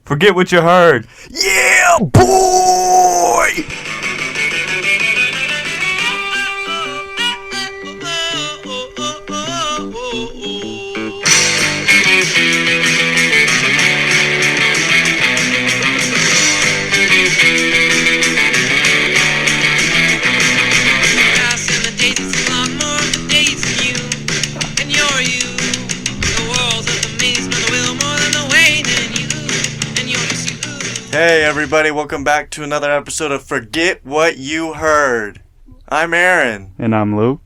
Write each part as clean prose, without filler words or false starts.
Forget what you heard. Yeah, boy! Hey everybody, welcome back to another episode of Forget What You Heard. I'm Aaron. And I'm Luke.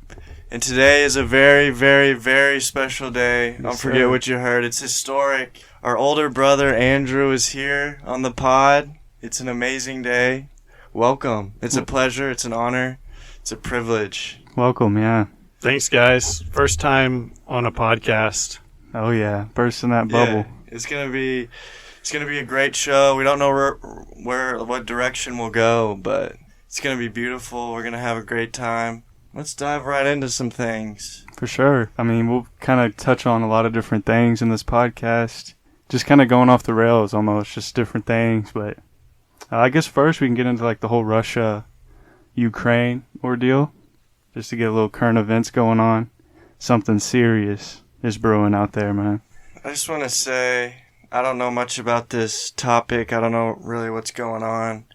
And today is a very, very, very special day on Yes, Forget sir. What You Heard. It's historic. Our older brother Andrew is here on the pod. It's an amazing day. Welcome. It's a pleasure. It's an honor. It's a privilege. Welcome, yeah. Thanks, guys. First time on a podcast. Oh, yeah. Burst in that bubble. Yeah, it's gonna be a great show. We don't know what direction we'll go, but it's gonna be beautiful. We're gonna have a great time. Let's dive right into some things. For sure. I mean, we'll kind of touch on a lot of different things in this podcast. Just kind of going off the rails almost, just different things. But I guess first we can get into like the whole Russia-Ukraine ordeal, just to get a little current events going on. Something serious is brewing out there, man. I just want to say, I don't know much about this topic. I don't know really what's going on.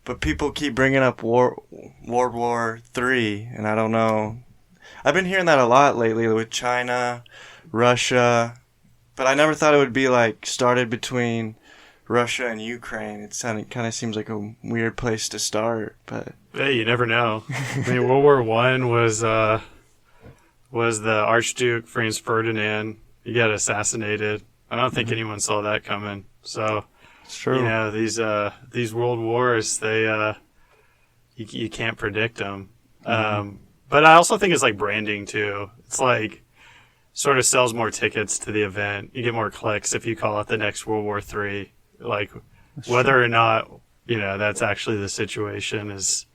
But people keep bringing up World War III, and I don't know. I've been hearing that a lot lately with China, Russia, but I never thought it would be like started between Russia and Ukraine. It kind of seems like a weird place to start, but Hey, you never know. I mean, World War I was the Archduke Franz Ferdinand. He got assassinated. I don't think anyone saw that coming. So, It's true. you know, these world wars, they you can't predict them. But I also think it's like branding too. It's like sort of sells more tickets to the event. You get more clicks if you call it the next World War III. Like whether or not that's actually the situation is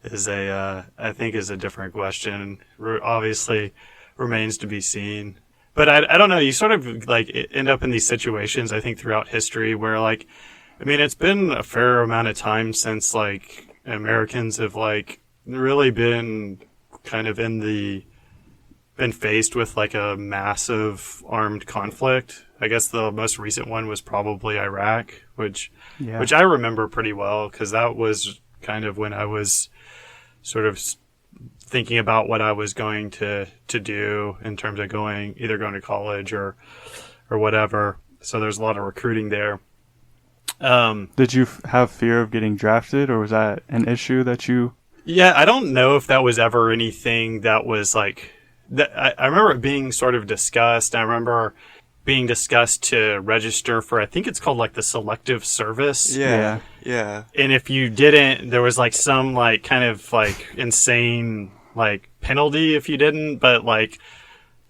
I think is a different question. Obviously, remains to be seen. But I don't know. You sort of like end up in these situations, I think, throughout history where like, I mean, it's been a fair amount of time since like Americans have like really been kind of been faced with like a massive armed conflict. I guess the most recent one was probably Iraq, which I remember pretty well because that was kind of when I was sort of thinking about what I was going to do in terms of either going to college or whatever. So there's a lot of recruiting there. Did you have fear of getting drafted, or was that an issue that you... Yeah, I don't know if that was ever anything that was like... I remember it being sort of discussed. I remember being discussed to register for, I think it's called like the selective service. yeah. And if you didn't, there was like some like kind of like insane like penalty if you didn't, but like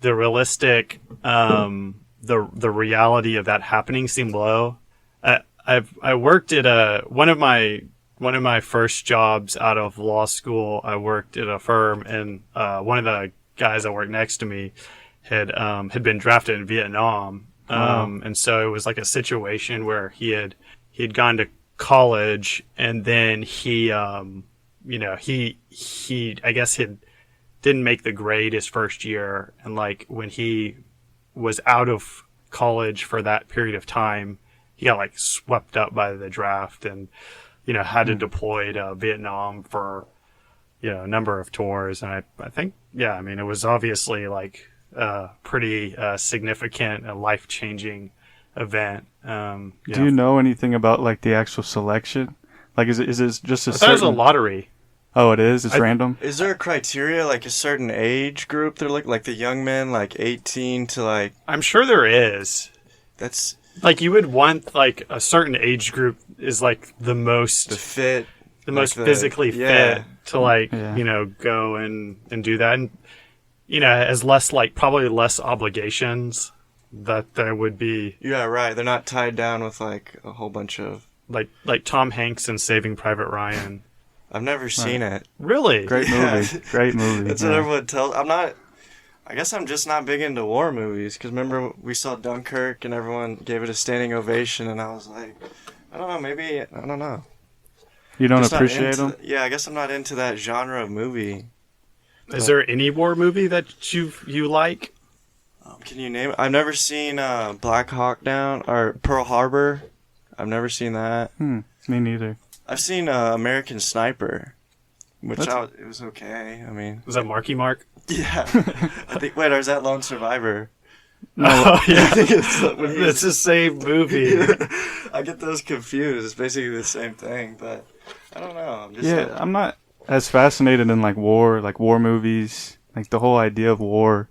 the realistic the reality of that happening seemed low. I worked at one of my first jobs out of law school. I worked at a firm, and one of the guys that worked next to me had been drafted in Vietnam. And so it was like a situation where he had gone to college, and then he I guess he didn't make the grade his first year, and like when he was out of college for that period of time, he got like swept up by the draft, and had to deploy to Vietnam for a number of tours. And I think it was obviously like a pretty significant, life-changing event. Do you know anything about like the actual selection? Like, is it just a I thought it was a lottery. Oh, it is? It's random? Is there a criteria, like a certain age group they're like the young men, like 18 to like... I'm sure there is. That's... Like, you would want, like, a certain age group is, like, the most physically fit to, like, go and do that. And, as less, like, probably less obligations that there would be. Yeah, right. They're not tied down with, like, a whole bunch of... Like Tom Hanks in Saving Private Ryan. I've never seen it. Really? Great movie. Great movie. That's what everyone tells... I guess I'm just not big into war movies. Because remember, we saw Dunkirk and everyone gave it a standing ovation, and I was like, I don't know, maybe, I don't know. You don't Just not appreciate into them? Yeah, I guess I'm not into that genre of movie. Is there any war movie that you like? Can you name it? I've never seen Black Hawk Down or Pearl Harbor. I've never seen that. Me neither. I've seen American Sniper, which That's- it was okay. I mean, Was that Marky Mark? yeah. I think. Wait, or is that Lone Survivor? Oh I yeah, think it's when he's- it's the same movie. I get those confused. It's basically the same thing, but I don't know. I'm just Yeah, I'm not as fascinated in like war movies. Like the whole idea of war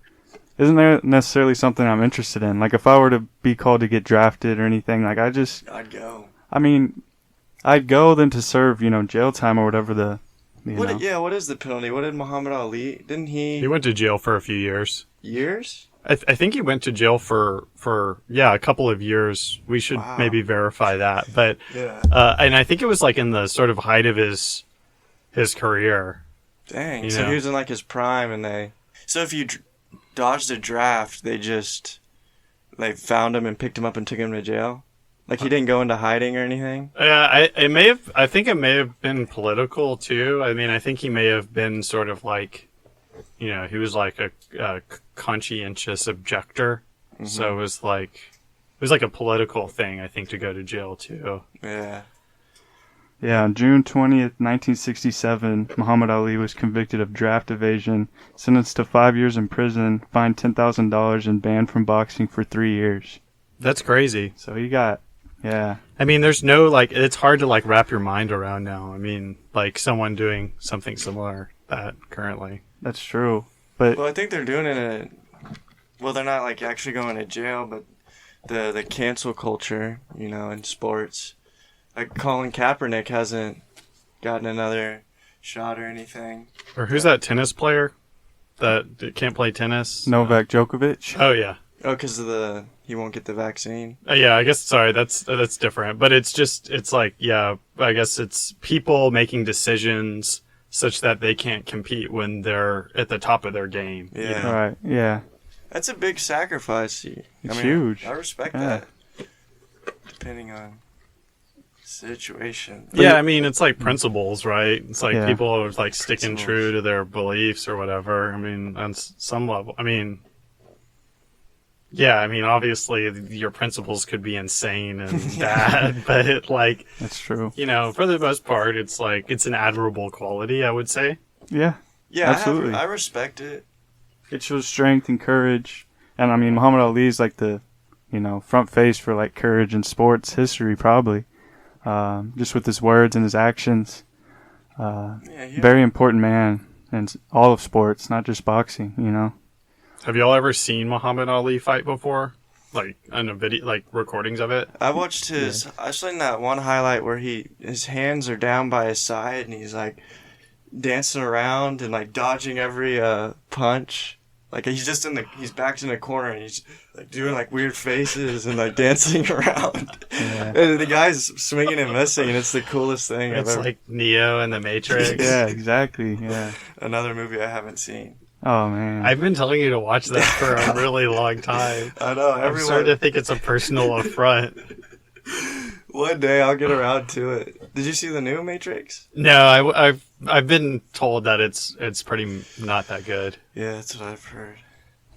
isn't there necessarily something I'm interested in. Like if I were to be called to get drafted or anything, like I'd go. I mean, I'd go then to serve, jail time or whatever the, What is the penalty? What did Muhammad Ali? Didn't He went to jail for a few years. years? I think he went to jail for a couple of years. We should Wow. maybe verify that. But Yeah. and I think it was like in the sort of height of his career. Dang. You So know. he was in like his prime, and So if you dodged a draft, they found him and picked him up and took him to jail. Like he didn't go into hiding or anything. I think it may have been political too. I mean, I think he may have been sort of like, he was like a conscientious objector. Mm-hmm. So it was like a political thing, I think, to go to jail too. Yeah. Yeah, on June 20th, 1967, Muhammad Ali was convicted of draft evasion, sentenced to 5 years in prison, fined $10,000, and banned from boxing for 3 years. That's crazy. So he got, yeah. I mean, there's no, it's hard to, wrap your mind around now. I mean, someone doing something similar that currently. That's true. But Well, I think they're doing it they're not like actually going to jail, but the cancel culture, in sports. Like Colin Kaepernick hasn't gotten another shot or anything. Or who's that tennis player that can't play tennis? Novak Djokovic. Oh, yeah. Oh, because he won't get the vaccine. Yeah, I guess, sorry, that's different. But it's like, yeah, I guess it's people making decisions such that they can't compete when they're at the top of their game. Yeah. All right, yeah. That's a big sacrifice. It's huge. I respect Yeah. that. Depending on situation. Yeah, I mean, it's like principles, right? It's like Yeah. people are like sticking Principles. true to their beliefs or whatever. I mean, on some level, yeah, I mean, obviously your principles could be insane and bad, but That's true. for the most part, it's an admirable quality, I would say. Yeah. Yeah, Absolutely. I respect it. It shows strength and courage. And I mean, Muhammad Ali is like the, front face for like courage in sports history, probably. Just with his words and his actions. Yeah, Very important man in all of sports, not just boxing, Have y'all ever seen Muhammad Ali fight before? Like on a video, like recordings of it? I watched I've seen that one highlight where his hands are down by his side and he's like dancing around and like dodging every punch. Like he's backed in a corner and he's like doing like weird faces and like dancing around. Yeah. And the guy's swinging and missing, and it's the coolest thing I've It's ever. like Neo and the Matrix. Yeah, exactly. Yeah. Another movie I haven't seen. Oh man. I've been telling you to watch that for a really long time. I know I'm starting to think it's a personal affront. One day I'll get around to it. Did you see the new Matrix? No, I've been told that it's pretty not that good. Yeah, that's what I've heard.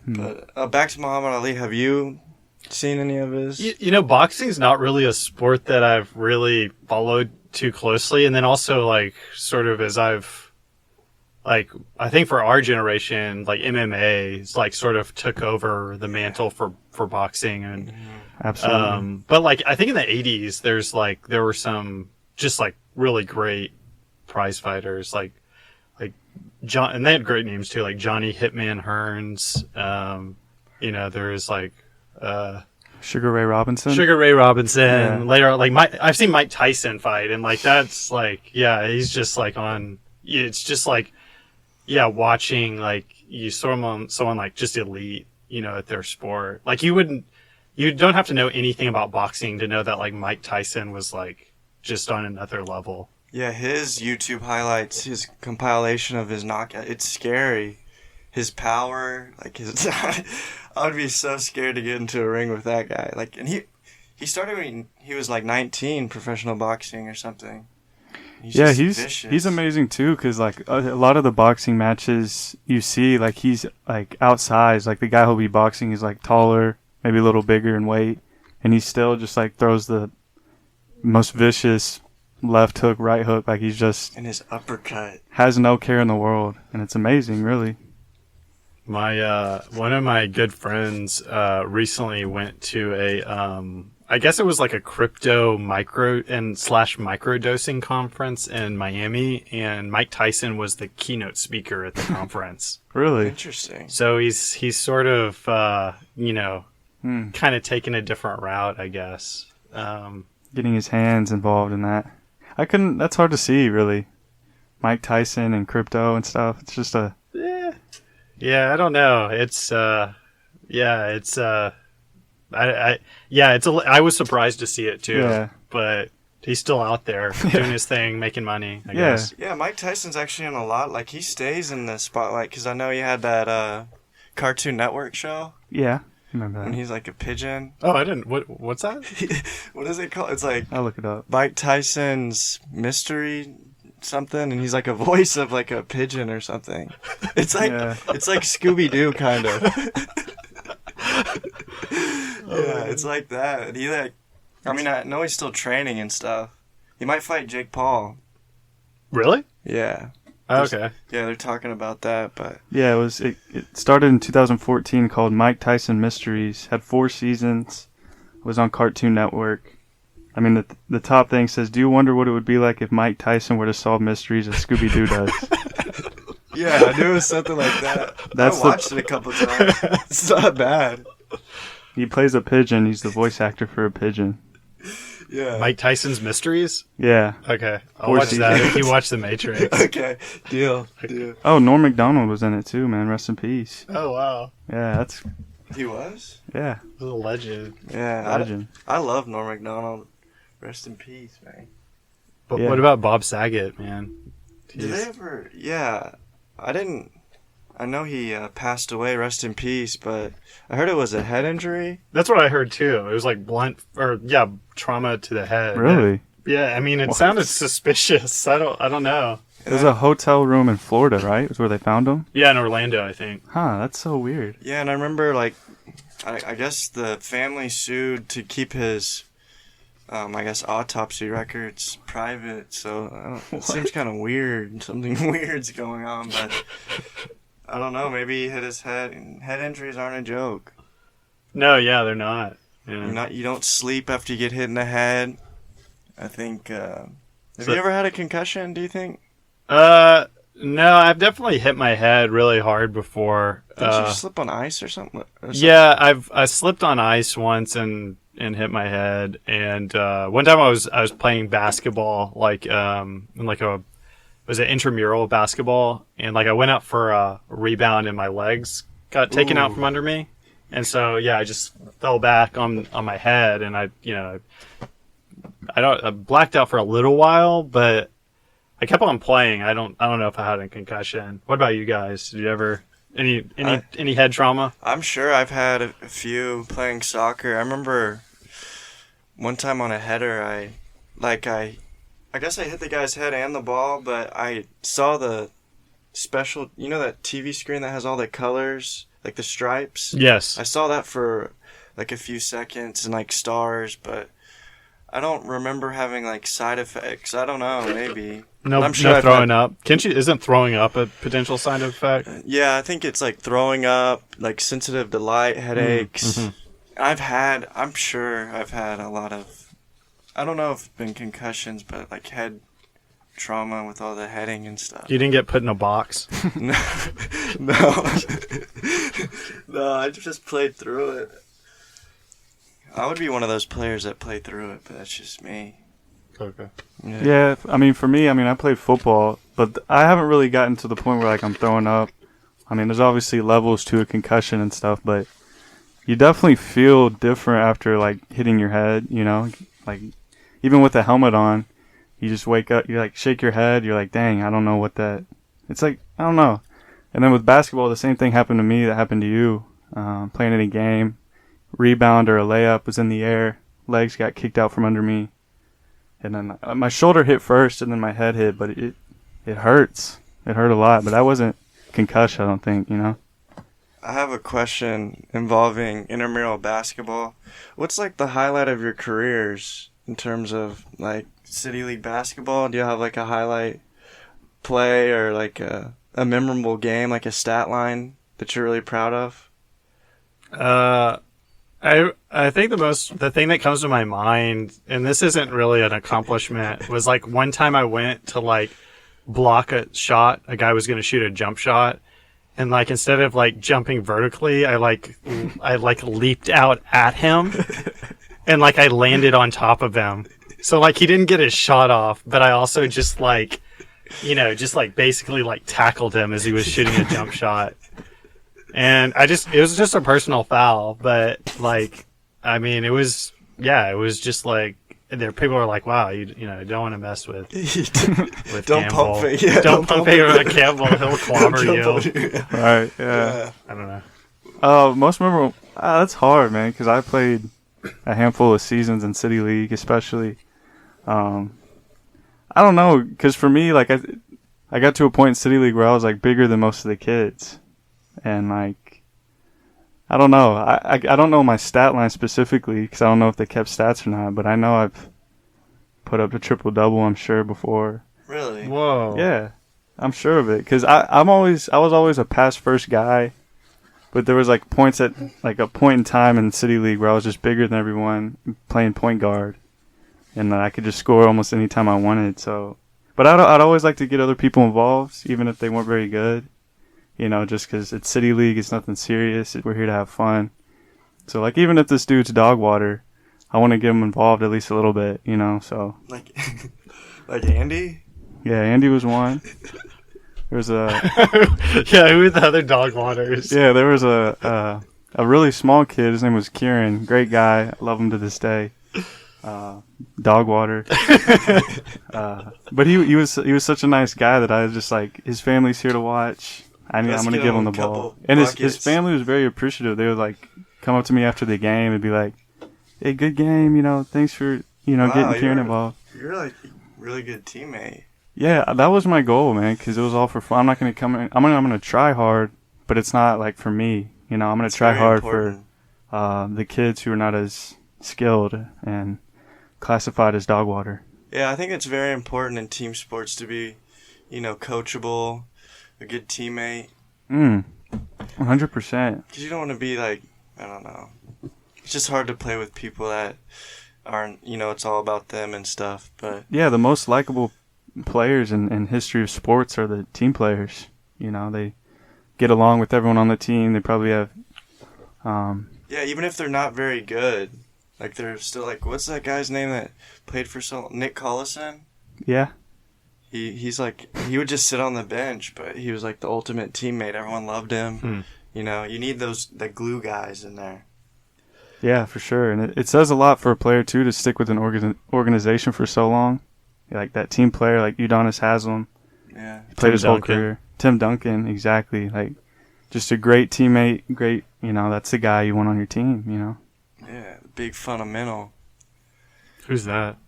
But back to Muhammad Ali. Have you seen any of his? Boxing's not really a sport that I've really followed too closely, and then also sort of as I've I think for our generation, MMA sort of took over the mantle for boxing, and Absolutely. but I think in the 80s there were some just really great prize fighters like John, and they had great names too, like Johnny Hitman Hearns. There's Sugar Ray Robinson. Sugar Ray Robinson. Yeah. Later, I've seen Mike Tyson fight, and that's he's just on. It's just watching you someone just elite, at their sport. You don't have to know anything about boxing to know that Mike Tyson was just on another level. Yeah, his YouTube highlights, his compilation of his knockout. It's scary his power, like his. I would be so scared to get into a ring with that guy. Like, and he started when he was like 19, professional boxing or something. He's he's amazing too, because like a lot of the boxing matches you see, like he's like outsized. Like the guy who'll be boxing is like taller, maybe a little bigger in weight, and he still just like throws the most vicious left hook, right hook. Like he's just and his uppercut has no care in the world, and it's amazing, really. My one of my good friends recently went to a I guess it was like a crypto microdosing conference in Miami, and Mike Tyson was the keynote speaker at the conference. Really interesting. So he's sort of kind of taking a different route, I guess. Getting his hands involved in that. That's hard to see, really. Mike Tyson and crypto and stuff. It's just a yeah, I don't know. I was surprised to see it too. Yeah. But he's still out there doing his thing, making money, I guess. Yeah, Mike Tyson's actually in a lot. Like, he stays in the spotlight because I know he had that Cartoon Network show. Yeah, remember that. When he's like a pigeon. Oh, I didn't. What's that? What is it called? It's like I'll look it up. Mike Tyson's Mystery something, and he's like a voice of like a pigeon or something. It's like it's like Scooby-Doo kind of. Yeah, it's like that. And I know he's still training and stuff. He might fight Jake Paul. Really? Yeah. Okay. Yeah, they're talking about that, but yeah, it started in 2014, called Mike Tyson Mysteries. Had 4 seasons. Was on Cartoon Network. I mean, the top thing says, "Do you wonder what it would be like if Mike Tyson were to solve mysteries as Scooby-Doo does?" yeah, I knew it was something like that. I watched it a couple times. It's not bad. He plays a pigeon. He's the voice actor for a pigeon. Yeah. Mike Tyson's Mysteries? Yeah. Okay. I'll watch that if you watch The Matrix. Okay. Deal. Oh, Norm Macdonald was in it too, man. Rest in peace. Oh, wow. Yeah, He was? Yeah. What a legend. Yeah. Legend. I love Norm Macdonald. Rest in peace, man. But what about Bob Saget, man? Did they ever... Yeah. I know he passed away, rest in peace, but I heard it was a head injury. That's what I heard too. It was like trauma to the head. Really? Yeah, I mean, it sounded suspicious. I don't know. It was a hotel room in Florida, right? Was where they found him? Yeah, in Orlando, I think. Huh, that's so weird. Yeah, and I remember, like, I guess the family sued to keep his, autopsy records private, so it seems kind of weird. Something weird's going on, but I don't know. Maybe he hit his head, and head injuries aren't a joke. No, yeah, they're not. Yeah. You don't sleep after you get hit in the head. I think, have you ever had a concussion, do you think? No, I've definitely hit my head really hard before. Did you slip on ice or something? Yeah, I slipped on ice once and hit my head. And one time I was playing basketball, like was it intramural basketball, and like I went up for a rebound and my legs got taken out from under me, and so I just fell back on my head, and I blacked out for a little while, but I kept on playing. I don't know if I had a concussion. What about you guys? Did you ever any head trauma? I'm sure I've had a few playing soccer. I remember one time on a header, I guess I hit the guy's head and the ball, but I saw the special, that TV screen that has all the colors, like the stripes? Yes. I saw that for like a few seconds and like stars, but I don't remember having like side effects. I don't know, maybe. No, I'm sure no throwing up. Isn't throwing up a potential side effect? Yeah, I think it's like throwing up, like sensitive to light, headaches. Mm-hmm. I'm sure I've had a lot of, I don't know if it's been concussions, but like head trauma with all the heading and stuff. You didn't get put in a box? No. No, I just played through it. I would be one of those players that play through it, but that's just me. Okay. Yeah, I mean, for me, I played football, but I haven't really gotten to the point where, like, I'm throwing up. I mean, there's obviously levels to a concussion and stuff, but you definitely feel different after, like, hitting your head, Like, even with the helmet on, you just wake up, you, like, shake your head, you're like, dang, I don't know what that... It's like, I don't know. And then with basketball, the same thing happened to me that happened to you. Playing in a game, rebound or a layup was in the air, legs got kicked out from under me, and then my shoulder hit first, and then my head hit. But it hurts. It hurt a lot, but that wasn't concussion, I don't think. I have a question involving intramural basketball. What's like the highlight of your careers in terms of like City League basketball? Do you have like a highlight play or like a memorable game, like a stat line that you're really proud of? I think the thing that comes to my mind, and this isn't really an accomplishment, was like one time I went to like block a shot. A guy was going to shoot a jump shot, and like instead of like jumping vertically, I leaped out at him, and like I landed on top of him. So like he didn't get his shot off, but I also just like, just like basically like tackled him as he was shooting a jump shot. And it was just a personal foul, but like, I mean, it was just like, people are like, wow, you don't want to mess with don't Campbell. pump it. Yeah, don't pump it with Campbell. He'll clobber you. Right, yeah. I don't know. Most memorable, that's hard, man, because I played a handful of seasons in City League, especially. I don't know, because for me, like, I got to a point in City League where I was like bigger than most of the kids. And like, I don't know. I don't know my stat line specifically because I don't know if they kept stats or not. But I know I've put up a triple double. I'm sure before. Really? Whoa. Yeah, I'm sure of it because I was always a pass first guy. But there was like points at like a point in time in City League where I was just bigger than everyone playing point guard, and I could just score almost any time I wanted. So, but I'd always like to get other people involved, even if they weren't very good. Just because it's City League, it's nothing serious. We're here to have fun. So, like, even if this dude's dog water, I want to get him involved at least a little bit, so. Like Andy? Yeah, Andy was one. There was a... Yeah, who were the other dog waters? Yeah, there was a really small kid. His name was Kieran. Great guy. I love him to this day. Dog water. But he was such a nice guy that I was just like, his family's here to watch. I'm going to give him the ball. And his family was very appreciative. They would, like, come up to me after the game and be like, hey, good game, thanks for, getting Kieran involved. You're, like, a really good teammate. Yeah, that was my goal, man, because it was all for fun. I'm not going to come in. I'm going to try hard, but it's not, like, for me. I'm going to try hard important. For the kids who are not as skilled and classified as dog water. Yeah, I think it's very important in team sports to be, coachable, a good teammate. 100%. Because you don't want to be like, I don't know. It's just hard to play with people that aren't, it's all about them and stuff. But yeah, the most likable players in history of sports are the team players. They get along with everyone on the team. They probably have... yeah, even if they're not very good, like they're still like, what's that guy's name that played for Nick Collison? Yeah. He's like, he would just sit on the bench, but he was like the ultimate teammate. Everyone loved him. You need the glue guys in there. Yeah, for sure. And it says a lot for a player, too, to stick with an organization for so long. Like that team player, like Udonis Haslem. Yeah. He played his whole career. Tim Duncan, exactly. Like, just a great teammate, great, that's the guy you want on your team, Yeah, big fundamental. Who's that?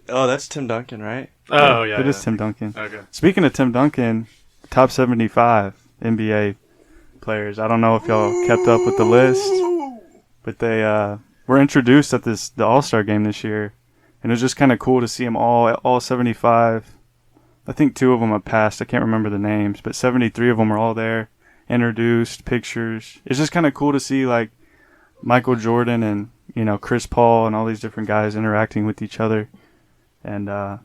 That's Tim Duncan, right? Oh, yeah. It is Tim Duncan. Okay. Speaking of Tim Duncan, top 75 NBA players. I don't know if y'all kept up with the list, but they were introduced at the All-Star game this year, and it was just kind of cool to see them all 75. I think 2 of them have passed. I can't remember the names, but 73 of them were all there, introduced, pictures. It's just kind of cool to see, like, Michael Jordan and, Chris Paul and all these different guys interacting with each other. And, yeah,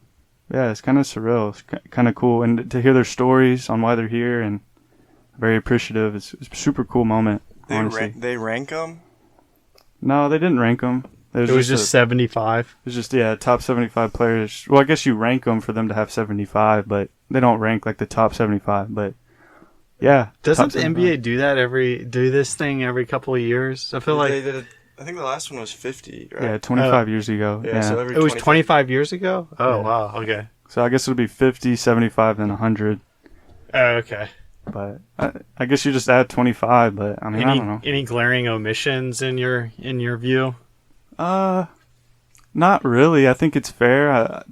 it's kind of surreal. It's kind of cool. And to hear their stories on why they're here and very appreciative. It's a super cool moment, honestly. They rank them? No, they didn't rank them. It was just 75? It was just, top 75 players. Well, I guess you rank them for them to have 75, but they don't rank like the top 75. But, yeah. Doesn't the NBA do this thing every couple of years? I feel like... They did it. I think the last one was 50, right? Yeah, 25 years ago. Yeah, so it was 25 years ago? Oh, yeah. wow, okay. So I guess it'll be 50, 75, and 100. Oh, okay. But I guess you just add 25. But I mean, I don't know. Any glaring omissions in your view? Not really. I think it's fair.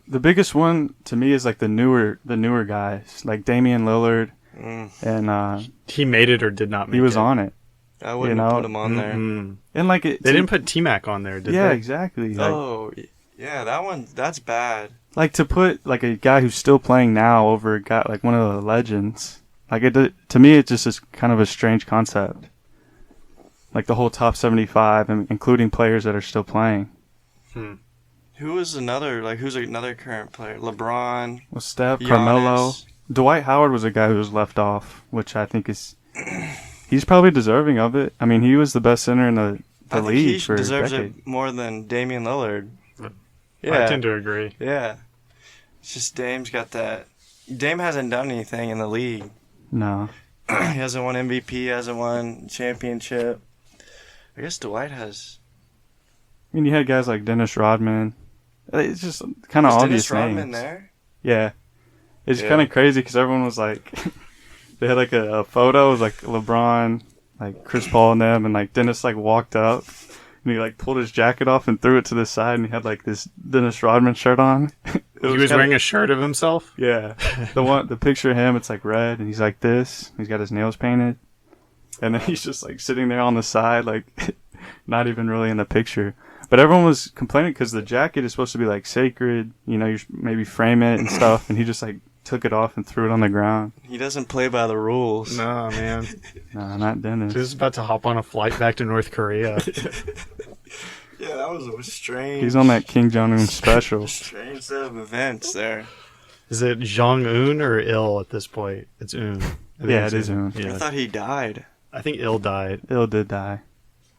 The biggest one to me is like the newer guys, like Damian Lillard, and He made it or did not make it? he was on it. I wouldn't put him on there. And like They didn't put T-Mac on there, did yeah, they? exactly. Like, Oh, yeah, that's bad. like to put like a guy who's still playing now over a guy like one of the legends. Like to me, it just is kind of a strange concept. Like the whole top 75, including players that are still playing. Who's another current player? LeBron. Well, Steph, Giannis. Carmelo, Dwight Howard was a guy who was left off, which I think is he's probably deserving of it. I mean, he was the best center in the I think league he for a deserves decade. it more than Damian Lillard. I tend to agree. Yeah. It's just Dame's got that. Dame hasn't done anything in the league. No, He hasn't won MVP, hasn't won championship. I guess Dwight has. I mean, you had guys like Dennis Rodman. It's just kind of Was obvious Dennis Rodman names. there? Yeah, it's Yeah. kind of crazy because everyone was like, they had like a photo of like LeBron, like Chris Paul and them, and like Dennis like walked up and he like pulled his jacket off and threw it to the side, and he had like this Dennis Rodman shirt on. He was wearing a shirt of himself? Yeah, the picture of him, it's like red, and he's like this. He's got his nails painted, and then he's just like sitting there on the side, like not even really in the picture. But everyone was complaining because the jacket is supposed to be like sacred, you know, you should maybe frame it and stuff, and he just like took it off and threw it on the ground. He doesn't play by the rules. No, man. No, not Dennis. He was about to hop on a flight back to North Korea. Yeah, that was a strange. He's on that King Jong-un special. Strange set of events there. Is it Jong-un or Il at this point? It's Un. Yeah, it is Un. I Yeah. thought he died. I think Il died. Il did die.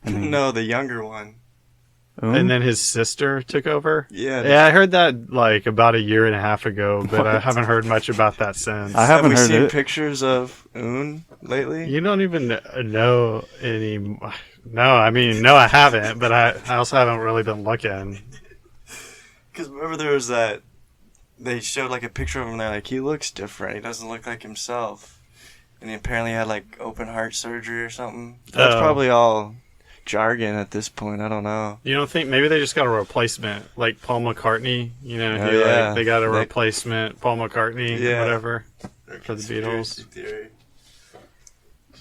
I mean, No, the younger one. And then his sister took over? Yeah. Yeah, I heard that like about a year and a half ago, but I What? haven't heard much about that since. I haven't Have we heard seen it. pictures of Un lately? You don't even know any. No, I mean, no, I haven't, but I also haven't really been looking. Because remember there was that, they showed like a picture of him there, like he looks different. He doesn't look like himself. And he apparently had like open heart surgery or something. That's Oh. probably all jargon at this point. I don't know. You don't think maybe they just got a replacement, like Paul McCartney? You know, Oh, he, yeah. like, they got a They- replacement Paul McCartney, Yeah. whatever, for the Beatles. Conspiracy theory.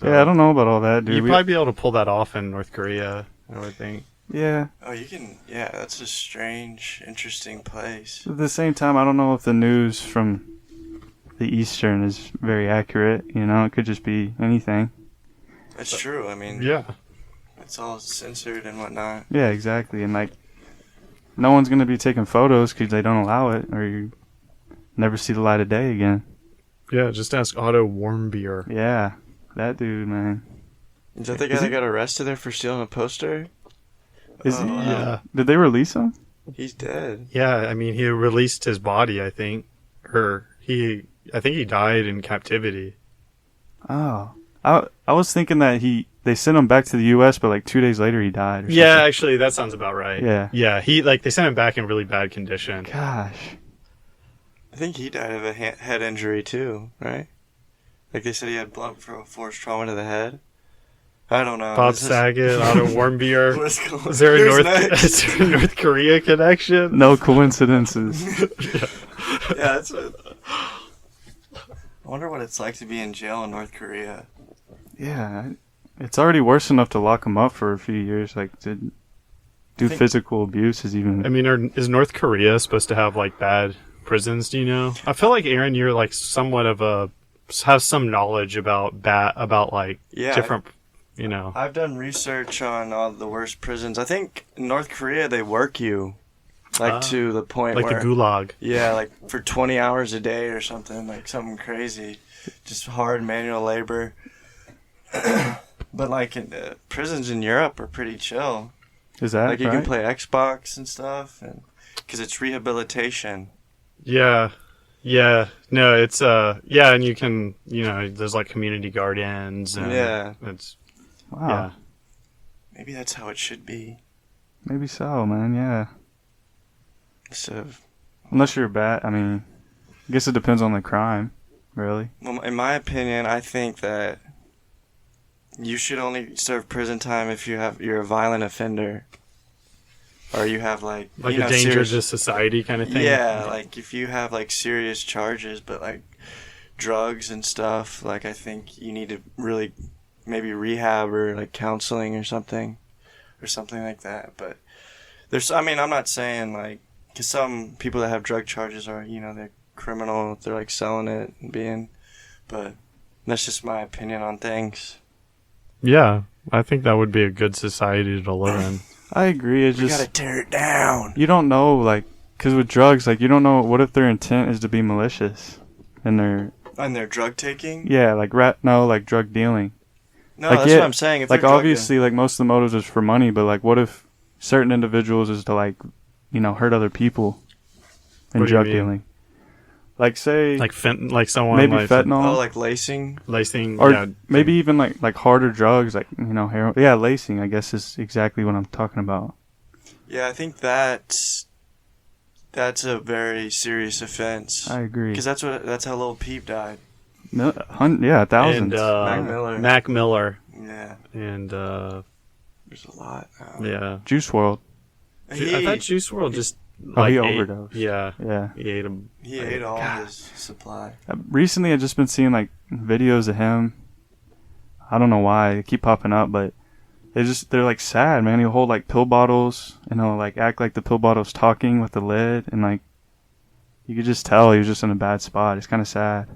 yeah, I don't know about all that, dude. You'd We- probably be able to pull that off in North Korea, I would think. yeah. Oh, you can. Yeah, that's a strange, interesting place. At the same time, I don't know if the news from the Eastern is very accurate. You know, it could just be anything. That's true. I mean, Yeah. it's all censored and whatnot. Yeah, exactly. And like, no one's gonna be taking photos because they don't allow it, or you never see the light of day again. Yeah, just ask Otto Warmbier. Yeah, that dude, man. Is that the guy Is that he- got arrested there for stealing a poster? Is Oh, wow. Yeah. Did they release him? He's dead. Yeah, I mean, he released his body, I think. I think he died in captivity. Oh, I was thinking that they sent him back to the U.S., but like 2 days later he died. Or Yeah, something. actually, that sounds about right. Yeah. Yeah, they sent him back in really bad condition. Gosh. I think he died of a head injury too, right? Like they said he had blunt force trauma to the head. I don't know. Bob This is- Saget, Otto Warmbier. What's going- Is there a Who's North, next? is there a North Korea connection? No coincidences. Yeah, that's what. I wonder what it's like to be in jail in North Korea. Yeah, it's already worse enough to lock him up for a few years. Like to do think- physical abuse is even. I mean, is North Korea supposed to have like bad prisons? Do you know? I feel like Aaron, you're like somewhat of have some knowledge about like Yeah, different, you know. I've done research on all the worst prisons. I think in North Korea they work you, like to the point Like where the gulag. yeah, like for 20 hours a day or something, like something crazy, just hard manual labor. But like in prisons in Europe are pretty chill. Is that Like you right? can play Xbox and stuff, and because it's rehabilitation. Yeah. Yeah. No, it's yeah, and you can, you know, there's like community gardens and Yeah. it's Wow. yeah. Maybe that's how it should be. Maybe so, man. Yeah. Instead of Unless you're bad. I mean, I guess it depends on the crime. Really? Well, in my opinion, I think that you should only serve prison time if you're a violent offender, or you have like Like you a know, danger serious, to society kind of thing. yeah, like if you have like serious charges, but like drugs and stuff, like I think you need to really maybe rehab or like counseling or something like that. But I mean, I'm not saying like, because some people that have drug charges are, you know, they're criminal, they're like selling it and but that's just my opinion on things. Yeah, I think that would be a good society to live in. I agree. It's We just gotta tear it down. you don't know, like, because with drugs, like, you don't know what if their intent is to be malicious, and they're drug taking? yeah, like like drug dealing. No, Like, that's yeah, what I'm saying. If Like they're drug obviously, like most of the motives is for money, but like what if certain individuals is to like, you know, hurt other people in What do you drug mean? dealing. Like say Like like someone maybe like fentanyl. oh, like lacing? lacing, Or yeah, maybe even like harder drugs, like, you know, heroin. Yeah, lacing, I guess, is exactly what I'm talking about. Yeah, I think that's a very serious offense. I agree. Because that's how Lil Peep died. Yeah, thousands. and Mac Miller. Mac Miller, Yeah, and there's a lot now. yeah. Juice WRLD. I thought Juice WRLD just Oh, he ate- overdosed. Yeah, Yeah. he ate him. He ate all his supply. Recently, I've just been seeing like videos of him. I don't know why they keep popping up, but they're like sad, man. He'll hold like pill bottles and he'll like act like the pill bottle's talking with the lid, and like you could just tell he was just in a bad spot. It's kind of sad.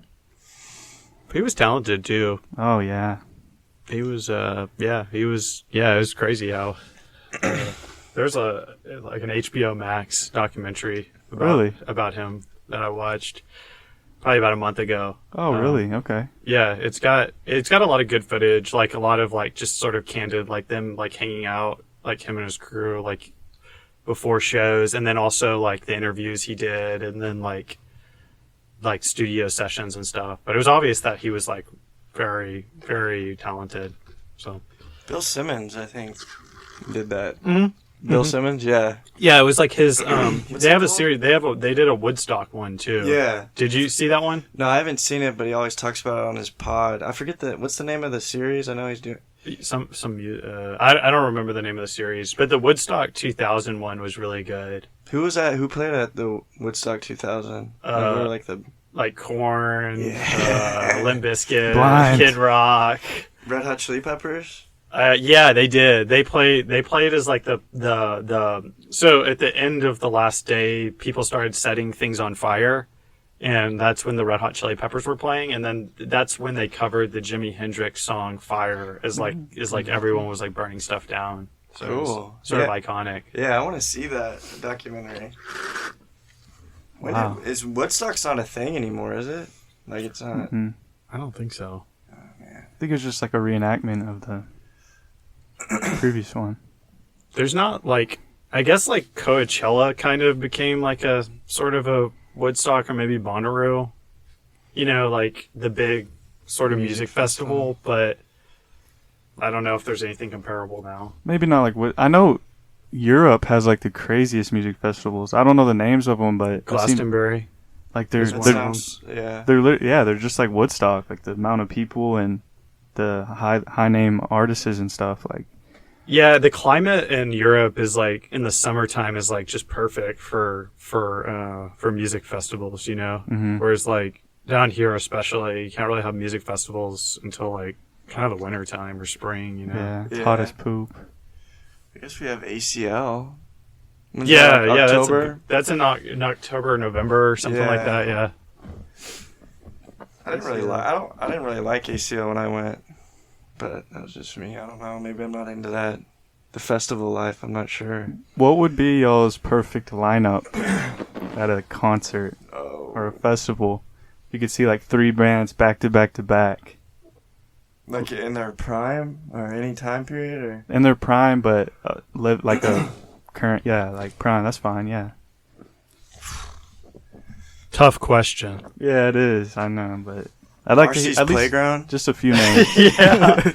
He was talented too. Oh yeah. He was, it was crazy how there's an HBO Max documentary about him that I watched probably about a month ago. Oh really? Okay. Yeah, it's got a lot of good footage, like a lot of like just sort of candid, like them like hanging out, like him and his crew, like before shows, and then also like the interviews he did, and then like studio sessions and stuff. But it was obvious that he was like very, very talented. So Bill Simmons, I think, did that. Mhm. Bill Simmons, yeah. yeah, it was like his. They it have a called? series. They did a Woodstock one too. Yeah. Did you see that one? No, I haven't seen it, but he always talks about it on his pod. I forget what's the name of the series. I know he's doing. I don't remember the name of the series, but the Woodstock 2000 one was really good. Who was that? Who played at the Woodstock 2000? Like the Like Korn, Yeah. Limp Bizkit, Blind. Kid Rock. Red Hot Chili Peppers. Yeah, they did. They played as like the so at the end of the last day, people started setting things on fire, and that's when the Red Hot Chili Peppers were playing, and then that's when they covered the Jimi Hendrix song "Fire" as like everyone was like burning stuff down. So it was Cool. sort Yeah. of iconic. Yeah, I want to see that documentary. Wow. Is Woodstock's not a thing anymore, is it? Like it's not. Mhm. I don't think so. I think it was just like a reenactment of the previous one. There's not like, I guess like Coachella kind of became like a sort of a Woodstock or maybe Bonnaroo, you know, like the big sort of music festival, but I don't know if there's anything comparable now. Maybe not like what I know. Europe has like the craziest music festivals. I don't know the names of them, but it seems Glastonbury. like they're Is That one they're, of them. sounds, yeah. they're just like Woodstock, like the amount of people and the high name artists and stuff. Like Yeah, the climate in Europe is like in the summertime is like just perfect for music festivals, you know. Mhm. Whereas like down here, especially, you can't really have music festivals until like kind of the winter time or spring, you know. yeah, it's Yeah. hot as poop. I guess we have ACL. When's Yeah, that, yeah, October. that's in October, November, or something like Yeah. that. Yeah. I didn't really like ACL when I went, but that was just me. I don't know. Maybe I'm not into that. The festival life. I'm not sure. What would be y'all's perfect lineup at a concert Oh, or a festival? You could see like 3 bands back to back to back like in their prime or any time period, or in their prime, but live like a current, like prime. That's fine. Yeah. Tough question. Yeah, it is. I know, but I'd like Marcy's to at least Playground. just a few names. Yeah.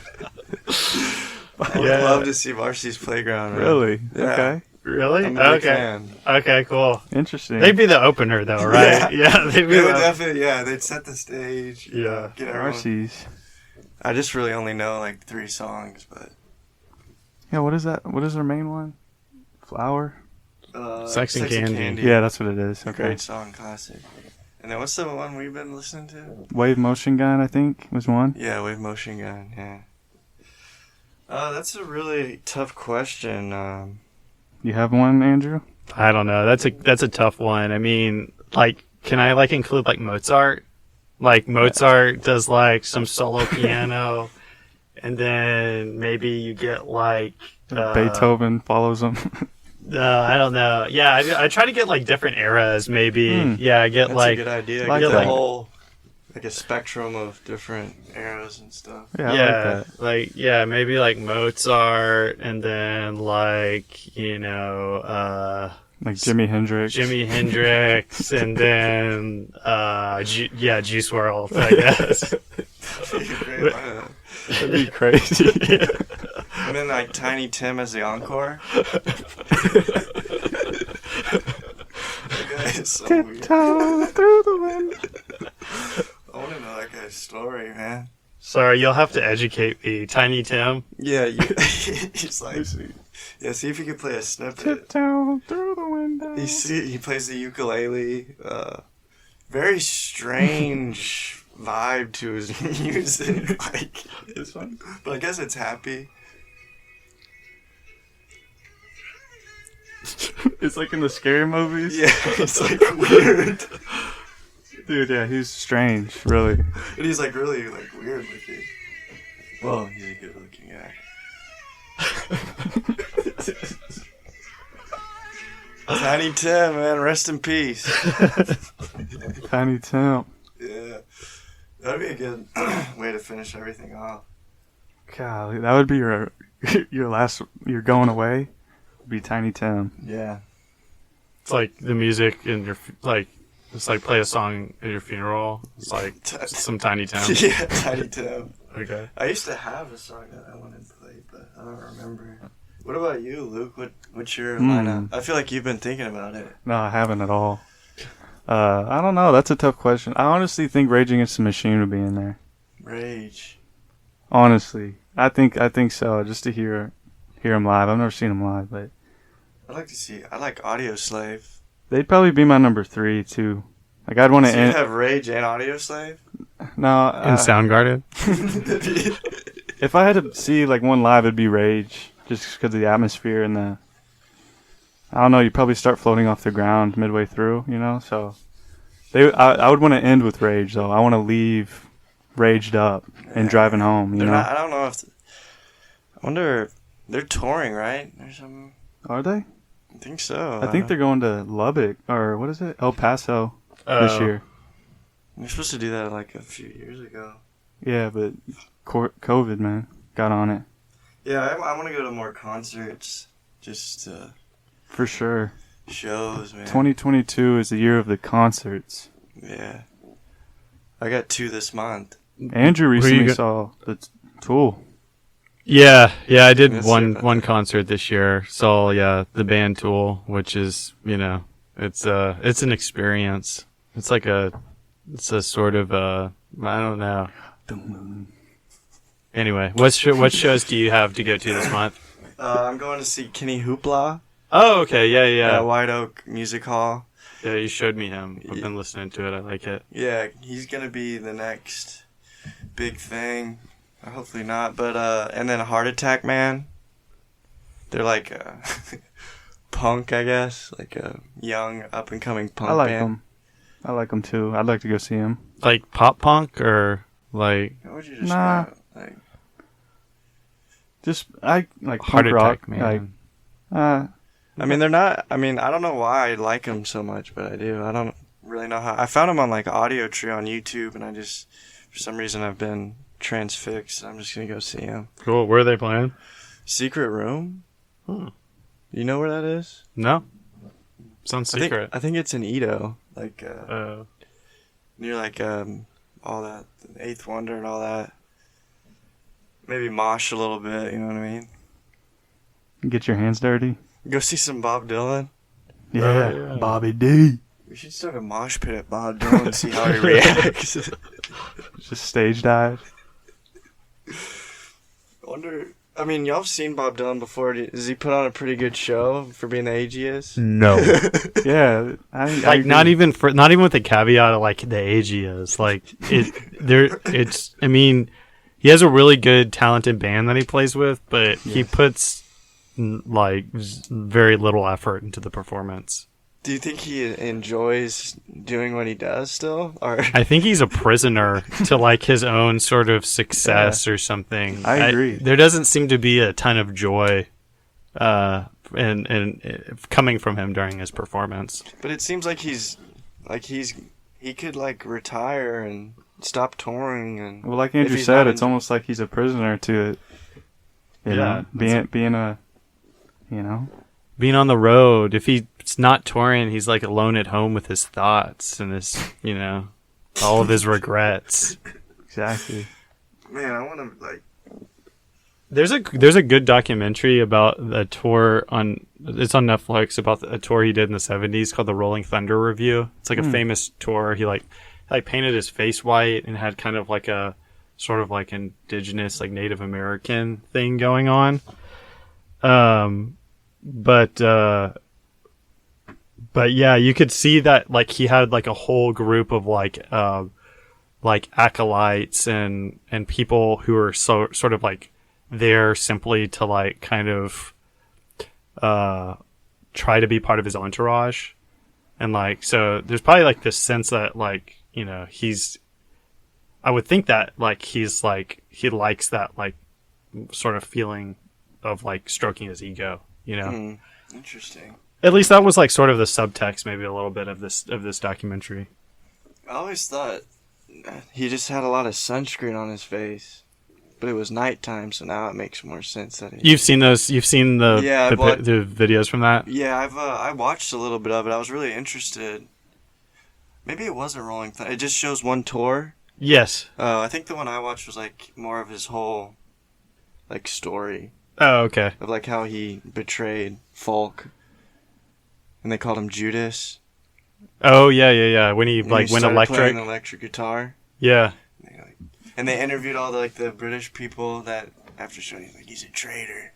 I would Yeah. love to see Marcy's Playground. Man. Really? Yeah. Okay. Really? I'm a big Okay. fan. Okay, cool. Interesting. They'd be the opener, though, right? Yeah, they'd be They would the definitely, they'd set the stage. Yeah. Get everyone. RCs. I just really only know like 3 songs, but Yeah, what is that? What is their main one? Flower? Sex and Candy. Yeah, that's what it is. Okay. Great song, classic. And then what's the one we've been listening to? Wave Motion Gun, I think, was one. Yeah, Wave Motion Gun, yeah. That's a really tough question. You have one, Andrew? I don't know. That's a tough one. I mean, like, can I like include like Mozart? Like Mozart does like some solo piano, and then maybe you get like Beethoven follows them. I don't know. Yeah, I try to get like different eras. Maybe. Yeah, I get That's like a good idea. like Get the that. whole, like a spectrum of different eras and stuff. Yeah, I yeah, like that. maybe like Mozart, and then like Like Jimi Hendrix. Jimi Hendrix, and then Juice WRLD, I guess. That'd be crazy. And then like Tiny Tim as the encore. That guy is so weird. Tiptoe through the window. I want to know that guy's story, man. Sorry, you'll have to educate me. Tiny Tim. Yeah, he's like, yeah. See if you can play a snippet. Tiptoe through the window. He plays the ukulele. Very strange vibe to his music. Like, it's fun, but I guess it's happy. It's like in the scary movies. Yeah, it's like weird. Dude, yeah, he's strange, really. And he's like really like weird looking. Well, he's a good looking guy. Tiny Tim, man, rest in peace. Tiny Tim. Yeah, that'd be a good way to finish everything off. Golly, that would be your your going away. Would be Tiny Tim. Yeah. It's like the music in your like. It's like play a song at your funeral. It's like some Tiny Tim. Yeah, Tiny Tim. Okay. I used to have a song that I wanted to play, but I don't remember. What about you, Luke? What's your lineup? I feel like you've been thinking about it. No, I haven't at all. I don't know. That's a tough question. I honestly think Rage Against the Machine would be in there. Rage. Honestly, I think so. Just to hear him live. I've never seen him live, but I'd like to see. I like Audio Slave. they'd probably be my number 3 too. Like I'd want to So you end. have Rage and Audio Slave? No, And Soundgarden. if I had to see like one live, it'd be Rage, just because of the atmosphere and the. I don't know. You probably start floating off the ground midway through, you know. So, I would want to end with Rage though. I want to leave raged up and driving home. You They're know. not, I don't know if. I wonder if they're touring, right? Or something. Are they? I think so. I think they're going to Lubbock or what is it? El Paso this year. They're supposed to do that like a few years ago. Yeah, but COVID, man, got on it. Yeah, I want to go to more concerts. Just For sure. shows, man. 2022 is the year of the concerts. Yeah. I got 2 this month. Andrew recently go- saw the Tool. Yeah, I did Let's one hear about one that. concert this year. Saw the band Tool, which is it's an experience. It's a sort of I don't know. Anyway, what shows do you have to go to this month? I'm going to see Kenny Hoopla Oh, okay, yeah. at White Oak Music Hall. Yeah, you showed me him. I've been listening to it. I like it. Yeah, he's going to be the next big thing. Hopefully not. But, and then Heart Attack Man. They're like punk, I guess. Like a young, up-and-coming punk I like band. them. I like them too. I'd like to go see them. Like pop punk or like How would you Nah. describe it? Like, Just I like Heart punk rock. Attack Man. Like, I mean, they're not. I mean, I don't know why I like them so much, but I do. I don't really know how. I found them on like Audio Tree on YouTube, and I just, for some reason, I've been transfixed. I'm just gonna go see them. Cool. Where are they playing? Secret Room. Hmm. You know where that is? No. Sounds secret. I think it's in Edo, like Oh. near like all that Eighth Wonder and all that. Maybe mosh a little bit. You know what I mean? get your hands dirty. Go see some Bob Dylan. Yeah, Bobby D. We should start a mosh pit at Bob Dylan and see how he reacts. Just stage dive. I wonder. I mean, y'all have seen Bob Dylan before. Does he put on a pretty good show for being the age he is? No. Yeah, Like not even with the caveat of like the age he is. Like it's. I mean, he has a really good, talented band that he plays with, but he puts like very little effort into the performance. Do you think he enjoys doing what he does still? Or I think he's a prisoner to like his own sort of success or something. I agree. There doesn't seem to be a ton of joy and coming from him during his performance. But it seems like he could like retire and stop touring and. Well, like Andrew said, it's almost like he's a prisoner to it. You know, being on the road. If he's not touring, he's like alone at home with his thoughts and his, all of his regrets. Exactly. Man, I want to like. There's a good documentary about a tour it's on Netflix about a tour he did in the 70s called the Rolling Thunder Review. It's like a famous tour. He like painted his face white and had kind of like a sort of like indigenous, like Native American thing going on. But yeah, you could see that like he had like a whole group of like acolytes and people who were sort of like there simply to like kind of try to be part of his entourage. And like, so there's probably like this sense that like, I would think that like he's like, he likes that like sort of feeling of like stroking his ego, Interesting. At least that was like sort of the subtext, maybe a little bit of this documentary. I always thought he just had a lot of sunscreen on his face, but it was nighttime, so now it makes more sense that he. You've seen those? You've seen the videos from that? Yeah, I watched a little bit of it. I was really interested. Maybe it wasn't Rolling Thunder. It just shows one tour. Yes. I think the one I watched was like more of his whole, like story. Oh, okay. Of like how he betrayed folk. And they called him Judas. Oh yeah. When he like went electric. Playing the electric guitar. Yeah. And they interviewed all the British people that after showing like he's a traitor,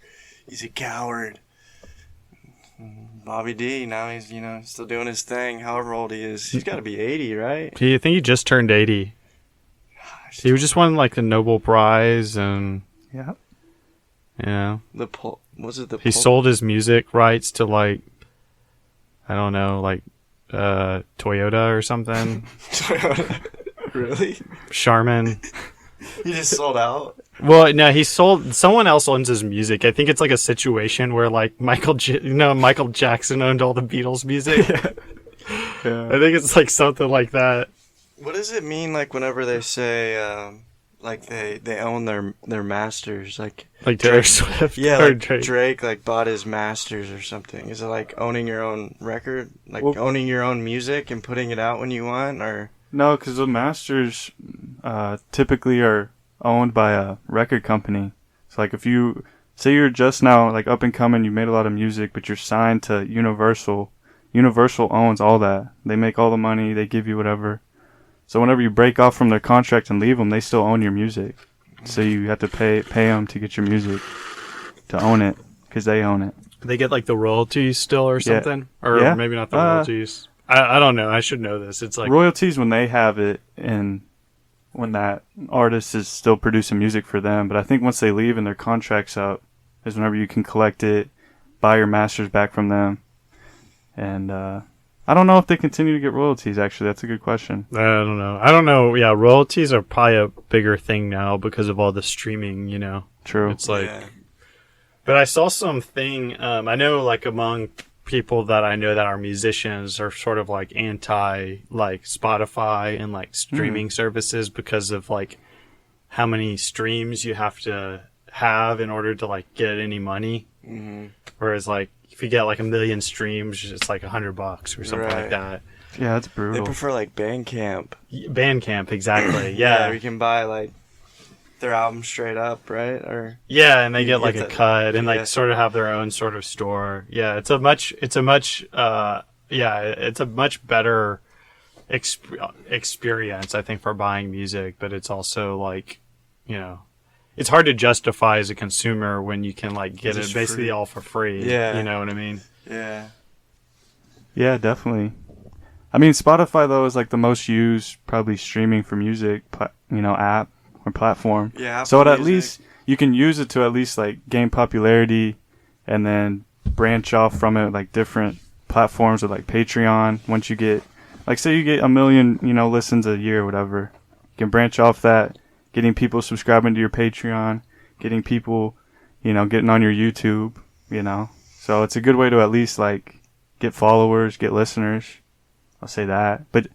he's a coward. Bobby D, now he's still doing his thing. However old he is, he's got to be 80, right? I think he just turned 80. Gosh, he just won like the Nobel Prize and he sold his music rights to like. I don't know, like Toyota or something. Toyota? Really? Charmin. He just sold out? Well, no, someone else owns his music. I think it's like a situation where like Michael Jackson owned all the Beatles music. Yeah. I think it's like something like that. What does it mean like whenever they say like they own their masters, like Taylor Swift? Yeah, like Drake like bought his masters or something. Is it like owning your own record, like owning your own music and putting it out when you want, or no? Because the masters typically are owned by a record company. So like if you say you're just now like up and coming, you made a lot of music, but you're signed to Universal. Universal owns all that. They make all the money. They give you whatever. So whenever you break off from their contract and leave them, they still own your music. So you have to pay them to get your music, to own it, because they own it. They get like the royalties still or something? Yeah. Or maybe not the royalties. I don't know. I should know this. It's like royalties when they have it and when that artist is still producing music for them. But I think once they leave and their contract's up is whenever you can collect it, buy your masters back from them. And I don't know if they continue to get royalties, actually. That's a good question. I don't know. Yeah, royalties are probably a bigger thing now because of all the streaming, True. It's like... Yeah. But I saw something, I know like among people that I know that are musicians are sort of like anti like Spotify and like streaming services because of like how many streams you have to have in order to like get any money. Mm-hmm. Whereas like if you get like 1 million streams, it's like $100 or something like that. Yeah, that's brutal. They prefer like Bandcamp. Bandcamp, exactly. Yeah, we can buy like their album straight up, right? Or Yeah, and they You get like get a the- cut and yeah. like sort of have their own sort of store. Yeah, it's a much better experience, I think, for buying music, but it's also like, it's hard to justify as a consumer when you can like get Just it basically free. all for free. Yeah. You know what I mean? yeah. Yeah, definitely. I mean, Spotify though is like the most used probably streaming for music, app or platform. Yeah. So Apple at Music. least you can use it to at least like gain popularity, and then branch off from it like different platforms or like Patreon. Once you get, like, say you get 1 million, listens a year or whatever, you can branch off that, getting people subscribing to your Patreon, getting people, getting on your YouTube, So it's a good way to at least like get followers, get listeners. I'll say that. But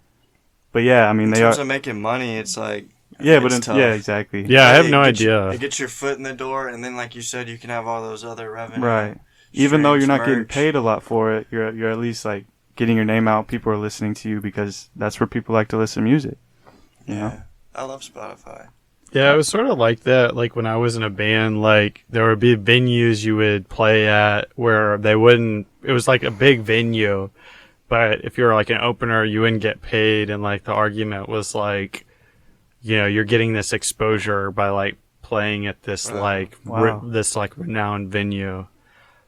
yeah, I mean, In they terms are. of making money, it's like Yeah, it's but tough. yeah, exactly. Yeah, I have It no gets idea. It gets your foot in the door, and then, like you said, you can have all those other revenue. Right. Even though you're streams, not getting merch. paid a lot for it, you're at least like getting your name out. People are listening to you because that's where people like to listen to music. You know? Yeah, I love Spotify. Yeah, it was sort of like that. Like when I was in a band, like there would be venues you would play at where they wouldn't. It was like a big venue, but if you were like an opener, you wouldn't get paid. And like the argument was like, you're getting this exposure by like playing at this Wow. this like renowned venue,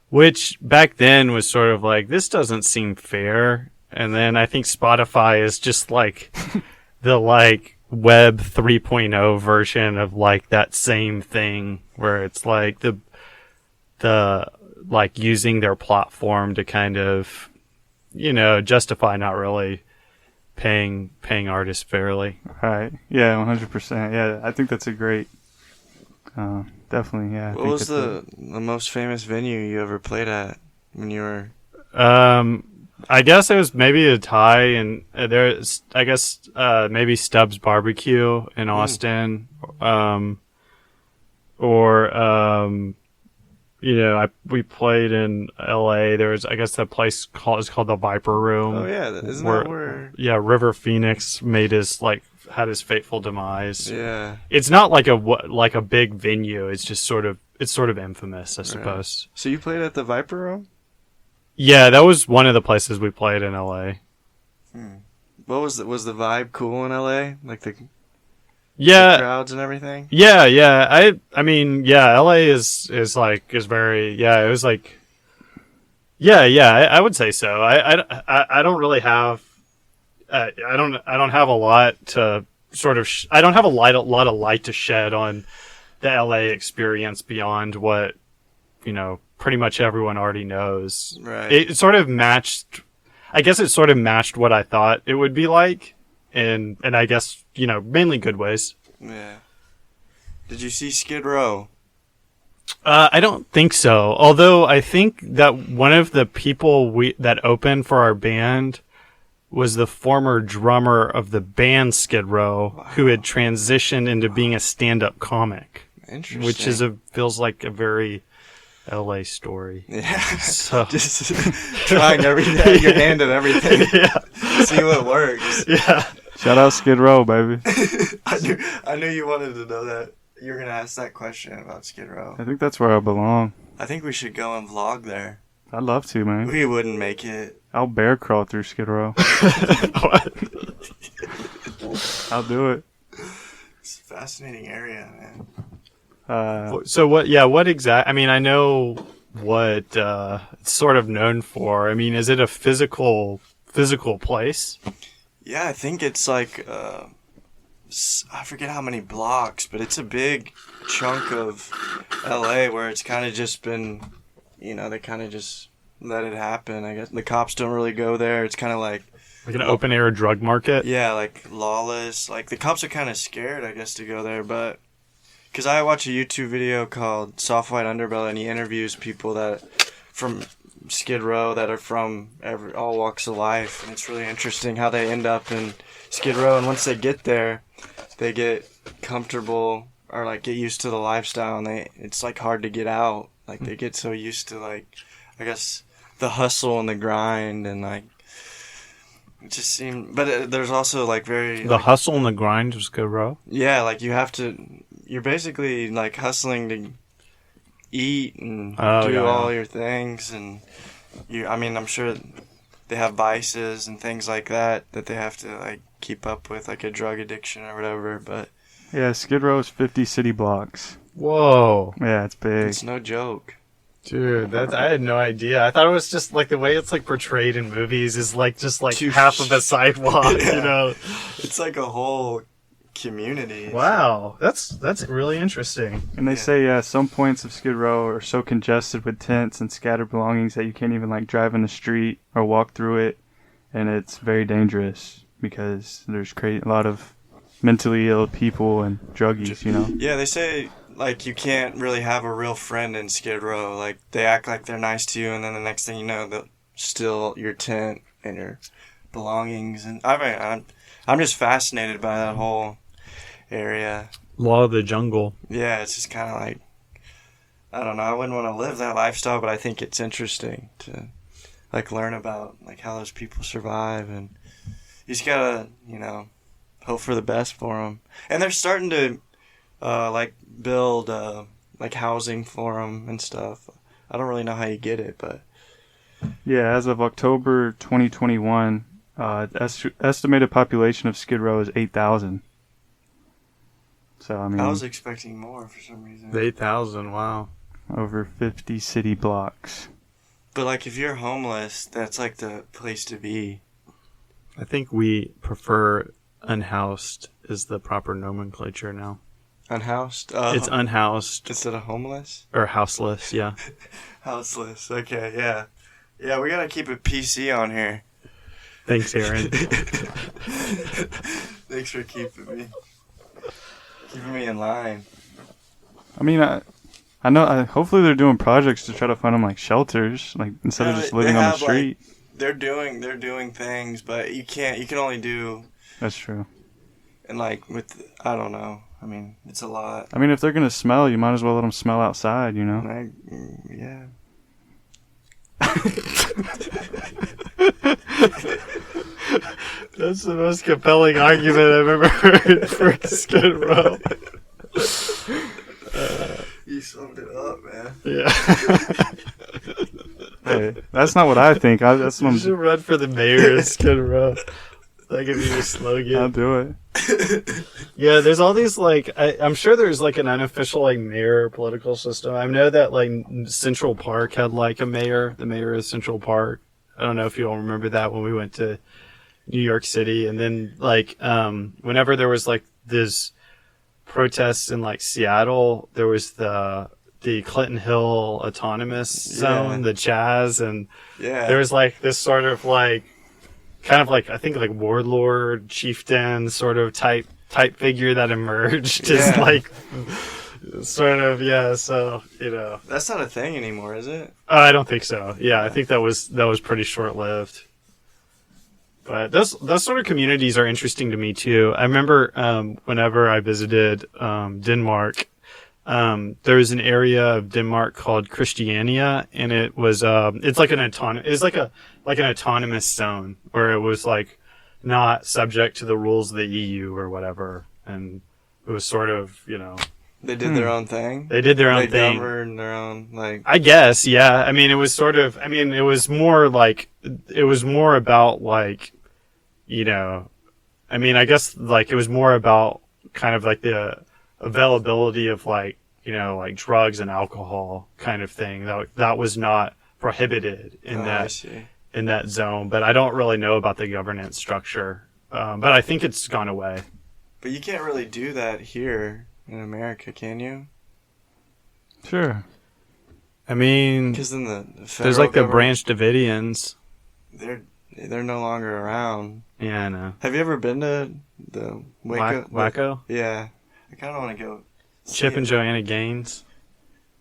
which back then was sort of like, this doesn't seem fair. And then I think Spotify is just like the like web 3.0 version of like that same thing, where it's like the like using their platform to kind of justify not really paying artists fairly. Right. Yeah, 100%. Yeah, I think that's a great. Definitely. Yeah. I What think was that's the most famous venue you ever played at when you were? I guess it was maybe a tie, and there's, I guess, maybe Stubbs Barbecue in Austin, we played in L.A. There was, I guess, that place is called the Viper Room. Oh yeah, isn't that where? Yeah, River Phoenix had his fateful demise. Yeah. It's not like a big venue. It's just sort of infamous, I suppose. So you played at the Viper Room? Yeah, that was one of the places we played in LA. What was the vibe cool in LA? Like the crowds and everything? Yeah. I mean, yeah, LA is very, yeah, it was like, yeah, I would say so. I don't really have, I don't have a lot to sort of, I don't have a lot of light to shed on the LA experience beyond what, pretty much everyone already knows. Right. It sort of matched, I guess it sort of matched what I thought it would be like, and I guess, mainly good ways. Yeah. Did you see Skid Row? I don't think so. Although I think that one of the people that opened for our band was the former drummer of the band Skid Row, who had transitioned into being a stand-up comic, Interesting. which feels like a very LA story. Yeah. So Just trying everything, your hand at everything. yeah, See what works. yeah. Shout out Skid Row, baby. I knew you wanted to know that. You were gonna ask that question about Skid Row. I think that's where I belong. I think we should go and vlog there. I'd love to, man. We wouldn't make it. I'll bear crawl through Skid Row. I'll do it. It's a fascinating area, man. So what? Yeah, what exact? I mean, I know what it's sort of known for. I mean, is it a physical place? Yeah, I think it's like I forget how many blocks, but it's a big chunk of LA where it's kind of just been, they kind of just let it happen. I guess the cops don't really go there. It's kind of like An open air drug market? yeah, like lawless. Like the cops are kind of scared, I guess, to go there, but because I watch a YouTube video called Soft White Underbelly, and he interviews people that from Skid Row that are from all walks of life, and it's really interesting how they end up in Skid Row, and once they get there, they get comfortable or like get used to the lifestyle, and it's like hard to get out. Like they get so used to like, I guess, the hustle and the grind, and like it just seemed. But there's also like The hustle and the grind of Skid Row? yeah, like you have to you're basically like hustling to eat and Oh, do yeah, all yeah. your things, and I'm sure they have vices and things like that they have to like keep up with, like a drug addiction or whatever. But Yeah, Skid Row is 50 city blocks. Whoa. Yeah, it's big. it's no joke. Dude, I had no idea. I thought it was just like the way it's like portrayed in movies is like just like Too half of a sidewalk, Yeah. you know. It's like a whole community. Wow. That's really interesting. And they Yeah. say some points of Skid Row are so congested with tents and scattered belongings that you can't even like drive in the street or walk through it, and it's very dangerous because there's a lot of mentally ill people and druggies, you know. Yeah, they say like you can't really have a real friend in Skid Row. Like they act like they're nice to you, and then the next thing you know, they'll steal your tent and your belongings. And I'm just fascinated by that whole area. Law of the jungle. Yeah, it's just kind of like, I don't know. I wouldn't want to live that lifestyle, but I think it's interesting to like learn about like how those people survive, and you just gotta hope for the best for them. And they're starting to like build like housing for them and stuff. I don't really know how you get it, but Yeah, as of October 2021, estimated population of Skid Row is 8,000. So I mean, I was expecting more for some reason. 8,000, wow. over 50 city blocks. But like if you're homeless, that's like the place to be. I think we prefer unhoused is the proper nomenclature now. Unhoused? It's unhoused instead of homeless? or houseless, yeah. Houseless. Okay, yeah. Yeah, we gotta keep it PC on here. Thanks, Aaron. Thanks for keeping me in line. I mean, I know. Hopefully, they're doing projects to try to find them like shelters, like instead of Yeah, just they living on the have, like, street. They're doing things, but you can only do, That's true. and like with, I don't know. I mean, it's a lot. I mean, if they're gonna smell, you might as well let them smell outside. You know. Yeah. That's the most compelling argument I've ever heard for Skid Row. You summed it up, man. Yeah. Hey, that's not what I think. That's what You should run for the mayor of Skid Row. That could be your I'll slogan. do it. Yeah, there's all these, like, I'm sure there's, like, an unofficial, like, mayor political system. I know that, like, Central Park had, like, a mayor. The mayor of Central Park. I don't know if you all remember that when we went to New York City. And then, like, whenever there was, like, this protests in, like, Seattle, there was the Clinton Hill Autonomous Zone, the Chaz, and Yeah. there was, like, this sort of, like, kind of like, I think, like, warlord, chieftain sort of type figure that emerged. Just Yeah. like, sort of, yeah, so, you know. That's not a thing anymore, is it? I don't think so. Yeah, I think that was pretty short-lived. But those sort of communities are interesting to me, too. I remember whenever I visited Denmark, there was an area of Denmark called Christiania, and it was it's like an autonomous zone where it was like not subject to the rules of the EU or whatever, and it was sort of, you know, They did their own thing. they did their own They thing. governed their own, like. I guess, yeah. I mean, it was sort of. I mean, it was more about like, you know, I mean, I guess like it was more about kind of like the availability of like, you know, like drugs and alcohol kind of thing. That was not prohibited in I see. in that zone. But I don't really know about the governance structure. But I think it's gone away. But you can't really do that here in America, can you? Sure. I mean, Because then the federal there's like the government, Branch Davidians. They're no longer around. Yeah, I know. Have you ever been to the Waco? Wacko? Yeah. I kind of want to go. Chip see and it. Joanna Gaines.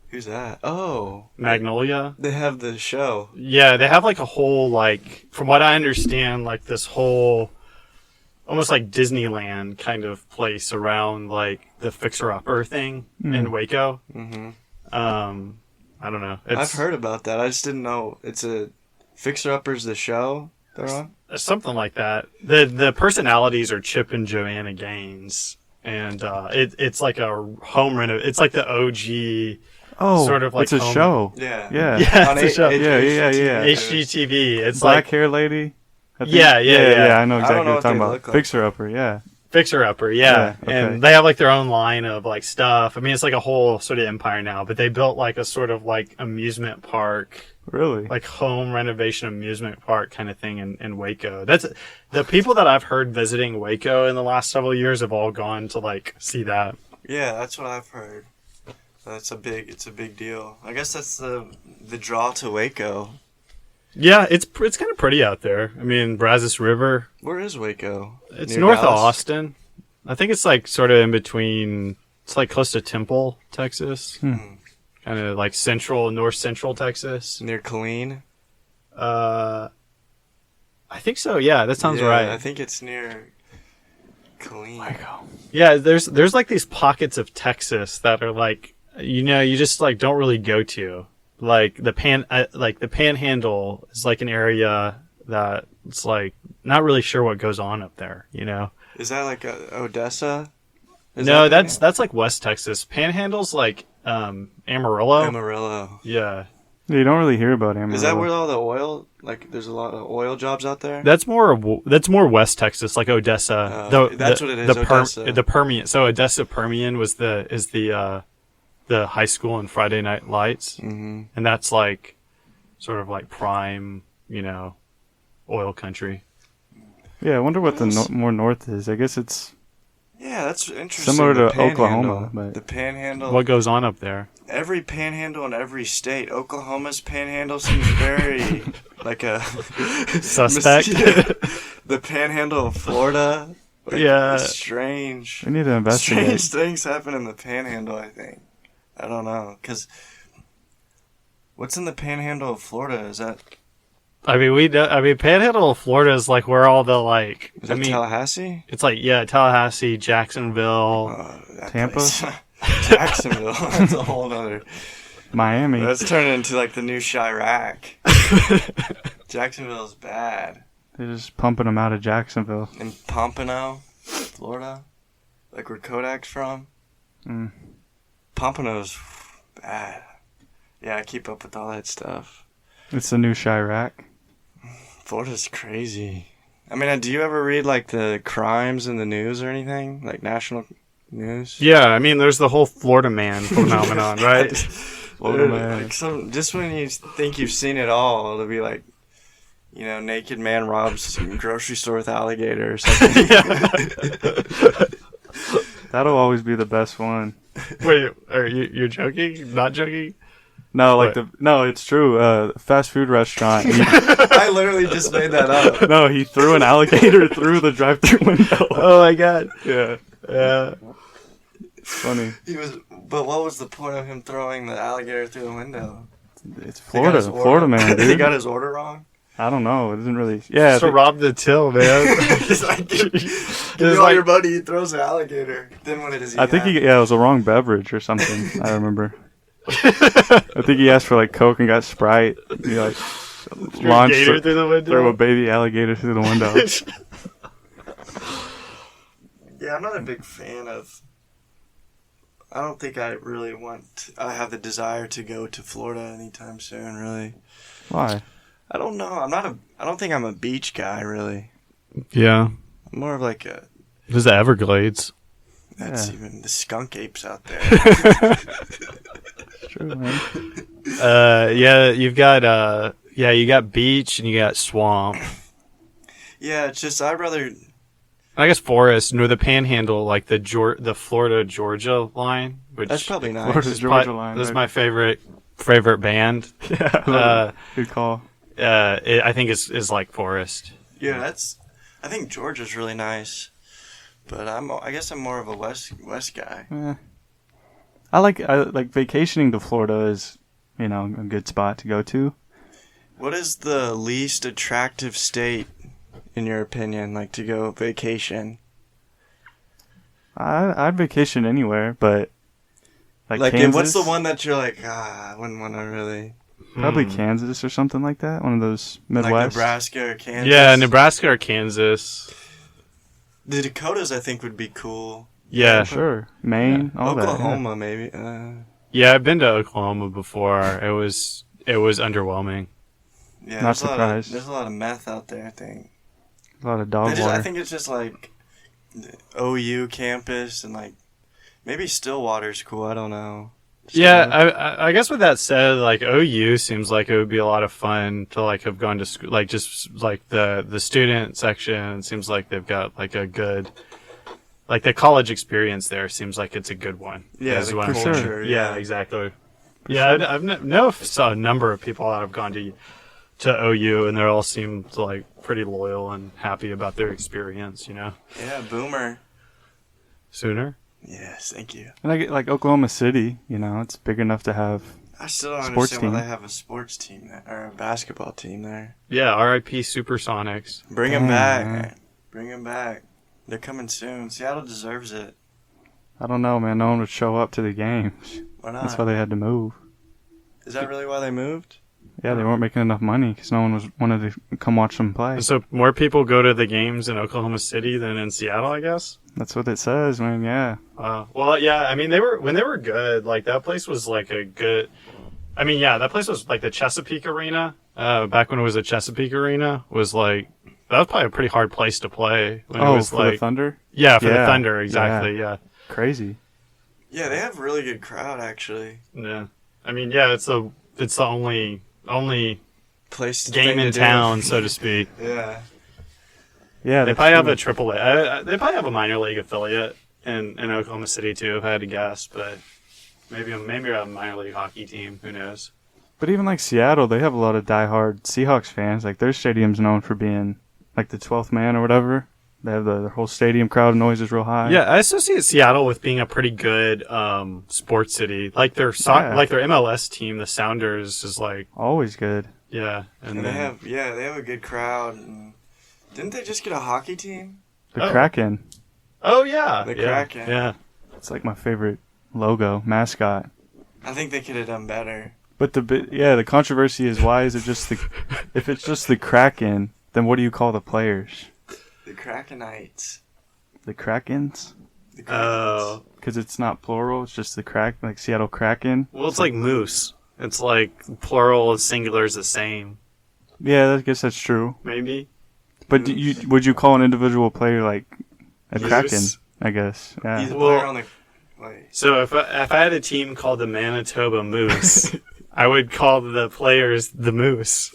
Who's that? Oh. Magnolia. They have the show. Yeah, they have like a whole, like, from what I understand, like this whole, almost like Disneyland kind of place around like the Fixer Upper thing in Waco. Mm-hmm. I don't know. I've heard about that. I just didn't know. It's a Fixer Uppers, the show they're on? something like that. The personalities are Chip and Joanna Gaines, and it's like a home reno. It's like the OG. Oh, sort of like it's a home- show. Yeah. Yeah. Yeah, On it's a show. Yeah. HGTV. It's Black like hair lady. I think. Yeah. I know I exactly don't know what you're what talking they about. look like. Fixer Upper. Yeah. Fixer Upper, Yeah, okay. and they have like their own line of like stuff. I mean, it's like a whole sort of empire now, but they built like a sort of like amusement park, Really. like home renovation amusement park kind of thing in Waco. That's the people that I've heard visiting Waco in the last several years have all gone to like see that. Yeah, that's what I've heard. It's a big deal. I guess that's the draw to Waco. Yeah, it's kind of pretty out there. I mean, Brazos River. Where is Waco? It's Near north of Dallas? Austin. I think it's like sort of in between. It's like close to Temple, Texas. Kind of like north central Texas. Near Killeen? I think so. Yeah, that sounds Yeah, right. I think it's near Killeen. Yeah, there's like these pockets of Texas that are like, you just like don't really go to. Like the Panhandle is like an area that it's like not really sure what goes on up there. Is that like Odessa? No, that's like West Texas. Panhandle's like Amarillo. Amarillo. Yeah, You don't really hear about Amarillo. Is that where all the oil? Like, there's a lot of oil jobs out there. that's more West Texas, like Odessa. That's what it is, Odessa. The Permian. So Odessa Permian is the high school in Friday Night Lights, Mm-hmm. and that's like sort of like prime, oil country. Yeah, I wonder what the more north is. I guess it's Yeah, that's interesting. similar The to Oklahoma, Panhandle. but The Panhandle. What goes on up there? Every Panhandle in every state. Oklahoma's Panhandle seems very like a Suspect. Yeah. The Panhandle of Florida. Like, Yeah. it's strange. we need to investigate. Strange things happen in the Panhandle, I think. I don't know, because what's in the Panhandle of Florida? Is that Panhandle of Florida is like where all the like. is that Tallahassee? It's like Tallahassee, Jacksonville. That Tampa? place. Jacksonville. That's a whole other. Miami. That's turning into like the new Chirac. Jacksonville's bad. They're just pumping them out of Jacksonville. In Pompano, Florida, like where Kodak's from. Mm. Pompano's bad. Yeah, I keep up with all that stuff. It's the new Chirac. Florida's crazy. I mean, do you ever read like the crimes in the news or anything? Like national news? Yeah, I mean, there's the whole Florida man phenomenon, right? Florida man. Like just when you think you've seen it all, it'll be like, naked man robs grocery store with alligator or something. That'll always be the best one. Wait, you're joking? Not joking? No, What? it's true. Fast food restaurant. I literally just made that up. He threw an alligator through the drive-through window. Oh my god. Yeah, Yeah. funny. But what was the point of him throwing the alligator through the window? It's He got his Florida man, he dude. got his order wrong. I don't know. It doesn't really. Yeah, Just to rob the till, man. He's like, give me all like- your money. He throws an alligator. Then what does he? I think have? it was a wrong beverage or something. I remember. I think he asked for like Coke and got Sprite. He like launched Gator through the window. threw a baby alligator through the window. Yeah, I'm not a big fan of. I don't think I really I have the desire to go to Florida anytime soon. Really, Why? I don't know. I don't think I'm a beach guy. Really, Yeah. I'm more of like a. There's the Everglades. That's Yeah. even the skunk apes out there. It's true, man. You've got you got beach and you got swamp. Yeah, it's just I'd rather. I guess forest near the Panhandle, like the Florida Georgia line, which That's probably nice. Florida's is Georgia probably- line. This is right? my favorite band. Yeah, good call. I think is like forest. Yeah, I think Georgia's really nice, but I guess I'm more of a west guy. I like vacationing to Florida is, a good spot to go to. What is the least attractive state, in your opinion, like to go vacation? I'd vacation anywhere, but Like, Kansas, what's the one that you're like, I wouldn't want to really. Probably Kansas or something like that. One of those Like Midwest. Nebraska or Kansas? Yeah, Nebraska or Kansas. The Dakotas, I think, would be cool. Yeah. Sure. Maine, all that. Oklahoma, maybe. Yeah, I've been to Oklahoma before. It was underwhelming. Yeah, Not surprised. There's a lot of meth out there, I think. A lot of dog water. I think it's just like the OU campus and like maybe Stillwater's cool. I don't know. Yeah, I guess with that said, like OU seems like it would be a lot of fun to like have gone to school, like just like the student section seems like they've got like a good, like the college experience there seems like it's a good one. Yeah, is the what I'm culture. saying. Yeah, exactly. Yeah, I've saw a number of people that have gone to OU and they all seem like pretty loyal and happy about their experience. You know. Yeah, Boomer. Sooner. Yes, thank you. And I get like Oklahoma City, you know, it's big enough to have. I still don't sports understand why team. they have a sports team there, or a basketball team there. Yeah, R.I.P. Supersonics. Bring them Dang, back. man. Bring them back. They're coming soon. Seattle deserves it. I don't know, man. No one would show up to the games. Why not? That's why they had to move. Is that really why they moved? Yeah, they weren't making enough money because no one wanted to come watch them play. So more people go to the games in Oklahoma City than in Seattle, I guess. That's what it says, man. Yeah. Well, yeah. I mean, when they were good. Like that place was like a good. I mean, yeah, that place was like the Chesapeake Arena. Back when it was a Chesapeake Arena, was like that was probably a pretty hard place to play. When it was for like the Thunder? yeah, for the Yeah, Thunder, exactly. Yeah. Crazy. Yeah, they have a really good crowd actually. Yeah. I mean, yeah, it's the only Place to game in town, so to speak. Yeah. Yeah, They that's probably have true. a triple A. They probably have a minor league affiliate in Oklahoma City too, if I had to guess. But maybe a minor league hockey team. Who knows? But even like Seattle, they have a lot of diehard Seahawks fans. Like their stadium's known for being like the 12th man or whatever. They have the whole stadium crowd noise is real high. Yeah, I associate Seattle with being a pretty good sports city. Like their like their MLS team, the Sounders, is like Always good. yeah, And they have a good crowd. And didn't they just get a hockey team? The Kraken. oh yeah, The yeah, Kraken. Yeah, It's like my favorite logo, mascot. I think they could have done better. But the controversy is why is it just if it's just the Kraken, then what do you call the players? The Krakenites. The Krakens? The Krakens. oh, Because it's not plural, it's just like Seattle Kraken. well, it's like moose. It's like plural and singular is the same. Yeah, I guess that's true. Maybe. But would you call an individual player like a Moose? Kraken? I guess. Yeah. He's a Well- player on the. Wait. So if I had a team called the Manitoba Moose, I would call the players the Moose.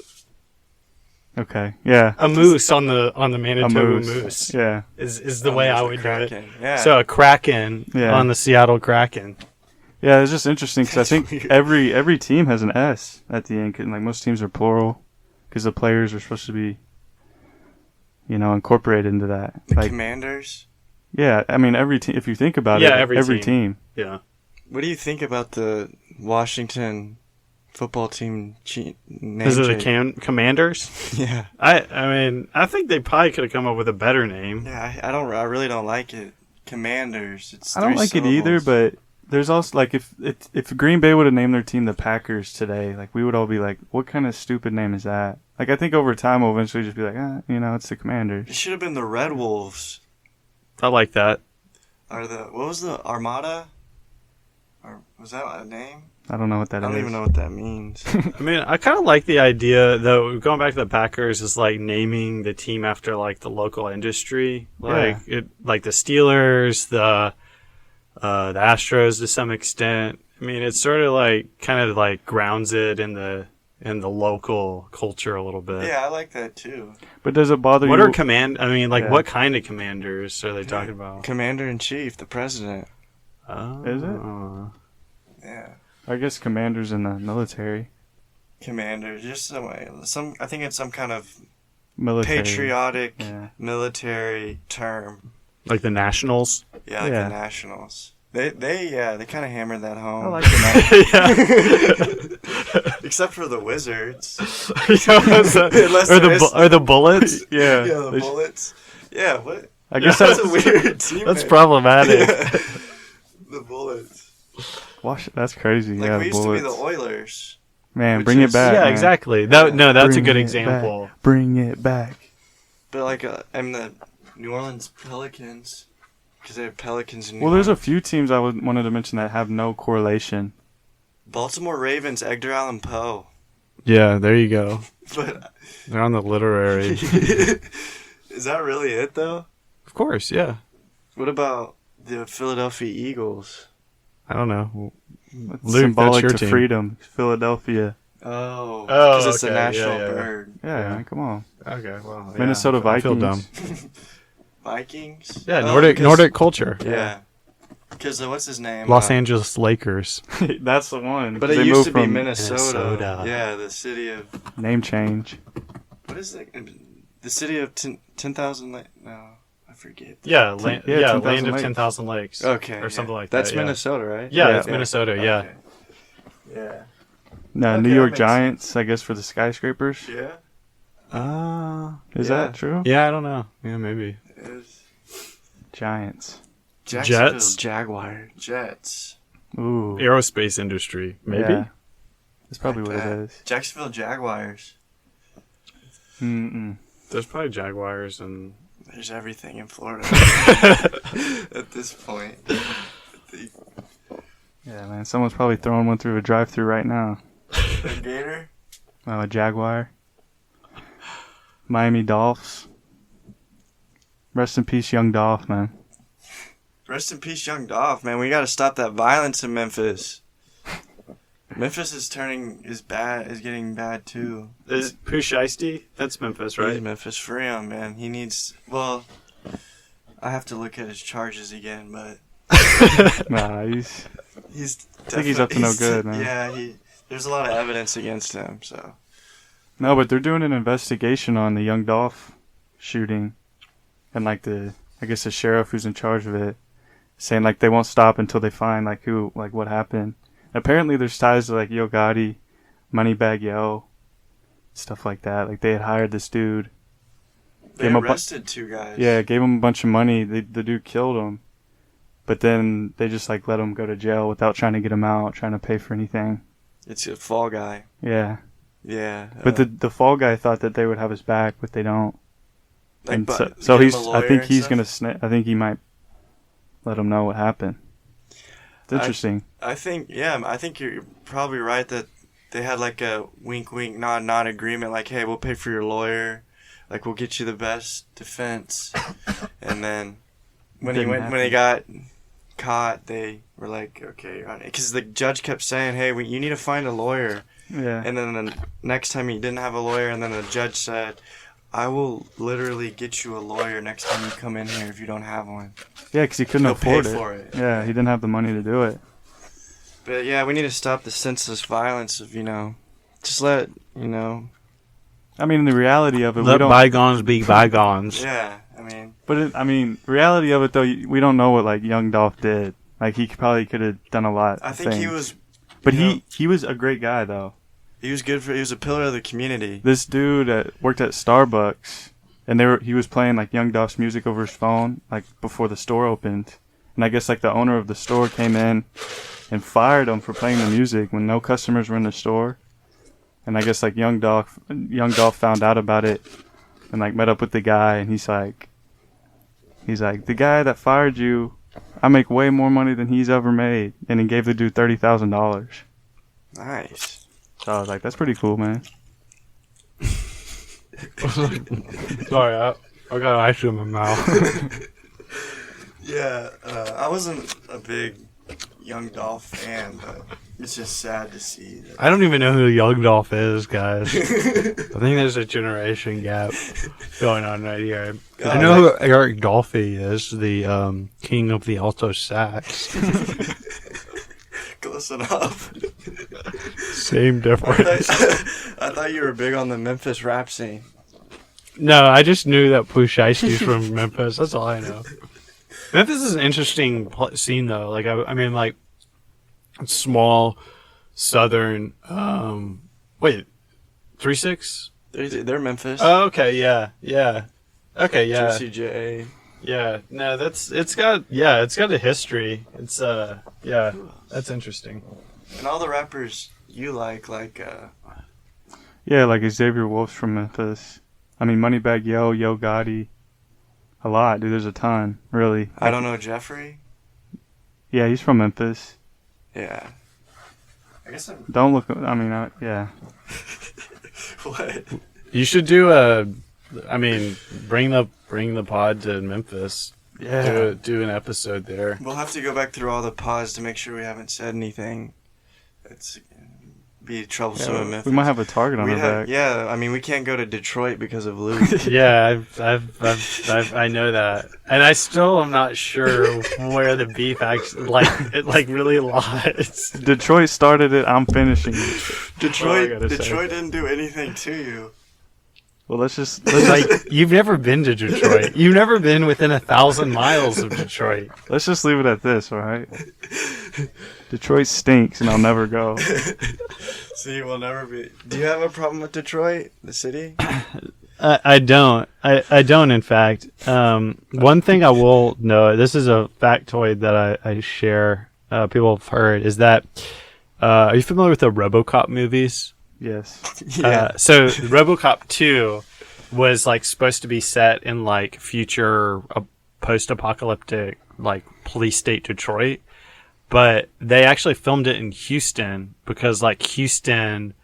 Okay. Yeah. A moose on the A Manitoba moose. Moose Yeah. is the way I would do it. Kraken. Yeah. So a Kraken Yeah. on the Seattle Kraken. Yeah, it's just interesting because I That's think weird. every team has an S at the end. 'Cause, like most teams are plural because the players are supposed to be, incorporated into that. the Like, Commanders. yeah, I mean every team. If you think about Yeah, it, every team. Yeah. What do you think about the Washington football team name Is it the change? Commanders? Yeah. I mean, I think they probably could have come up with a better name. Yeah, I really don't like it. Commanders. It's I don't three like it either, syllables. but there's also like if Green Bay would have named their team the Packers today, like we would all be like, what kind of stupid name is that? Like I think over time we'll eventually just be like, it's the Commanders. It should have been the Red Wolves. I like that. Or what was the Armada? Or was that a name? I don't know what that I is. don't even know what that means. I mean, I kind of like the idea, though, going back to the Packers, is like naming the team after like the local industry, like like the Steelers, the Astros to some extent. I mean, it's sort of like kind of like grounds it in the local culture a little bit. Yeah, I like that too. But does it bother What you? are Yeah. what kind of commanders are they talking about? Commander in Chief, the president. Oh. Is it? Yeah. I guess commanders in the military. Commander, just some. I think it's some kind of Military. patriotic Yeah. military term. Like the Nationals? Yeah, like Yeah. the Nationals. They kind of hammered that home. I like the Yeah. Except for the Wizards. Unless or the Bullets? Yeah. Yeah, the Bullets. Yeah, what? I guess That's that's a weird team. That's name. problematic. The Bullets. that's crazy. Like yeah, we the used Bullets. to be the Oilers. Man, which bring is- it back. Yeah, man. exactly. That's a Bring good it example. back. Bring it back. But like, I'm the New Orleans Pelicans. Because they have Pelicans in New Well, there's a York. few teams I wanted to mention that have no correlation. Baltimore Ravens, Edgar Allan Poe. Yeah, there you go. But They're on the literary. is that really it, though? Of course, yeah. What about the Philadelphia Eagles? I don't know. It's Luke, symbolic that's to your team. freedom. Philadelphia. Oh, Oh, because it's a okay, national yeah. bird. Yeah, Yeah. man, come on. Okay, well, Minnesota I feel Vikings. dumb. Vikings? Yeah, Oh, Nordic 'cause- Nordic culture. Yeah. Because what's his name? Los Angeles Lakers. That's the one. But They it used moved to be from Minnesota. Yeah, the city of... Name change. What is it? The city of 10,000... No, I forget. Yeah, yeah, yeah, 10,000 land of lakes. 10,000 lakes. Okay. Or something like That's that. yeah. Minnesota, right? Yeah, Yeah. it's Minnesota, yeah. Okay. Yeah. No, Okay, New that York makes Giants, I guess, for the skyscrapers. Yeah. Is Yeah. that true? Yeah, I don't know. Yeah, maybe. It is. Giants. Jacksonville Jets? Jaguar. Jets. Ooh. Aerospace industry, maybe? Yeah. That's probably Like what that. it is. Jacksonville Jaguars. Mm-mm. There's probably Jaguars and... There's everything in Florida at this point. Yeah, man. Someone's probably throwing one through a drive-thru right now. The Gator. Oh, a Jaguar. Miami Dolphs. Rest in peace, young Dolph, man. Rest in peace, young Dolph, man. We got to stop that violence in Memphis. Memphis is getting bad too. Is Pooh Shiesty? That's Memphis, He's right? Memphis for him, man. He needs. Well, I have to look at his charges again, but Nah, he's... he's. I think he's up to no he's- good, man. Yeah, there's a lot of evidence against him. So No, but they're doing an investigation on the young Dolph shooting. And, like, I guess the sheriff who's in charge of it, saying, like, they won't stop until they find, like, what happened. Apparently there's ties to, like, Yo Gotti, Moneybagg Yo, stuff like that. Like, they had hired this dude. they Gave him a arrested two guys. Yeah, gave him a bunch of money. The dude killed him. But then they just, like, let him go to jail without trying to get him out, trying to pay for anything. It's a fall guy. Yeah. Yeah, But the fall guy thought that they would have his back, but they don't. like, And but so give him he's. a I lawyer think and he's stuff? gonna. I think he might let him know what happened. It's interesting. I think you're probably right that they had like a wink, wink, nod, nod agreement. Like, hey, we'll pay for your lawyer. Like, we'll get you the best defense. And then when they got caught, they were like, okay, because the judge kept saying, hey, you need to find a lawyer. Yeah. And then the next time he didn't have a lawyer, and then the judge said, I will literally get you a lawyer next time you come in here if you don't have one. Yeah, because he couldn't He'll afford pay it. for it. Yeah, he didn't have the money to do it. But yeah, we need to stop the senseless violence of, just let, I mean, the reality of it, we Let don't. bygones be bygones. yeah, I mean, But reality of it though, we don't know what like young Dolph did. Like he probably could have done a lot. I of think he things. was, But you know- he was a great guy though. he was good he was a pillar of the community. This dude worked at Starbucks, and he was playing like young Dolph's music over his phone like before the store opened. And I guess like the owner of the store came in and fired him for playing the music when no customers were in the store. And I guess like young Dolph found out about it and like met up with the guy, and he's like the guy that fired you, I make way more money than he's ever made, and he gave the dude $30,000. Nice. So I was like, that's pretty cool, man. Sorry, I got ice cream in my mouth. Yeah, I wasn't a big young Dolph fan, but it's just sad to see that. I don't even know who Young Dolph is, guys. I think there's a generation gap going on right here. I know who Eric Dolphy is, the king of the alto sax. Close enough. Same difference. I thought you were big on the Memphis rap scene. No, I just knew that Pooh Shiesty's from Memphis. That's all I know. Memphis is an interesting scene, though. Like, I mean, like, small, southern. Wait, 3-6? They're Memphis. Oh, okay, yeah. Okay, yeah. JCJ. Yeah, no, it's got a history. It's yeah, that's interesting. And all the rappers you like Yeah, like Xavier Wolf's from Memphis. I mean, Moneybagg Yo, Yo Gotti. A lot, dude. There's a ton, really. I don't know Jeffrey. Yeah, he's from Memphis. Yeah. I guess I'm. Don't look. Yeah. What? You should bring the pod to Memphis. Yeah. Do an episode there. We'll have to go back through all the pods to make sure we haven't said anything. It's be troublesome in Memphis. We might have a target on our back. Yeah, I mean, we can't go to Detroit because of Luke. Yeah, I know that, and I still am not sure where the beef actually really lies. Detroit started it. I'm finishing it. Detroit didn't do anything to you. Well, let's You've never been to Detroit. You've never been within 1,000 miles of Detroit. let's just leave it at this, all right? Detroit stinks, and I'll never go. See, we'll never be. Do you have a problem with Detroit, the city? I don't. I don't, in fact. One thing I will know, this is a factoid that I share, people have heard, is that, are you familiar with the RoboCop movies? Yes. Yeah. So RoboCop 2 was supposed to be set in future post-apocalyptic police state Detroit, but they actually filmed it in Houston because Houston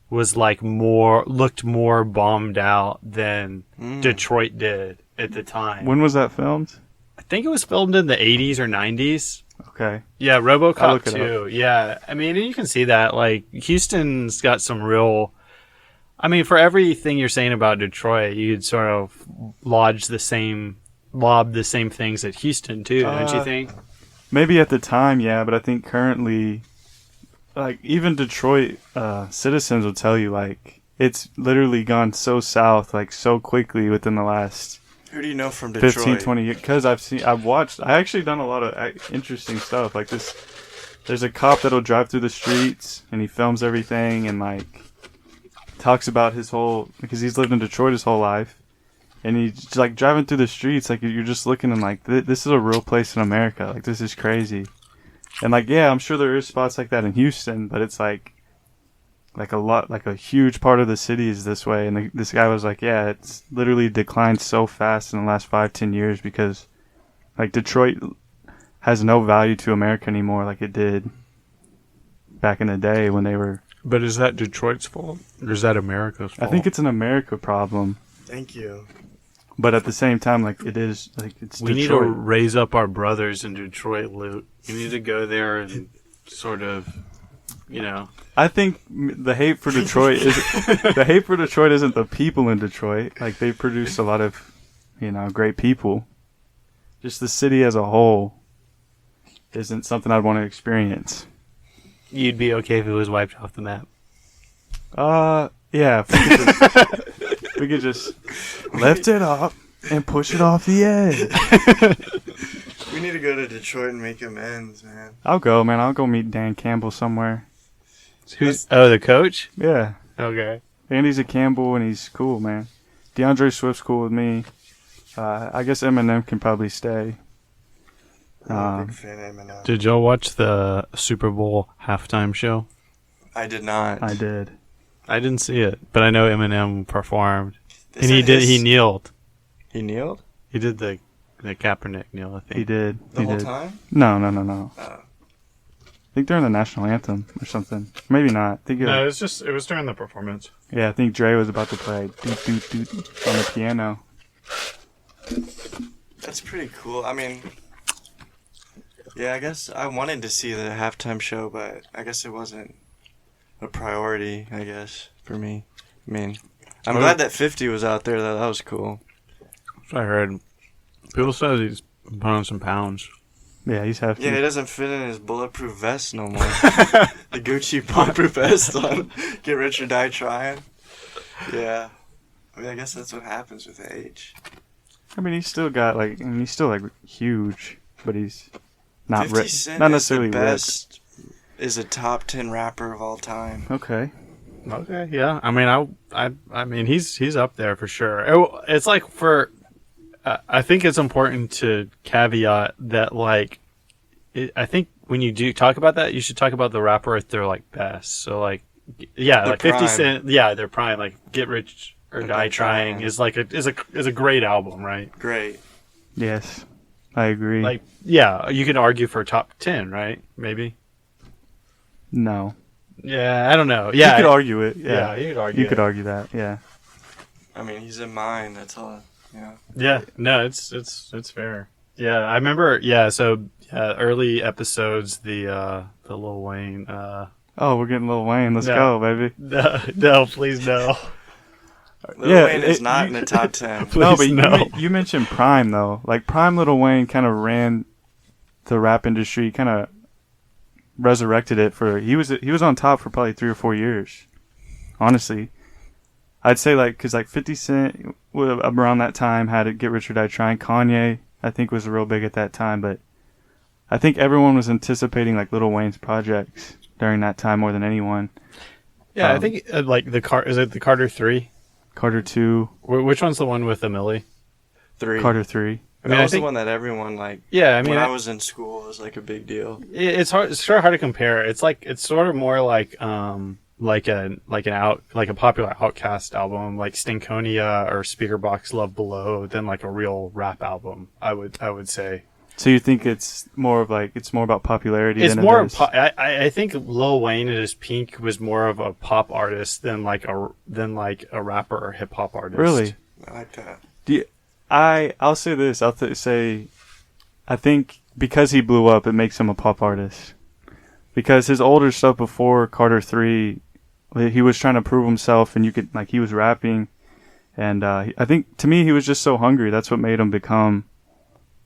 was looked more bombed out than Detroit did at the time. When was that filmed? I think it was filmed in the 80s or 90s. Okay. Yeah, I'll RoboCop look it 2. Yeah, I mean, you can see that. Houston's got some real. I mean, for everything you're saying about Detroit, you'd sort of lob the same things at Houston too, don't you think? Maybe at the time, yeah, but I think currently, even Detroit citizens will tell you, it's literally gone so south, so quickly within the last Who do you know from Detroit? 15, 20 years. Because I actually done a lot of interesting stuff. There's a cop that'll drive through the streets, and he films everything, and, talks about his whole, because he's lived in Detroit his whole life. And he's just, driving through the streets, you're just looking and this is a real place in America. This is crazy. And yeah, I'm sure there is spots like that in Houston, but it's a lot, a huge part of the city is this way. And this guy was yeah, it's literally declined so fast in the last 5-10 years because Detroit has no value to America anymore like it did back in the day when they were. But is that Detroit's fault or is that America's fault? I think it's an America problem. Thank you. But at the same time, it is, it's We Detroit. need to raise up our brothers in Detroit, Luke. We need to go there and sort of, I think the hate for Detroit isn't the people in Detroit. They produce a lot of, great people. Just the city as a whole isn't something I'd want to experience. You'd be okay if it was wiped off the map. Yeah. If we could just lift it up and push it off the edge. We need to go to Detroit and make amends, man. I'll go, man. I'll go meet Dan Campbell somewhere. The coach? Yeah. Okay. Andy's a Campbell, and he's cool, man. DeAndre Swift's cool with me. I guess Eminem can probably stay. I'm a big fan of Eminem. Did y'all watch the Super Bowl halftime show? I did not. I did. I didn't see it, but I know Eminem performed. Is And that he kneeled. He kneeled? He did the Kaepernick kneel, I think. He did. The whole time? No. Oh. I think during the national anthem or something. Maybe not. I think No, it was during the performance. Yeah, I think Dre was about to play doot doot doot on the piano. That's pretty cool. I mean, yeah, I guess I wanted to see the halftime show, but I guess it wasn't a priority, I guess, for me. I mean, I'm glad that 50 was out there, though. That was cool. That's what I heard. People said he's put on some pounds. Yeah, he's hefty. Yeah, he doesn't fit in his bulletproof vest no more. The Gucci bulletproof vest on. Get rich or die trying. Yeah. I mean, I guess that's what happens with age. I mean, he's still got he's still huge, but he's not 50 Cent not is necessarily the best. Is a top 10 rapper of all time. Okay. Okay, yeah. I mean, I mean, he's up there for sure. It's for. I think it's important to caveat that I think when you do talk about that, you should talk about the rapper at their best. So yeah, Their 50 prime. Cent, yeah, their prime, Get Rich or Die Trying is a great album, right? Great. Yes, I agree. Like, yeah, you can argue for top 10, right? Maybe. No. Yeah, I don't know. Yeah, You could argue it. Yeah, Yeah, you could argue. you could argue that. Yeah. I mean, he's in mine. That's all. Yeah. Yeah, no, it's fair. Yeah, I remember. Yeah, so early episodes, the Lil Wayne. Oh, we're getting Lil Wayne. Let's No. go, baby. No, please no. Lil Yeah, Wayne is not in the top 10. No, but Please, no. you mentioned Prime though. Like Prime Lil Wayne kind of ran the rap industry, kind of resurrected it for. He was on top for probably 3 or 4 years. Honestly, I'd say like because like 50 Cent around that time had to Get Rich or Die Trying. Kanye I think was real big at that time, but I think everyone was anticipating like Lil Wayne's projects during that time more than anyone. Yeah, I think like is it the Carter 3? Carter 2, Which one's the one with the Millie? 3. Carter 3. I mean, that I was think the one that everyone like. yeah. I mean, when I was in school, it was like a big deal. it's hard. It's sort of hard to compare. It's sort of more like like a popular Outkast album like Stinkonia or Speakerbox Love Below than like a real rap album. I would say. So you think it's more about popularity? It's than more. it is? I think Lil Wayne at his peak was more of a pop artist than like a rapper or hip hop artist. Really? I like that. I'll say this. Say, I think because he blew up, it makes him a pop artist. Because his older stuff before Carter 3, he was trying to prove himself, and you could he was rapping, and I think to me he was just so hungry. That's what made him become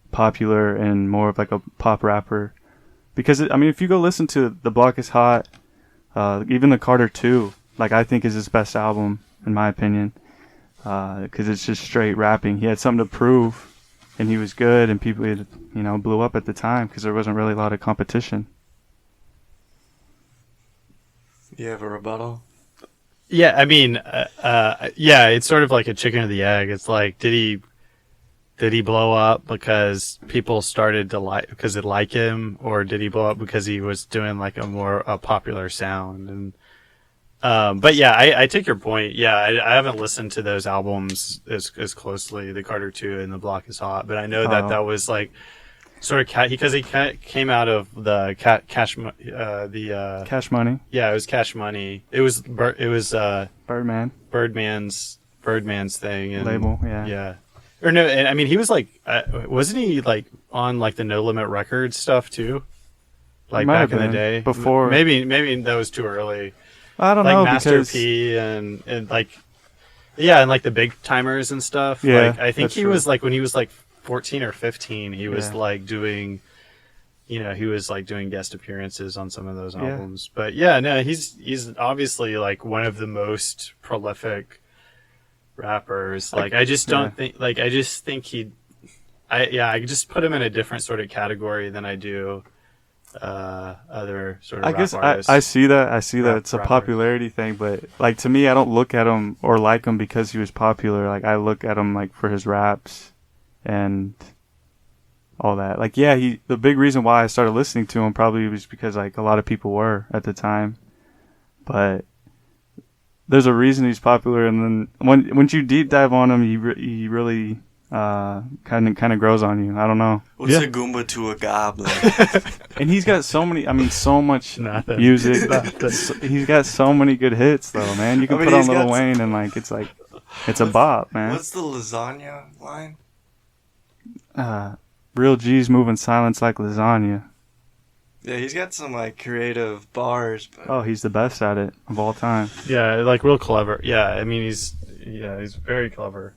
popular and more of like a pop rapper. Because if you go listen to The Block Is Hot, even the Carter 2, I think is his best album in my opinion. Because it's just straight rapping. He had something to prove, and he was good, and people, blew up at the time because there wasn't really a lot of competition. You have a rebuttal? Yeah, I mean, yeah, it's sort of like a chicken or the egg. It's like, did he blow up because people started to because they like him, or did he blow up because he was doing like a popular sound? And but yeah, I take your point. Yeah, I haven't listened to those albums as closely, the Carter 2 and The Block Is Hot, but I know that was like sort of because he came out of the Cash Money. Cash Money. Yeah, it was Cash Money. It was Birdman. Birdman's thing and Label. Yeah. Yeah. Or no, and I mean he was like, wasn't he like on like the No Limit Records stuff too? Like back in the day, before. Maybe that was too early. I don't like know Master because P and like, yeah, and like the Big Timers and stuff. Yeah, like, I think he true. was like when he was like 14 or 15, he was Yeah. like doing, he was like doing guest appearances on some of those albums. But yeah, no, he's obviously like one of the most prolific rappers. Like I just don't think like I just think I just put him in a different sort of category than I do other sort of I rap guess artists. I see that. It's a rapper. popularity thing, but like to me, I don't look at him or like him because he was popular. Like I look at him like for his raps and all that. Like yeah, the big reason why I started listening to him probably was because like a lot of people were at the time, but there's a reason he's popular. And then once you deep dive on him, he really kind of grows on you. I don't know. What's a Goomba to a goblin? And he's got so much Nothing. music. He's got so many good hits, though, man. You can put on he's Lil got Wayne, and it's a bop, man. What's the lasagna line? Real G's moving silence like lasagna. Yeah, he's got some like creative bars. But Oh, he's the best at it of all time. Yeah, like real clever. Yeah, I mean he's very clever.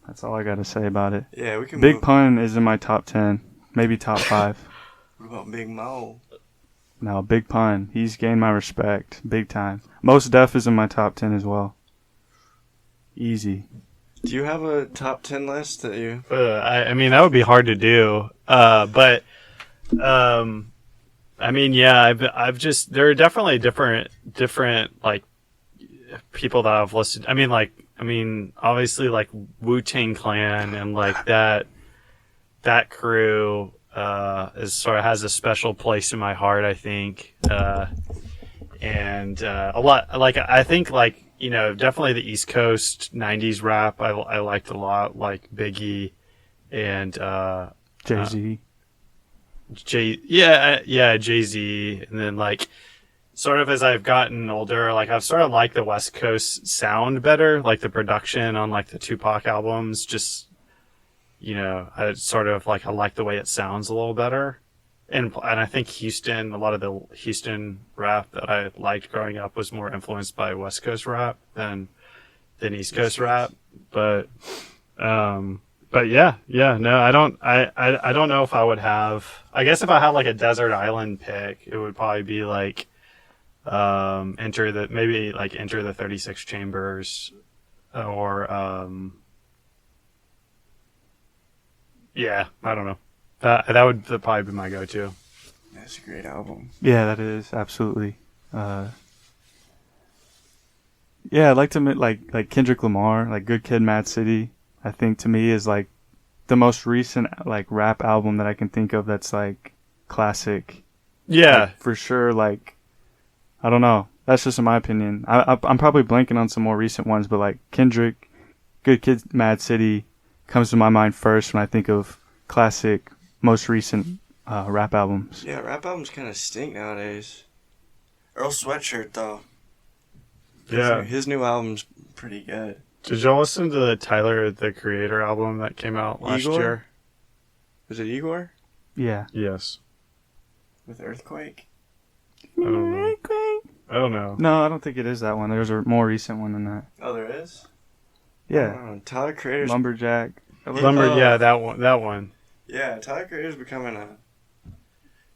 That's all I got to say about it. yeah, we can. Big move. Pun is in my top 10, maybe top 5. What about Big Mo? No, Big Pun. He's gained my respect big time. Most Def is in my top 10 as well. Easy. Do you have a top 10 list that you? I mean that would be hard to do. But I mean yeah, I've just there are definitely different like people that I've listed. I mean obviously like Wu-Tang Clan and like that crew is sort of has a special place in my heart, I think. And a lot like I think like definitely the East Coast 90s rap I liked a lot, like Biggie and Jay-Z. Jay-Z, and then like sort of as I've gotten older, like I've sort of liked the West Coast sound better, like the production on like the Tupac albums. Just I sort of like I like the way it sounds a little better, and I think Houston, a lot of the Houston rap that I liked growing up was more influenced by West Coast rap than East Coast rap, but yeah, no, I don't know if I would have. I guess if I had like a desert island pick, it would probably be like Enter the 36 Chambers, or yeah, I don't know. That would probably be my go-to. That's a great album. Yeah, that is absolutely. Yeah, I like to admit, like Kendrick Lamar, like Good Kid, Mad City. I think to me is like the most recent like rap album that I can think of that's like classic. Yeah, like, for sure. Like, I don't know. That's just in my opinion. I'm probably blanking on some more recent ones, but like Kendrick, Good Kid, Mad City comes to my mind first when I think of classic, most recent rap albums. Yeah, rap albums kind of stink nowadays. Earl Sweatshirt though. yeah. His new album's pretty good. Did y'all listen to the Tyler the Creator album that came out last Igor? year? Was it Igor? Yeah. Yes. With Earthquake? I don't know. No, I don't think it is that one. There's a more recent one than that. Oh, there is? Yeah. Tyler Creator's... Lumberjack. Yeah, that one. Yeah, Tyler Creator's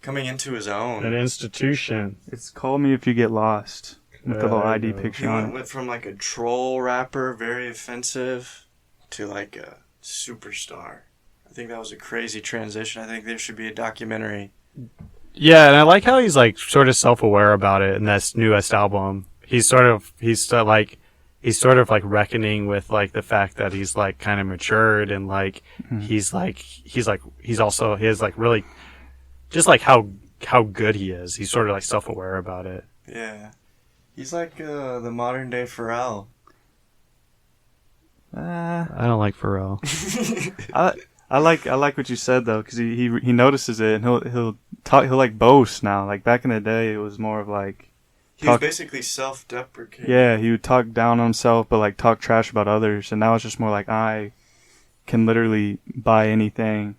coming into his own. An institution. It's Call Me If You Get Lost. With the little I ID know. picture He on it. went from like a troll rapper, very offensive, to like a superstar. I think that was a crazy transition. I think there should be a documentary. Yeah, and I like how he's like sort of self-aware about it in this newest album. He's sort of like reckoning with like the fact that he's like kind of matured, and like he has like really just like how good he is. He's sort of like self-aware about it. Yeah. He's like the modern day Pharrell. I don't like Pharrell. I like what you said though, because he notices it, and he'll like boast now. Like back in the day, it was more of like He was basically self-deprecating. Yeah, he would talk down on himself, but like talk trash about others. And now it's just more like I can literally buy anything.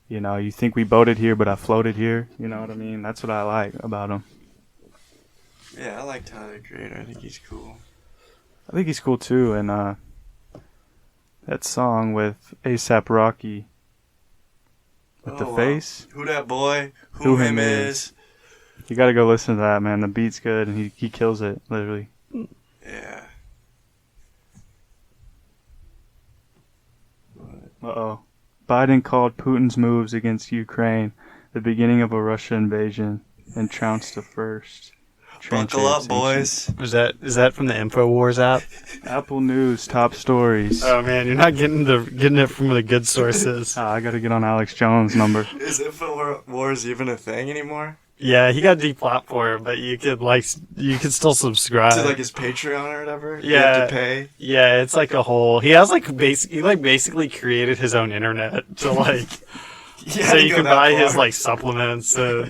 You think we boated here, but I floated here. You know what I mean? That's what I like about him. Yeah, I like Tyler the Creator. I think he's cool. I think he's cool too, and that song with A$AP Rocky with the face. Who that boy? Who him is? You gotta go listen to that, man. The beat's good, and he kills it, literally. Yeah. Uh-oh. Biden called Putin's moves against Ukraine the beginning of a Russia invasion and trounced the first. Buckle up, boys. Is that from the InfoWars app? Apple News top stories. Oh man, you're not getting it from the good sources. I gotta get on Alex Jones' number. Is InfoWars even a thing anymore? Yeah, he got deplatformed, but you could still subscribe to like his Patreon or whatever. Yeah, you have to pay. Yeah, it's like a whole. He has like basically created his own internet to like, so you can buy his like supplements. You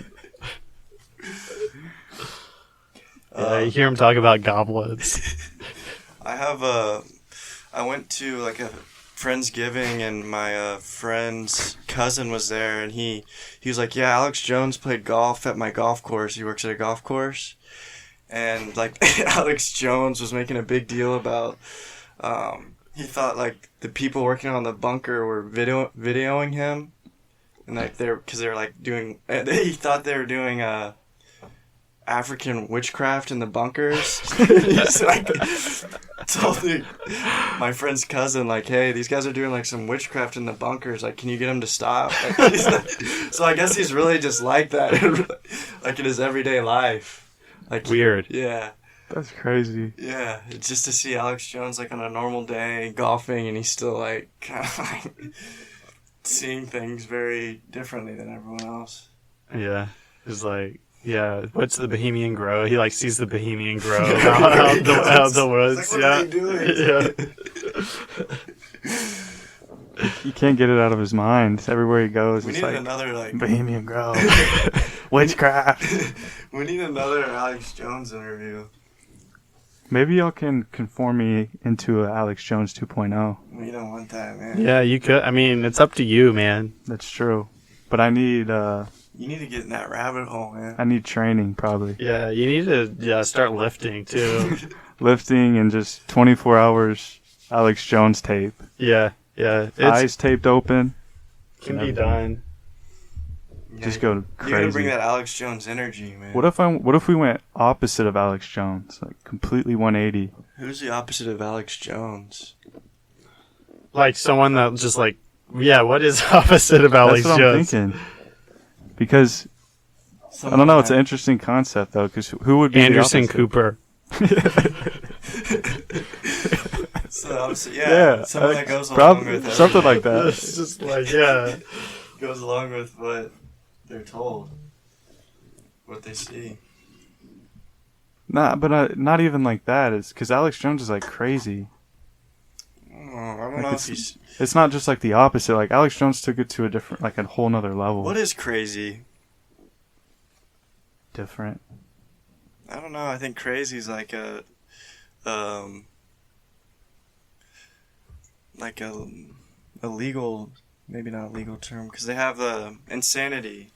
hear him talk about goblets. I went to like a Friendsgiving, and my friend's cousin was there, and he was like, yeah, Alex Jones played golf at my golf course. He works at a golf course. And like Alex Jones was making a big deal about he thought like the people working on the bunker were videoing him, and like he thought they were doing African witchcraft in the bunkers. He's like told my friend's cousin like, hey, these guys are doing like some witchcraft in the bunkers, like can you get them to stop? Like, so I guess he's really just like that like in his everyday life. Like weird. Yeah. That's crazy. Yeah, it's just to see Alex Jones like on a normal day golfing, and he's still like kind of like seeing things very differently than everyone else. Yeah, it's like, yeah, what's the Bohemian Grove? He like sees the Bohemian Grove out the woods. Like, what are they doing? He can't get it out of his mind. Everywhere he goes, We it's need like another like. Bohemian Grove, witchcraft. We need another Alex Jones interview. Maybe y'all can conform me into a Alex Jones 2.0. We don't want that, man. Yeah, you could. I mean, it's up to you, man. That's true, but I need You need to get in that rabbit hole, man. I need training probably. Yeah, you need to start lifting too. Lifting and just 24 hours Alex Jones tape. Yeah. It's Eyes taped open. can be done. Just go You gotta crazy. bring that Alex Jones energy, man. What if we went opposite of Alex Jones, like completely 180? Who's the opposite of Alex Jones? Like someone that just like, yeah, what is opposite of Alex That's what Jones? I'm thinking. Because I don't know, it's an interesting concept though. Because who would be Anderson the opposite? Cooper. So obviously, yeah, someone that goes along with something everything. like that. It's just like, yeah. Goes along with what they're told, what they see. Nah, but not even like that. It's because Alex Jones is like crazy. I don't Like know if he's. It's not just like the opposite. Like Alex Jones took it to a different, like a whole nother level. What is crazy? Different? I don't know. I think crazy is like a legal, maybe not a legal term, because they have insanity.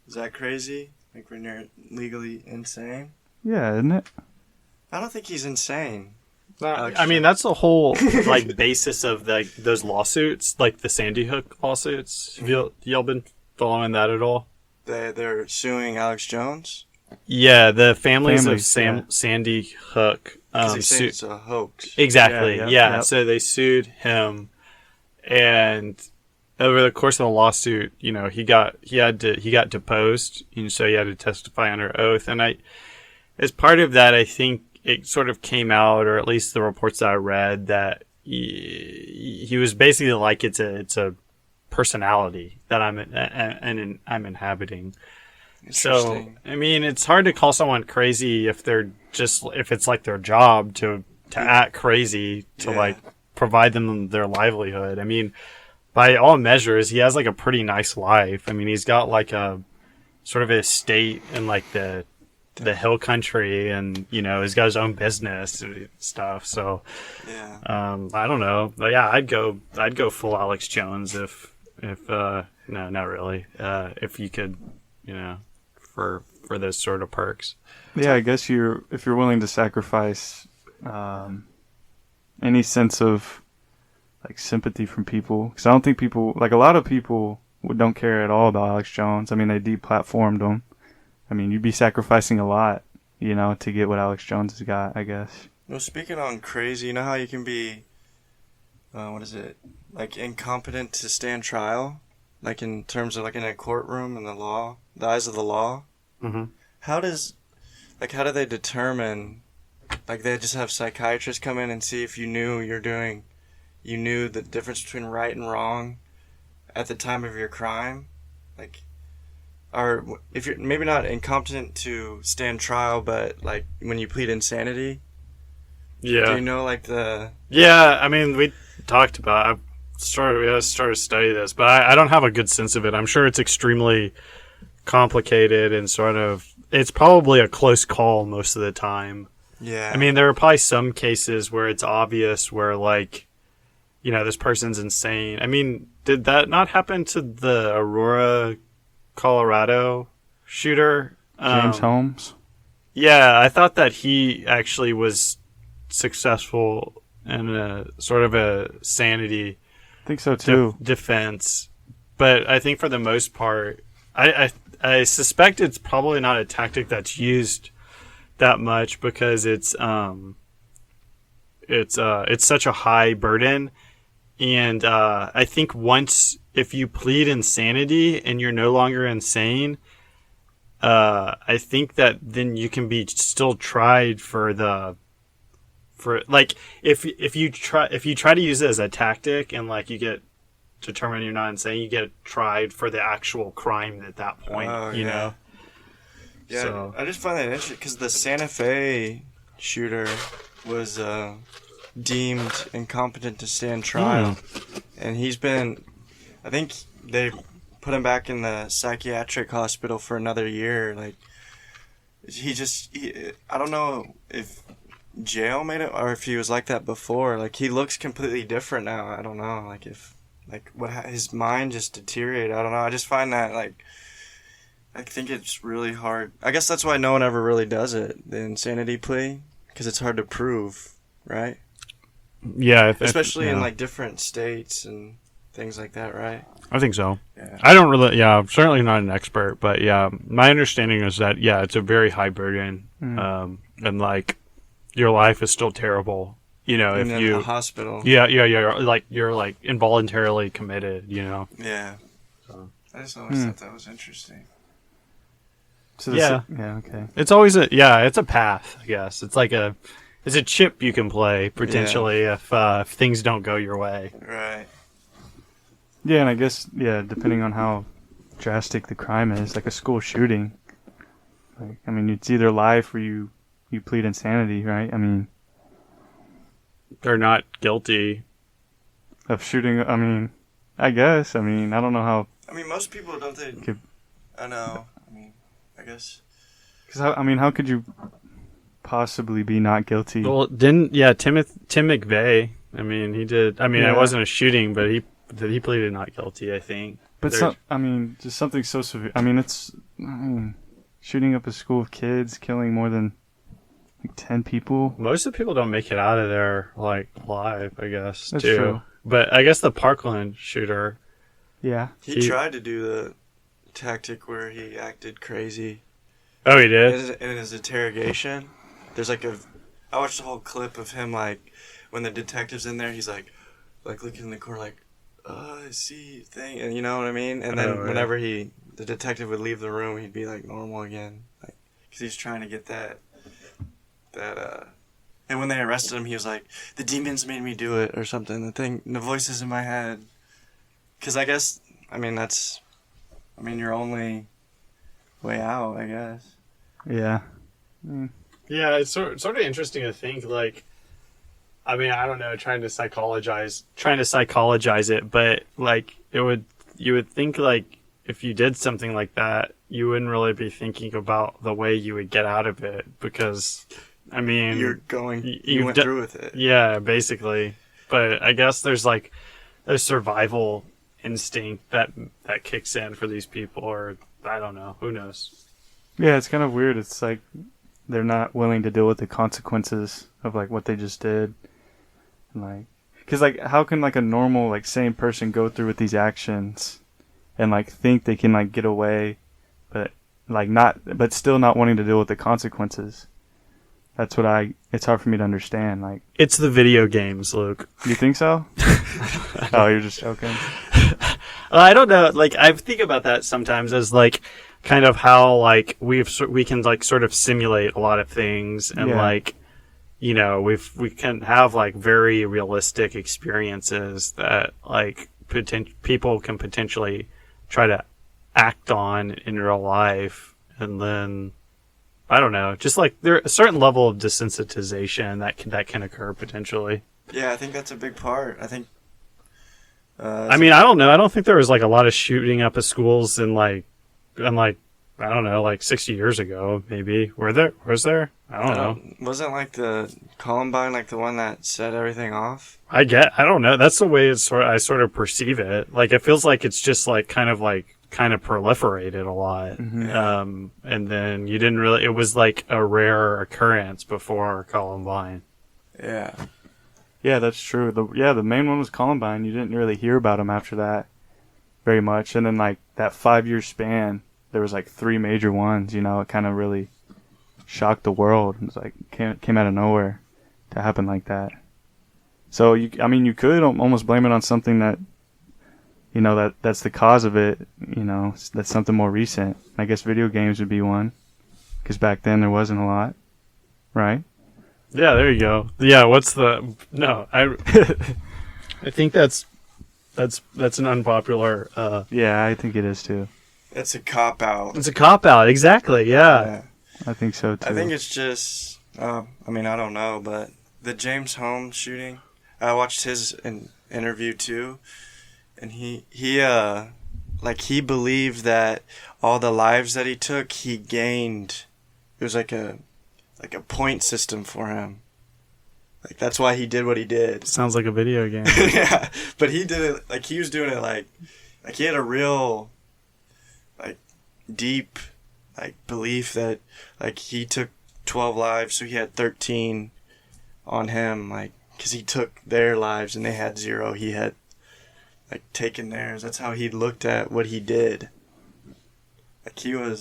Is that crazy? Like when you're legally insane? Yeah, isn't it? I don't think he's insane. I mean, that's the whole like basis of like those lawsuits, like the Sandy Hook lawsuits. Have y'all been following that at all? They're suing Alex Jones Yeah, the families of yeah. Sandy Hook. because they say it's a hoax. Exactly. Yeah, Yeah. yep. So they sued him, and over the course of the lawsuit, you know, he got deposed, and so he had to testify under oath. And as part of that, I think it sort of came out, or at least the reports that I read, that he was basically like it's a personality that I'm inhabiting. So Interesting. I mean, it's hard to call someone crazy if it's like their job to act crazy to Yeah. like provide them their livelihood. I mean, by all measures, he has like a pretty nice life. I mean, he's got like a sort of estate in like the hill country, and you know, he's got his own business and stuff. So Yeah. I don't know, but yeah, I'd go full Alex Jones if no, not really. If you could, you know, for those sort of perks. Yeah, I guess if you're willing to sacrifice any sense of like sympathy from people, because I don't think people, like a lot of people don't care at all about Alex Jones. I mean, they deplatformed him. I mean, you'd be sacrificing a lot, you know, to get what Alex Jones has got, I guess. Well, speaking on crazy, you know how you can be, what is it, like incompetent to stand trial? Like in terms of like in a courtroom and the eyes of the law? Mm-hmm. How do they determine, like they just have psychiatrists come in and see if you knew the difference between right and wrong at the time of your crime? Like, or if you're maybe not incompetent to stand trial, but like when you plead insanity, Yeah. do you know like the... Yeah, I mean, we talked about. We had to start to study this, but I don't have a good sense of it. I'm sure it's extremely complicated and sort of. It's probably a close call most of the time. Yeah. I mean, there are probably some cases where it's obvious, where like, you know, this person's insane. I mean, did that not happen to the Aurora, Colorado shooter? James Holmes? Yeah, I thought that he actually was successful in a sort of a sanity I think so too. defense, but I think for the most part, I suspect it's probably not a tactic that's used that much because it's such a high burden, and I think if you plead insanity and you're no longer insane, I think that then you can be still tried if you try to use it as a tactic and like you get determined you're not insane, you get tried for the actual crime at that point. You know. Yeah, So. I just find that interesting because the Santa Fe shooter was deemed incompetent to stand trial. and I think they put him back in the psychiatric hospital for another year. Like, I don't know if jail made it or if he was like that before. Like, he looks completely different now. I don't know. Like, his mind just deteriorated. I don't know. I just find that, like, I think it's really hard. I guess that's why no one ever really does it, the insanity plea, because it's hard to prove, right? Yeah. Especially in, like, different states and things like that, right? I think so. Yeah. I don't really, I'm certainly not an expert, but yeah, my understanding is that, yeah, it's a very high burden. And like, your life is still terrible, you know, And if in you, the hospital. yeah, like, you're like involuntarily committed, you know? Yeah. So. I just always thought that was interesting. So Yeah. Yeah. Okay. It's always it's a path, I guess. It's like it's a chip you can play, potentially, if things don't go your way. Right. Yeah, and I guess depending on how drastic the crime is, like a school shooting. Like, I mean, it's either life or you plead insanity, right? I mean, They're not guilty. of shooting. I mean, I guess. I mean, I don't know how. I mean, most people don't think. Could- I know. I mean, I guess. Because how could you possibly be not guilty? Well, Tim McVeigh, I mean, he did. I mean, Yeah. it wasn't a shooting, but he pleaded not guilty, I think. But just something so severe. I mean, shooting up a school of kids, killing more than like 10 people. Most of the people don't make it out of there, like, alive, I guess, That's too. true. But I guess the Parkland shooter, Yeah. He tried to do the tactic where he acted crazy. oh, he did? In his interrogation, there's like I watched the whole clip of him, like, when the detective's in there, he's like looking in the corner, like, I see thing, and you know what I mean? And then whenever the detective would leave the room, he'd be like normal again, like, because he's trying to get that, and when they arrested him, he was like, the demons made me do it, or something, the voices in my head, because I guess, your only way out, I guess. Yeah. Yeah, it's sort of interesting to think, like, I mean, I don't know, trying to psychologize it, but, like, you would think, like, if you did something like that, you wouldn't really be thinking about the way you would get out of it, because, I mean... You went through with it. Yeah, basically. But I guess there's, like, a survival instinct that kicks in for these people, or, I don't know, who knows? Yeah, it's kind of weird. It's like they're not willing to deal with the consequences of, like, what they just did. Like, because, like, how can, like, a normal, like, sane person go through with these actions and, like, think they can, like, get away, but, like, but still not wanting to deal with the consequences? It's hard for me to understand. Like, It's the video games, Luke. you think so? Oh, you're just joking. I don't know. Like, I think about that sometimes as, like, kind of how, like, we can, like, sort of simulate a lot of things, and, like, you know, we can have, like, very realistic experiences that, like, people can potentially try to act on in real life, and then, I don't know, just, like, there's a certain level of desensitization that can occur potentially. Yeah, I think that's a big part. I think. I mean, I don't know. I don't think there was, like, a lot of shooting up of schools in, like, I don't know, like 60 years ago, maybe. Was there? I don't know. Wasn't, like, the Columbine, like, the one that set everything off? I don't know. That's the way I sort of perceive it. Like, it feels like it's just, like, kind of proliferated a lot. Mm-hmm. And then it was, like, a rare occurrence before Columbine. Yeah. Yeah, that's true. The main one was Columbine. You didn't really hear about him after that very much. And then, like, that 5-year span, there was, like, 3 major ones, you know. It kind of really shocked the world. It was like, came out of nowhere to happen like that. So, you could almost blame it on something that, you know, that's the cause of it, you know. That's something more recent. I guess video games would be one, because back then there wasn't a lot, right? Yeah, there you go. Yeah, I think that's an unpopular. Yeah, I think it is too. It's a cop-out. It's a cop-out, exactly, yeah. I think so too. I think it's just, I don't know, but the James Holmes shooting, I watched his interview too, and he believed that all the lives that he took, he gained. It was like a point system for him. Like that's why he did what he did. Sounds like a video game. Yeah, but he did it like he was doing it like he had a real like deep like belief that like he took 12 lives, so he had 13 on him, like because he took their lives and they had 0. He had like taken theirs. That's how he looked at what he did. Like I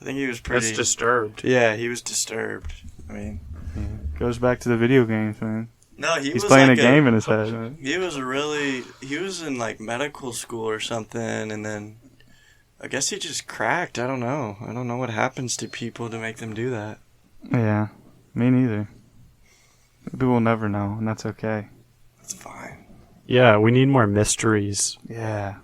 think he was pretty. That's disturbed. Yeah, he was disturbed. I mean, Goes back to the video games, man. no, He's playing a game in his head. Man. He was in like medical school or something, and then I guess he just cracked. I don't know what happens to people to make them do that. Yeah, me neither. Maybe we'll never know, and that's okay. That's fine. Yeah, we need more mysteries. Yeah.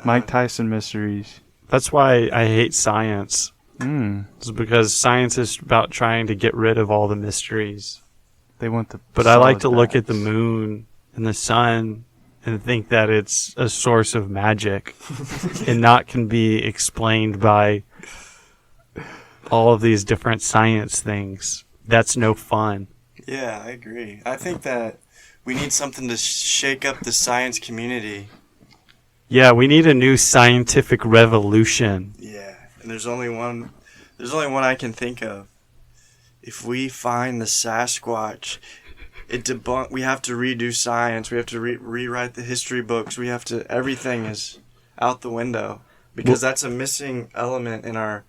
Mike Tyson mysteries. That's why I hate science. It's It's because science is about trying to get rid of all the mysteries. They want the. But I like to solid look at the facts. moon and the sun and think that it's a source of magic and not can be explained by all of these different science things. That's no fun. Yeah, I agree. I think that we need something to shake up the science community. Yeah, we need a new scientific revolution. Yeah, and there's only one I can think of. If we find the Sasquatch, we have to redo science. We have to rewrite the history books. Everything is out the window because that's a missing element in our.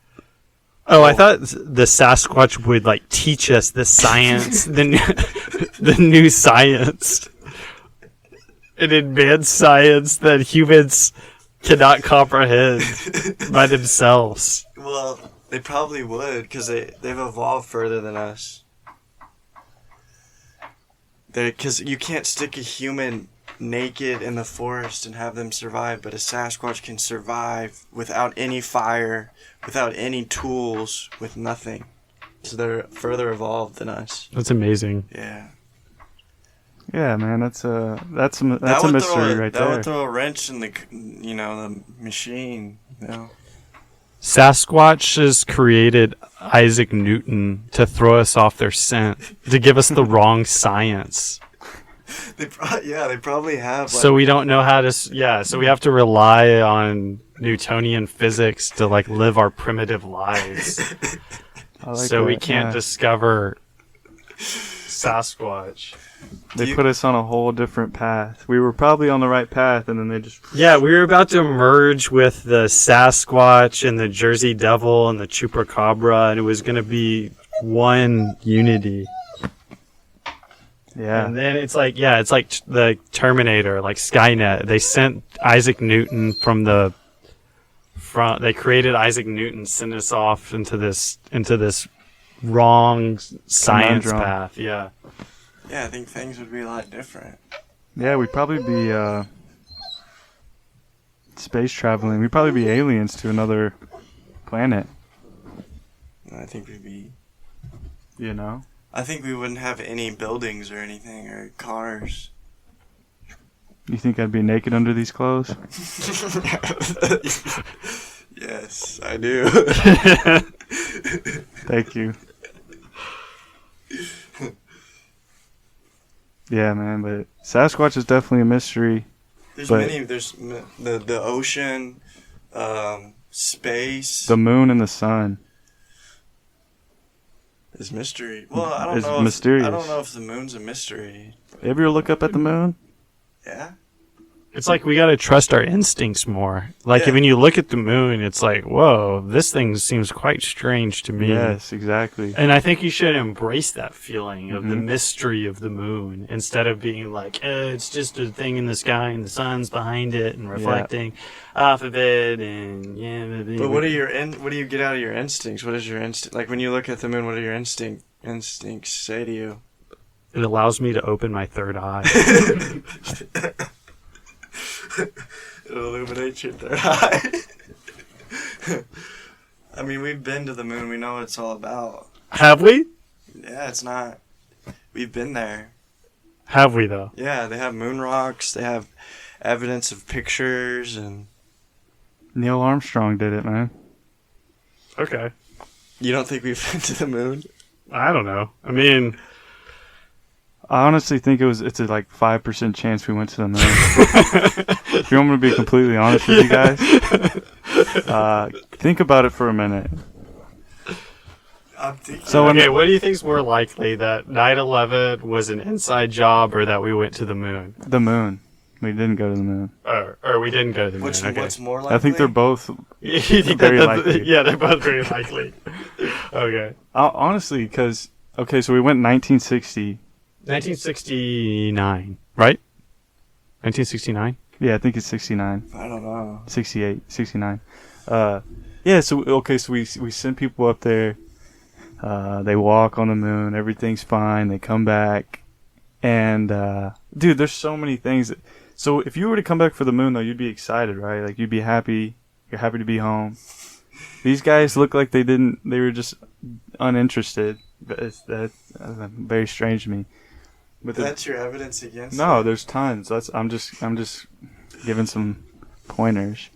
Oh, I thought the Sasquatch would like teach us the science, the new science, an advanced science that humans cannot comprehend by themselves. Well, they probably would because they've evolved further than us. Because you can't stick a human naked in the forest and have them survive, but a Sasquatch can survive without any fire, without any tools, with nothing. So they're further evolved than us. That's amazing. Yeah. Yeah, man, that's a mystery right there. That would throw a wrench in the machine. Sasquatch has created Isaac Newton to throw us off their scent, to give us the wrong science. They probably have. So we don't know how to. So we have to rely on Newtonian physics to like live our primitive lives. I like So we that, can't yeah. discover Sasquatch. They put us on a whole different path. We were probably on the right path, and then they just. Yeah, we were about to merge with the Sasquatch and the Jersey Devil and the Chupacabra, and it was going to be one unity. Yeah. And then it's like the Terminator, like Skynet. They sent Isaac Newton they created Isaac Newton, sent us off into this wrong science Conundrum. path. Yeah. Yeah, I think things would be a lot different. Yeah, we'd probably be space traveling. We'd probably be aliens to another planet. I think we'd be. You know? I think we wouldn't have any buildings or anything or cars. You think I'd be naked under these clothes? Yes, I do. Thank you. Yeah, man, but Sasquatch is definitely a mystery. There's But- many. There's the ocean, space. The moon and the sun. Is mystery. Well, I don't It's know. mysterious. I don't know if the moon's a mystery. Ever look up at the moon? Yeah. It's like we got to trust our instincts more. Like Yeah. when you look at the moon, it's like, whoa, this thing seems quite strange to me. Yes, exactly. And I think you should embrace that feeling of the Mhm. mystery of the moon instead of being like, it's just a thing in the sky and the sun's behind it and reflecting off of it and But what do you get out of your instincts? What is your instinct? Like when you look at the moon, what do your instincts say to you? It allows me to open my third eye. It'll illuminate your third eye. I mean, we've been to the moon. We know what it's all about. Have we? Yeah, it's not. We've been there. Have we though? Yeah, they have moon rocks. They have evidence of pictures, and Neil Armstrong did it, man. Okay. you don't think we've been to the moon? I don't know. I mean, I honestly think it's a like 5% chance we went to the moon. If you want me to be completely honest with you guys, think about it for a minute. I'm thinking. So okay, what do you think's more likely, that 9/11 was an inside job, or that we went to the moon? The moon. We didn't go to the moon. Or we didn't go to the moon. Okay. What's more likely? I think they're both You think very that likely. Yeah, they're both very likely. Okay. Honestly, because okay, so we went 1960. 1969, right? 1969? Yeah, I think it's 69. I don't know. 68, 69. Yeah, so we send people up there. They walk on the moon. Everything's fine. They come back, and dude, there's so many things. So if you were to come back for the moon, though, you'd be excited, right? Like you'd be happy. You're happy to be home. These guys look like they didn't. They were just uninterested. That's very strange to me. But That's your evidence against no, it? there's tons. I'm just giving some pointers.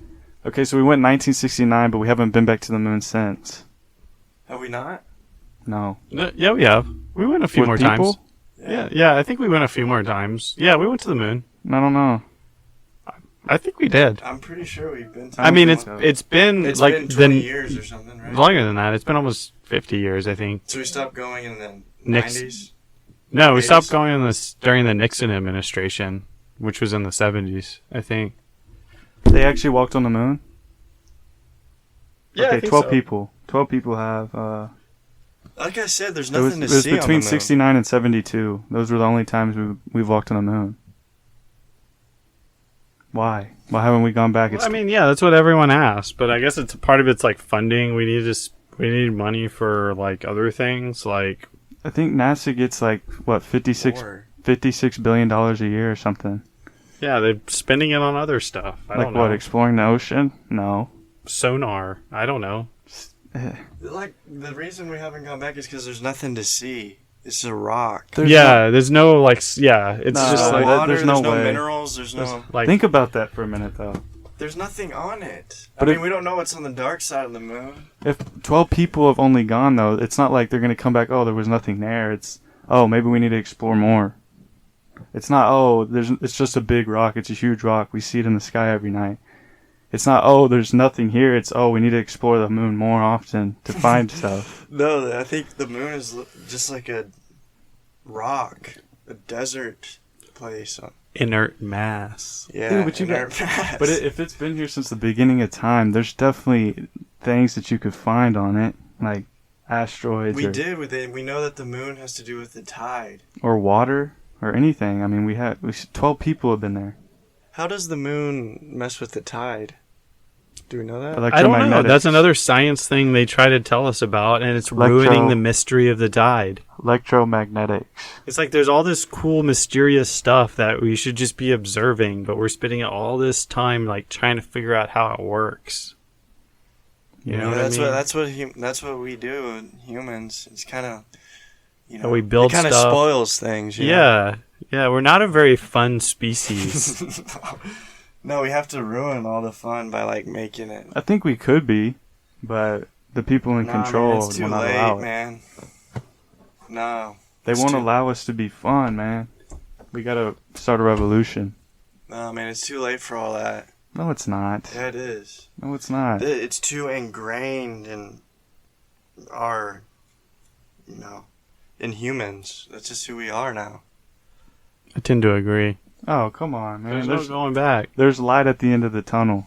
Okay, so we went 1969, but we haven't been back to the moon since. Have we not? No. No, yeah, we have. We went a few With more people? times. Yeah, I think we went a few more times. Yeah, we went to the moon. I don't know. I think we did. I'm pretty sure we've been to I mean, it's the moon. it's been It's like been 20 years or something, right? longer than that. It's been almost 50 years, I think. So we stopped going in the Nix- 90s? No, we stopped 80s? going in this during the Nixon administration, which was in the 70s, I think. They actually walked on the moon? Yeah, okay, I think 12 so. people. 12 people have. Like I said, there's It was nothing to see between on the moon. 69 and 72. Those were the only times we've walked on the moon. Why? Why haven't we gone back? Well, I mean, yeah, that's what everyone asked, but I guess it's part of it's like funding. We need money for like other things, like I think NASA gets like what More. $56 billion a year or something. yeah, they're spending it on other stuff. I Like don't know. what? Exploring the ocean? No. Sonar. I don't know. Like, the reason we haven't gone back is because there's nothing to see. It's a rock. There's There's no like. Yeah, it's No, just There's no like that- water, there's no way. minerals, there's no... like Think about that for a minute, though. There's nothing on it. But I mean, if- we don't know what's on the dark side of the moon. If 12 people have only gone, though, it's not like they're going to come back, oh, there was nothing there. It's, oh, maybe we need to explore more. It's not, oh, it's just a big rock. It's a huge rock. We see it in the sky every night. It's not, oh, there's nothing here. It's, oh, we need to explore the moon more often to find stuff. No, I think the moon is just like a rock, a desert place. inert mass. Yeah, Dude, but you inert mass. But if it's been here since the beginning of time, there's definitely things that you could find on it, like asteroids we did with it. We know that the moon has to do with the tide. or water or anything. I mean, 12 people have been there. How does the moon mess with the tide? Do we know that? I don't know. Electromagnetics. That's another science thing they try to tell us about, and it's ruining the mystery of the tide. Electromagnetics. It's like there's all this cool, mysterious stuff that we should just be observing, but we're spending all this time like trying to figure out how it works. You know what I mean? That's what we do, humans. It's kind of, We build it kind of stuff. spoils things. Yeah, we're not a very fun species. No, we have to ruin all the fun by like making it. I think we could be, but the people in control man, it's too will not late, allow it. man. No. They it's won't too- allow us to be fun, man. We gotta start a revolution. No, man, it's too late for all that. No, it's not. Yeah, it is. No, it's not. It's too ingrained in our, in humans. That's just who we are now. I tend to agree. Oh, come on, man. There's no going back. There's light at the end of the tunnel.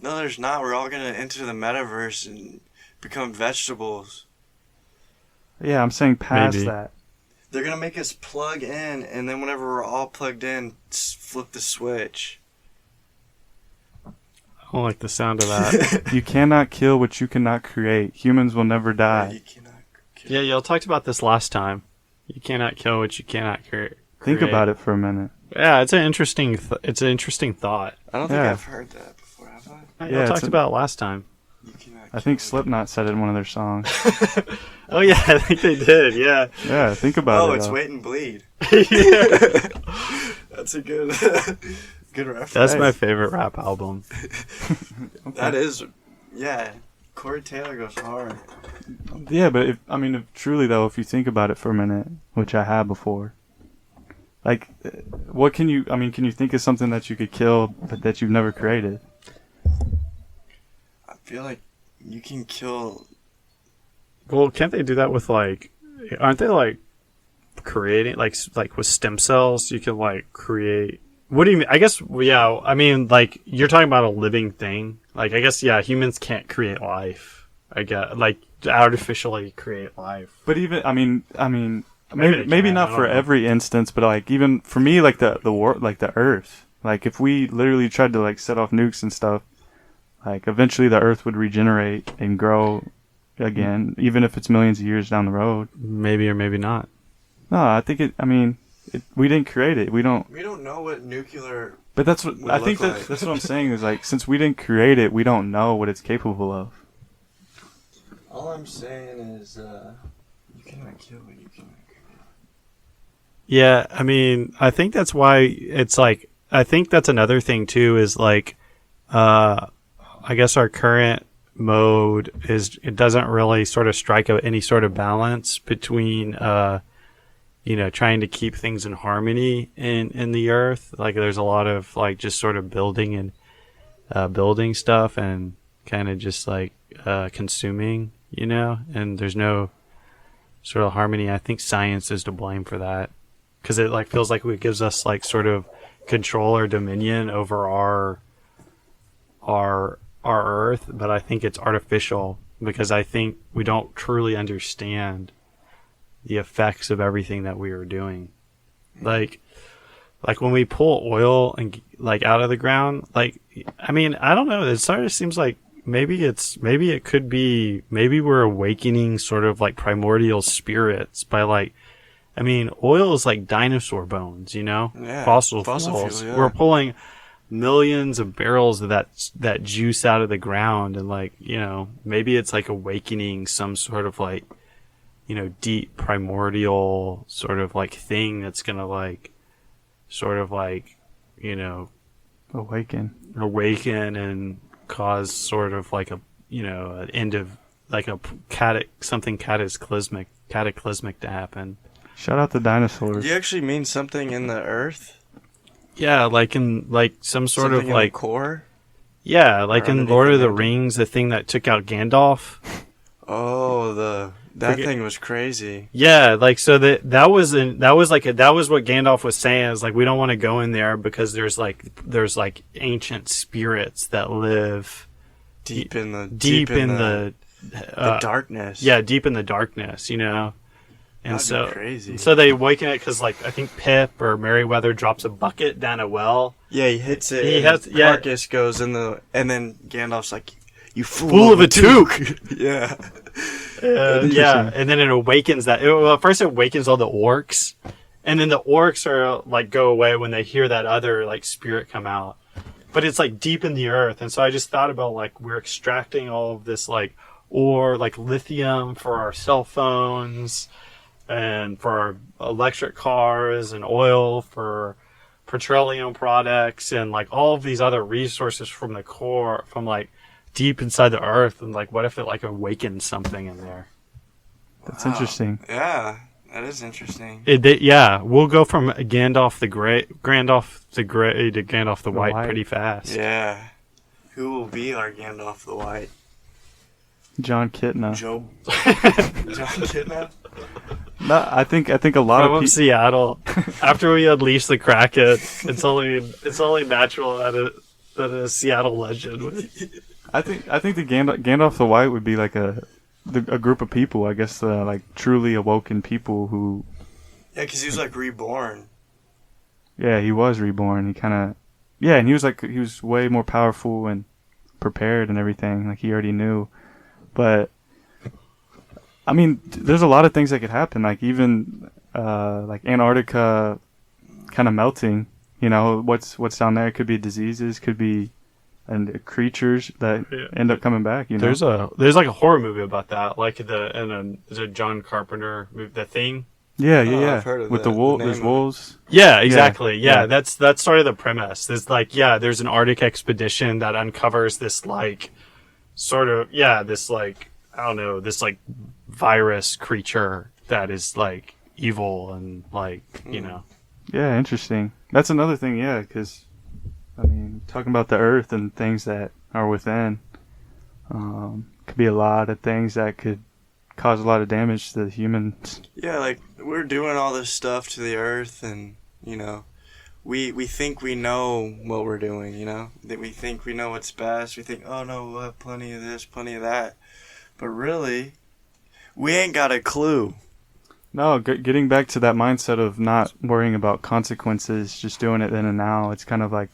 No, there's not. We're all gonna enter the metaverse and become vegetables. Yeah, I'm saying past Maybe. that. They're gonna make us plug in, and then whenever we're all plugged in, flip the switch. I don't like the sound of that. You cannot kill what you cannot create. Humans will never You die. cannot Yeah, y'all talked about this last time. You cannot kill what you cannot create. Think about it for a minute. Yeah, it's an interesting. It's an interesting thought. I don't think Yeah. I've heard that before, have I? Y'all Yeah, talked about it last time. You cannot I think kill Slipknot said it in one of their songs. Oh yeah, I think they did. Yeah. Yeah, think about it. Oh, it's Wait and Bleed. Yeah. That's a good good reference. That's my favorite rap album. That is, yeah. Corey Taylor goes hard. Yeah, but if truly though, if you think about it for a minute, which I have before, like, what can you? Can you think of something that you could kill but that you've never created? I feel like you can kill. Well, can't they do that with aren't they like creating like with stem cells? You can like create. What do you mean? I guess yeah. Like you're talking about a living thing. Like I guess yeah. Humans can't create life. I guess like artificially create life. But even maybe not for every instance, but like even for me, like the like the Earth. Like if we literally tried to like set off nukes and stuff, like eventually the Earth would regenerate and grow again, even if it's millions of years down the road. Maybe or maybe not. No, I think we didn't create it. We don't know what nuclear. But that's what I think. That's what I'm saying is like since we didn't create it, we don't know what it's capable of. All I'm saying is, you cannot kill what you cannot create. Yeah, I think that's why it's like. I think that's another thing too. Is like, I guess our current mode is it doesn't really sort of strike any sort of balance between trying to keep things in harmony in the earth. Like there's a lot of like just sort of building and building stuff and kind of just like consuming, and there's no sort of harmony. I think science is to blame for that because it like feels like it gives us like sort of control or dominion over our earth, but I think it's artificial because I think we don't truly understand the effects of everything that we are doing. Like when we pull oil and like out of the ground, like, I don't know. It sort of seems like maybe we're awakening sort of like primordial spirits by like, oil is like dinosaur bones, Yeah, fossil fuel, fuels. yeah. We're pulling millions of barrels of that juice out of the ground and like, maybe it's like awakening some sort of like, deep primordial sort of like thing that's gonna like sort of like, Awaken and cause sort of like a, an end of like something cataclysmic to happen. Shout out the dinosaurs. Do you actually mean something in the earth? Yeah, like in like some sort Something of in like the core? yeah, like Or in underneath Lord the of the mountain? Rings, the thing that took out Gandalf. Oh, that thing was crazy. Yeah, like so that was what Gandalf was saying is like we don't want to go in there because there's like ancient spirits that live Deep in the darkness. Yeah, deep in the darkness, And That'd be crazy. So they awaken it because, like, I think Pip or Merryweather drops a bucket down a well. Yeah, he hits it. Marcus goes in and then Gandalf's like, "You fool of a toque." Yeah. Yeah, and then it awakens that. Well, first it awakens all the orcs, and then the orcs are like go away when they hear that other like spirit come out. But it's like deep in the earth, and so I just thought about like we're extracting all of this like ore, like lithium for our cell phones. And for our electric cars and oil for petroleum products and like all of these other resources from the core, from like deep inside the earth. And like, what if it like awakens something in there? That's interesting. Yeah, that is interesting. We'll go from Gandalf the Grey to Gandalf the White pretty fast. Yeah. Who will be our Gandalf the White? John Kitna. John Kitna? No, I think a lot of From people. Seattle. After we unleash the Kraken, it's only natural that a Seattle legend would. I think the Gandalf the White would be like a group of people. I guess like truly awoken people who. Yeah, because he was like reborn. Yeah, he was reborn. He kind of. Yeah, and he was way more powerful and prepared and everything. Like he already knew, but. There's a lot of things that could happen, like even like Antarctica kind of melting. What's down there could be diseases, could be and creatures that Yeah. end up coming back. You know, There's like a horror movie about that, like is a John Carpenter movie, The Thing. yeah, I've heard of with that. the wolf, The there's name of it. wolves. Yeah, exactly. Yeah. Yeah, that's sort of the premise. There's like, there's an Arctic expedition that uncovers this like sort of this like I don't know, this like virus creature that is like evil and like you know. Yeah, interesting. That's another thing. Yeah, because I mean, talking about the Earth and things that are within, could be a lot of things that could cause a lot of damage to the humans. Yeah, like we're doing all this stuff to the earth, and you know, we think we know what we're doing. You know, that we think we know what's best. We think, oh no, we'll have plenty of this, plenty of that, but really, we ain't got a clue. No, getting back to that mindset of not worrying about consequences, just doing it then and now. It's kind of like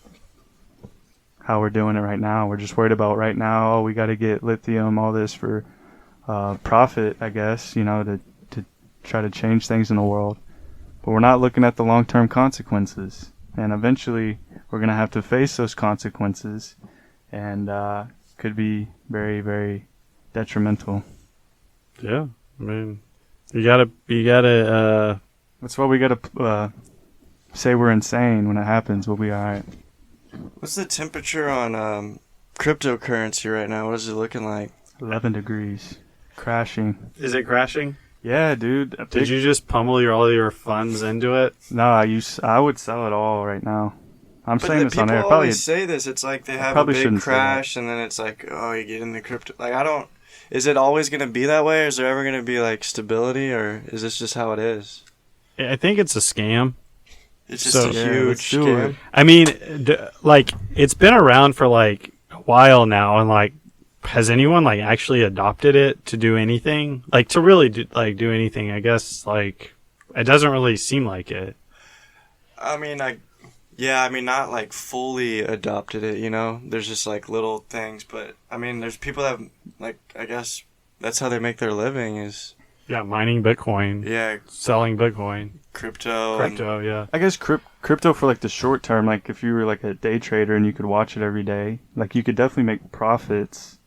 how we're doing it right now. We're just worried about right now. Oh, we got to get lithium, all this for profit, I guess, you know, to try to change things in the world. But we're not looking at the long-term consequences. And eventually we're going to have to face those consequences, and could be very, very detrimental. Yeah, I mean, you gotta. That's why we got to say we're insane when it happens. We'll be all right. What's the temperature on cryptocurrency right now? What is it looking like? 11 degrees. Crashing. Is it crashing? Yeah, dude. Did you just pummel all your funds into it? No, I would sell it all right now. I'm But saying this on people air. always say this. It's like they have a probably big shouldn't say that. crash, and then it's like, oh, you get into crypto. Like, I don't. Is it always going to be that way? Or is there ever going to be like stability, or is this just how it is? I think it's a scam. It's just So- a Yeah, huge let's do scam. it. I mean, like it's been around for like a while now, and like, has anyone like actually adopted it to do anything? Like to really do anything? I guess like it doesn't really seem like it. I mean, not like fully adopted it, you know? There's just like little things, but I mean, there's people that, like, I guess that's how they make their living is, Yeah, mining Bitcoin, yeah, selling Bitcoin, crypto. crypto. Yeah, I guess crypto for like the short term, like if you were like a day trader and you could watch it every day, like you could definitely make profits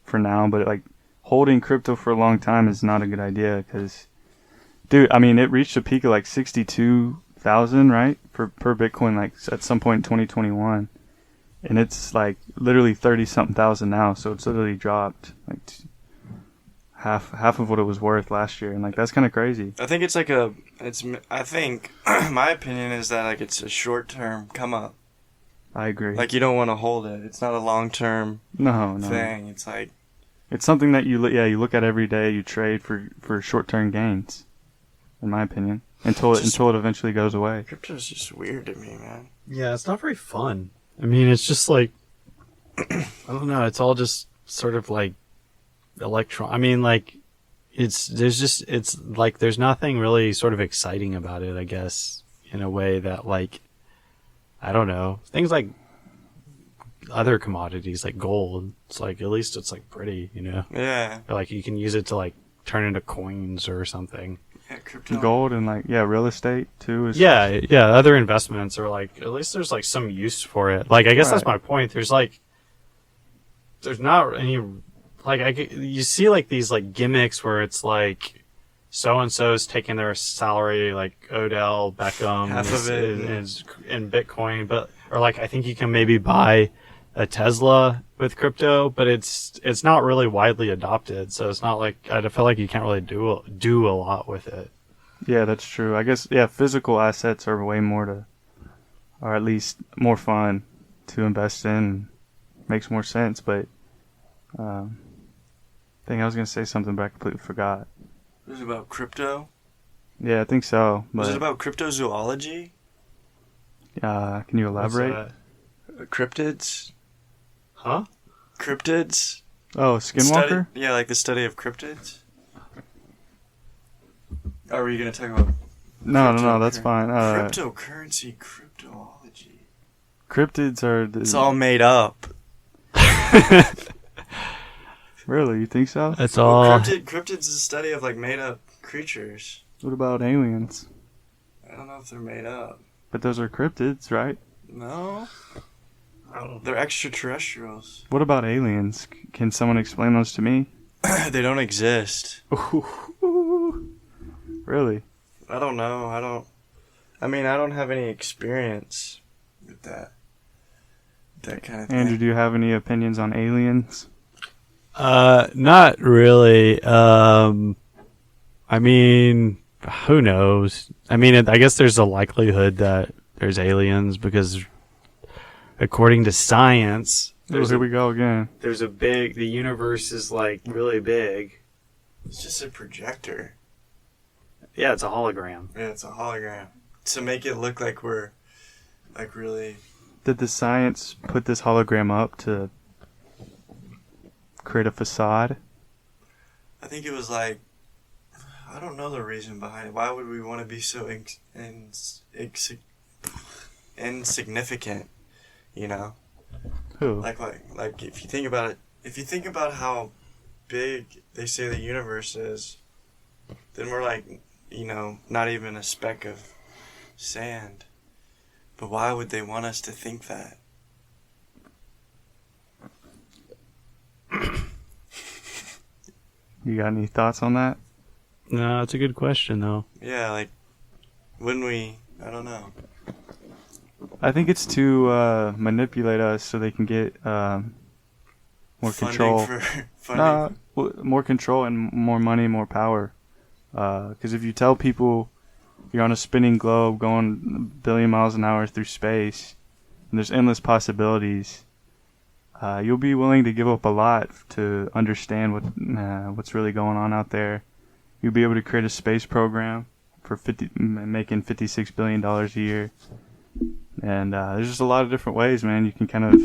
for now, but like holding crypto for a long time is not a good idea because, dude, I mean, it reached a peak of like 62,000, right, per Bitcoin, like at some point in 2021, and it's like literally 30-something thousand now, so it's literally dropped like half of what it was worth last year, and like that's kind of crazy. I think it's like I think, my opinion is that like it's a short-term come up. I agree. Like, you don't want to hold it. It's not a long-term no. thing. It's like, It's something that you look at every day. You trade for short-term gains, in my opinion, until it eventually goes away. crypto's just weird to me, man. yeah, it's not very fun. I mean, it's just like I don't know. It's all just sort of like electron. I mean, like it's like there's nothing really sort of exciting about it. I guess in a way that like I don't know things like other commodities like gold. It's like at least it's like pretty, you know. Yeah. Or, like you can use it to like turn into coins or something. Yeah, crypto. Gold and like real estate too is Yeah, other investments are like at least there's like some use for it. Like I guess that's Right. my point. There's not any like you see like these like gimmicks where it's like so and so's taking their salary like Odell Beckham Half of it, is in Bitcoin, but or like I think you can maybe buy a Tesla with crypto, but it's not really widely adopted. So it's not like I feel like you can't really do a lot with it. Yeah, that's true. I guess physical assets are way more or at least more fun to invest in. Makes more sense, but I think I was gonna say something, but I completely forgot. Was it about crypto? Yeah, I think so. Was it But about cryptozoology? can you elaborate? Cryptids? Huh? Cryptids? Oh, Skinwalker. Yeah, like the study of cryptids. Or were you going to talk about No, that's fine. cryptocurrency, cryptozoology? Cryptids are. It's all made up. Really, you think so? It's Well, all cryptids is a study of like made up creatures. What about aliens? I don't know if they're made up. But those are cryptids, right? No? They're extraterrestrials. What about aliens? Can someone explain those to me? They don't exist. Really? I don't know. I don't have any experience with that. That kind of thing. Andrew, do you have any opinions on aliens? Not really. I mean, who knows? I mean, I guess there's a likelihood that there's aliens because, according to science, Here we go again. the universe is like really big. It's just a projector. Yeah, it's a hologram. Yeah, it's a hologram. To make it look like we're, like, really... Did the science put this hologram up to create a facade? I think it was like... I don't know the reason behind it. Why would we want to be so insignificant, you know? Who? Like if you think about it, if you think about how big they say the universe is, then we're like, you know, not even a speck of sand. But why would they want us to think that? You got any thoughts on that? No, that's a good question though. Yeah, like, wouldn't we? I don't know. I think it's to manipulate us so they can get more control. More control and more money, more power. Because if you tell people you're on a spinning globe going a billion miles an hour through space, and there's endless possibilities, you'll be willing to give up a lot to understand what's really going on out there. You'll be able to create a space program for making $56 billion a year. And there's just a lot of different ways, man. You can kind of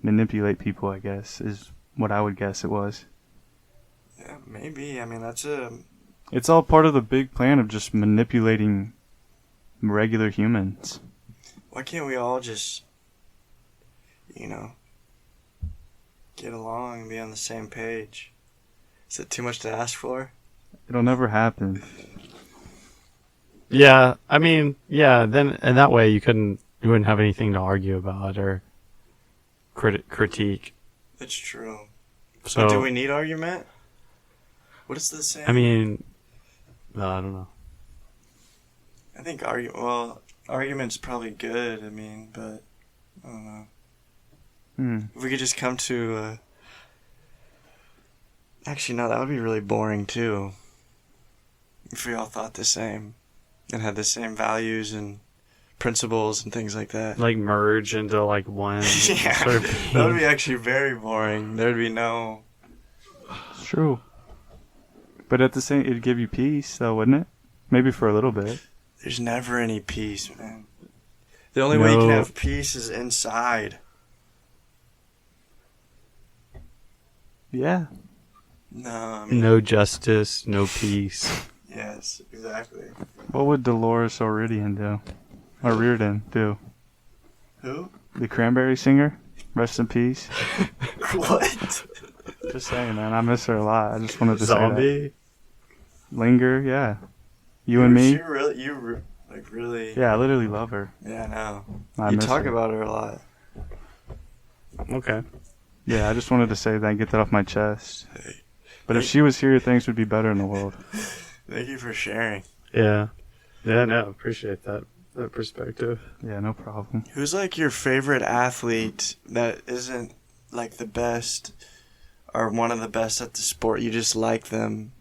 manipulate people, I guess, is what I would guess it was. Yeah, maybe. I mean, It's all part of the big plan of just manipulating regular humans. Why can't we all just, you know, get along and be on the same page? Is it too much to ask for? It'll never happen. Yeah, I mean, yeah. Then and that way you wouldn't have anything to argue about or critique. It's true. So But do we need argument? What is the saying? I mean, no, I don't know. I think argument's probably good. I mean, but I don't know. If we could just come to. Actually, no, that would be really boring too. If we all thought the same and had the same values and principles and things like that. Like merge into like one. Yeah, sort of that would be actually very boring. There'd be no. It's true. But at the same, it'd give you peace, though, wouldn't it? Maybe for a little bit. There's never any peace, man. The only way you can have peace is inside. Yeah. No, I mean, No justice, no peace. yes, exactly. What would Dolores O'Riordan do? Or Reardon do? Who? The Cranberry singer? Rest in peace. What? Just saying, man. I miss her a lot. I just wanted to say Zombie. that. Linger, yeah. You and me? Really. Yeah, I literally love her. Yeah, I know. I You miss talk her. about her a lot. Okay. Yeah, I just wanted to say that and get that off my chest. Hey. But if she was here, things would be better in the world. Thank you for sharing. Yeah. Yeah. No, appreciate that perspective. Yeah, no problem. Who's like your favorite athlete that isn't like the best or one of the best at the sport? You just like them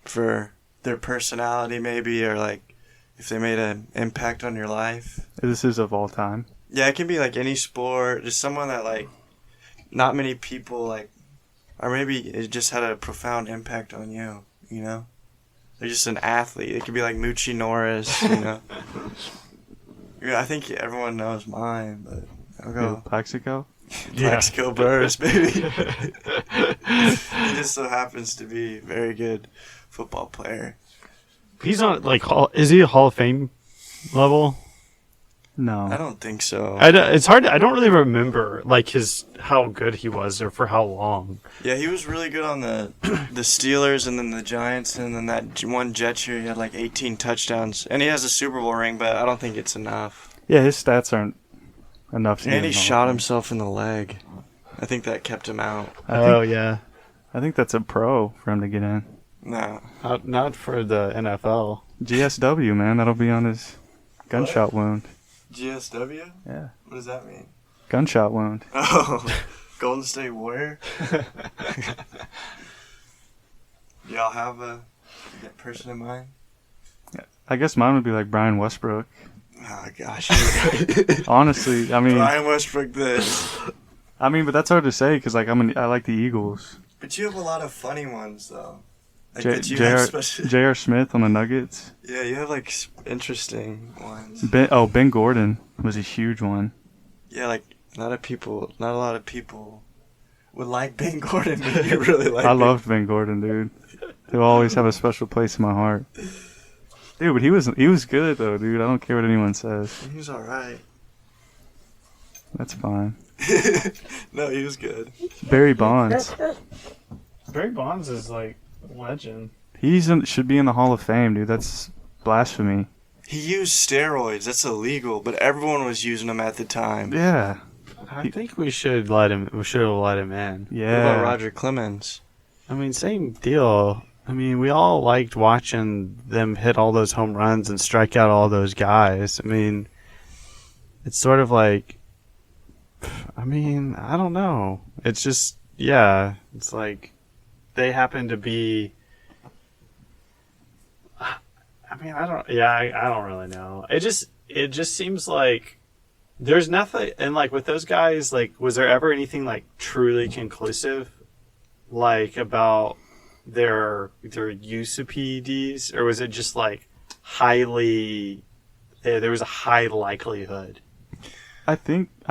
for their personality, maybe, or like if they made an impact on your life. This is of all time. Yeah, it can be like any sport, just someone that like not many people like, or maybe it just had a profound impact on you, you know? They're just an athlete. It could be like Moochie Norris, you know? Yeah, I think everyone knows mine, but I'll go Plaxico? Plaxico Burress, baby. He just so happens to be a very good football player. He's not like is he a Hall of Fame level? No. I don't think so. It's hard. I don't really remember like how good he was or for how long. Yeah, he was really good on the Steelers and then the Giants and then that one Jets year he had like 18 touchdowns and he has a Super Bowl ring, but I don't think it's enough. Yeah, his stats aren't enough to. And get he in the Hall shot of Fame. himself in the leg. I think that kept him out. Yeah. I think that's a pro for him to get in. No. Not for the NFL. GSW, man, that'll be on his gunshot wound. GSW? Yeah, What does that mean? gunshot wound. Oh, Golden State Warrior? Do y'all have a person in mind? I guess mine would be like Brian Westbrook. Oh, gosh. Honestly, I mean, Brian Westbrook this. but that's hard to say because like I like the Eagles. But you have a lot of funny ones, though. Like J- that you J.R. have special... J.R. Smith on the Nuggets. Yeah, you have, like, interesting ones. Ben Gordon was a huge one. Yeah, like, not a lot of people would like Ben Gordon, but you really like I Ben. loved Ben Gordon, dude. He'll always have a special place in my heart. Dude, but he was good though, dude. I don't care what anyone says. He was alright. That's fine. No, he was good. Barry Bonds. Barry Bonds is like a legend. Should be in the Hall of Fame, dude. That's blasphemy. He used steroids. That's illegal, but everyone was using them at the time. Yeah. I think we should let him. We should have let him in. What Yeah. about Roger Clemens? I mean, same deal. I mean, we all liked watching them hit all those home runs and strike out all those guys. I mean, it's sort of like, I mean, I don't know. It's just, yeah, it's like they happen to be. I mean, I don't really know. It just seems like there's nothing, and like with those guys, like, was there ever anything like truly conclusive, like about their use of PEDs, or was it just like highly? There was a high likelihood. I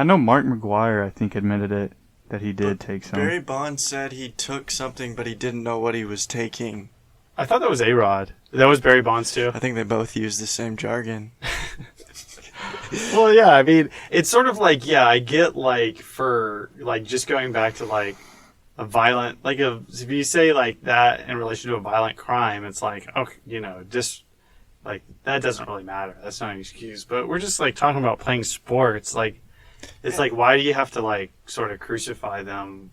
know Mark McGuire, I think, admitted it, that he did take some. Barry Bonds said he took something, but he didn't know what he was taking. I thought that was A-Rod. That was Barry Bonds too. I think they both used the same jargon. Well, yeah, I mean, it's sort of like, yeah, I get like for like just going back to like a violent, like if you say like that in relation to a violent crime, it's like, okay, just like that doesn't really matter. That's not an excuse. But we're just like talking about playing sports. Like, it's like, why do you have to like sort of crucify them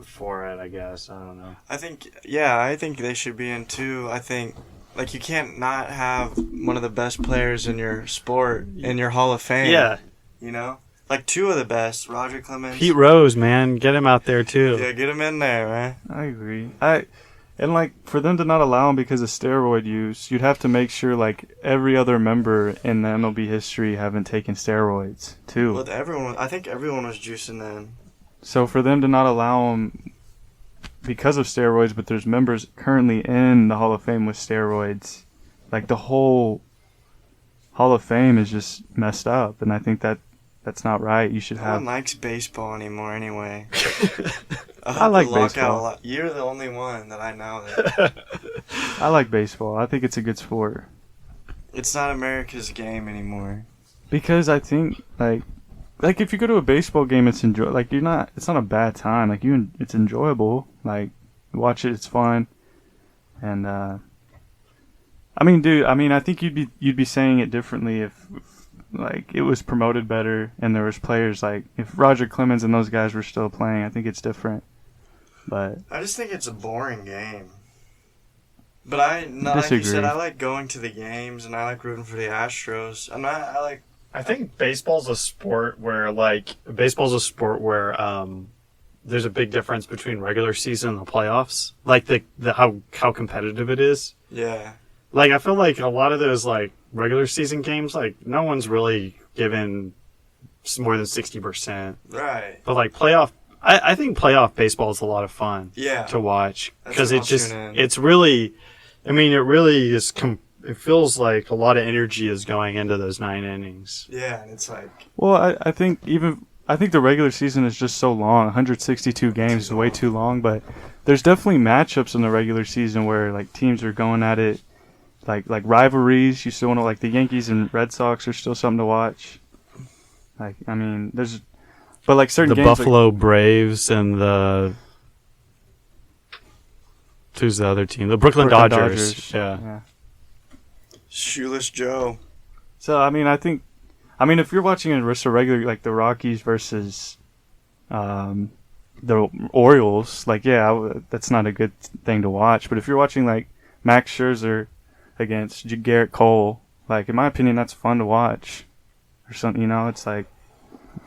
for it? I guess I don't know. I think they should be in too. I think like you can't not have one of the best players in your sport in your Hall of Fame. Yeah, like two of the best, Roger Clemens. Pete Rose, man, get him out there too. Yeah, get him in there, man. I agree. And like for them to not allow him because of steroid use, you'd have to make sure like every other member in the MLB history haven't taken steroids too. Well, I think everyone was juicing then. So for them to not allow him because of steroids, but there's members currently in the Hall of Fame with steroids, like the whole Hall of Fame is just messed up, and I think that's not right. You should No have. one likes baseball anymore anyway. I like baseball. You're the only one that I know that. I like baseball. I think it's a good sport. It's not America's game anymore. Because I think like if you go to a baseball game, it's it's not a bad time. Like it's enjoyable. Like watch it, it's fun. And I think you'd be saying it differently if like it was promoted better and there was players like if Roger Clemens and those guys were still playing. I think it's different. But I just think it's a boring game. But like you said, I like going to the games and I like rooting for the Astros. I think baseball's a sport where there's a big difference between regular season and the playoffs. Like the how competitive it is. Yeah. Like I feel like a lot of those like regular season games, like no one's really given more than 60%. Right. But like playoff, I think playoff baseball is a lot of fun. Yeah. To watch That's because what I'll tune in. it's really, I mean, it really is. It feels like a lot of energy is going into those 9 innings. Yeah, and it's like... well, I think the regular season is just so long. 162 games is way too long, but there's definitely matchups in the regular season where like teams are going at it, like rivalries. You still want to like the Yankees and Red Sox are still something to watch. Like I mean, but like certain The games, Buffalo Braves and who's the other team? The Brooklyn Dodgers. Yeah. Shoeless Joe. So I mean, I think I mean, if you're watching just a regular, like the Rockies versus the Orioles, like, that's not a good thing to watch. But if you're watching, like, Max Scherzer against Garrett Cole, like, in my opinion, that's fun to watch. Or something, it's like...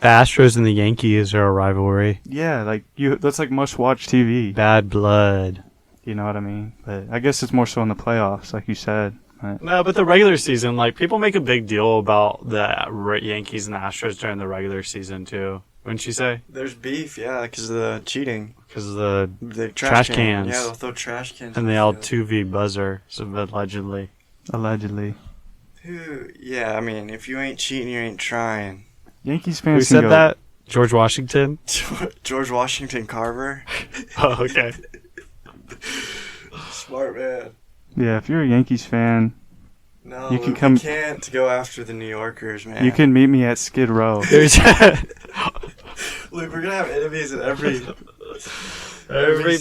The Astros and the Yankees are a rivalry. Yeah, like, that's like must-watch TV. Bad blood. You know what I mean? But I guess it's more so in the playoffs, like you said. No, but the regular season, like, people make a big deal about the Yankees and the Astros during the regular season, too. Wouldn't you say? There's beef, yeah, because of the cheating. Because of the trash cans. Yeah, they'll throw trash cans. And the Altuve buzzer, allegedly. Allegedly. Yeah, I mean, if you ain't cheating, you ain't trying. Yankees fans Who said that? George Washington? George Washington Carver. Oh, okay. Smart man. Yeah, if you're a Yankees fan... No, you can't go after the New Yorkers, man. You can meet me at Skid Row. Luke, we're gonna have enemies in every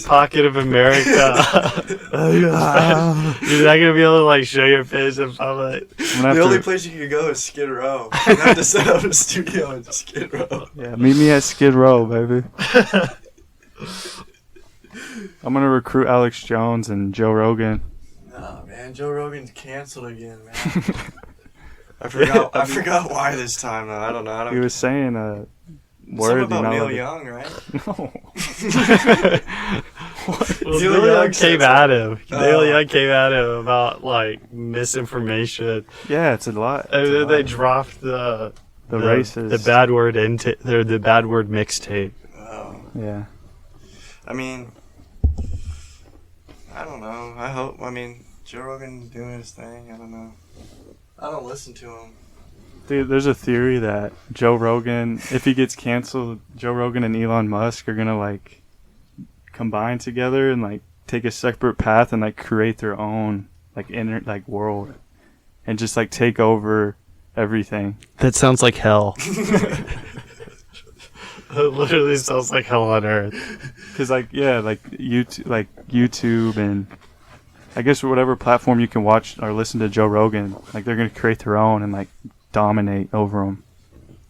pocket of America. You're not gonna be able to like show your face in public. The only place you can go is Skid Row. You have to set up a studio in Skid Row. Yeah, meet me at Skid Row, baby. I'm gonna recruit Alex Jones and Joe Rogan. Oh man, Joe Rogan's canceled again, man. I forgot why this time though. I don't know. He was saying a word. Something about Neil Young, right? No. Well, Neil Young came at him. Neil Young came at him about like misinformation. Yeah, it's a lot. And then they dropped the racist, the bad word the bad word mixtape. Oh. Yeah. I mean, I don't know. I mean, Joe Rogan doing his thing. I don't know. I don't listen to him. Dude, there's a theory that Joe Rogan, if he gets canceled, Joe Rogan and Elon Musk are gonna like combine together and like take a separate path and like create their own like inner like world and just like take over everything. That sounds like hell. It literally sounds like hell on earth. Cause like YouTube and I guess whatever platform you can watch or listen to Joe Rogan, like they're gonna create their own and like dominate over them.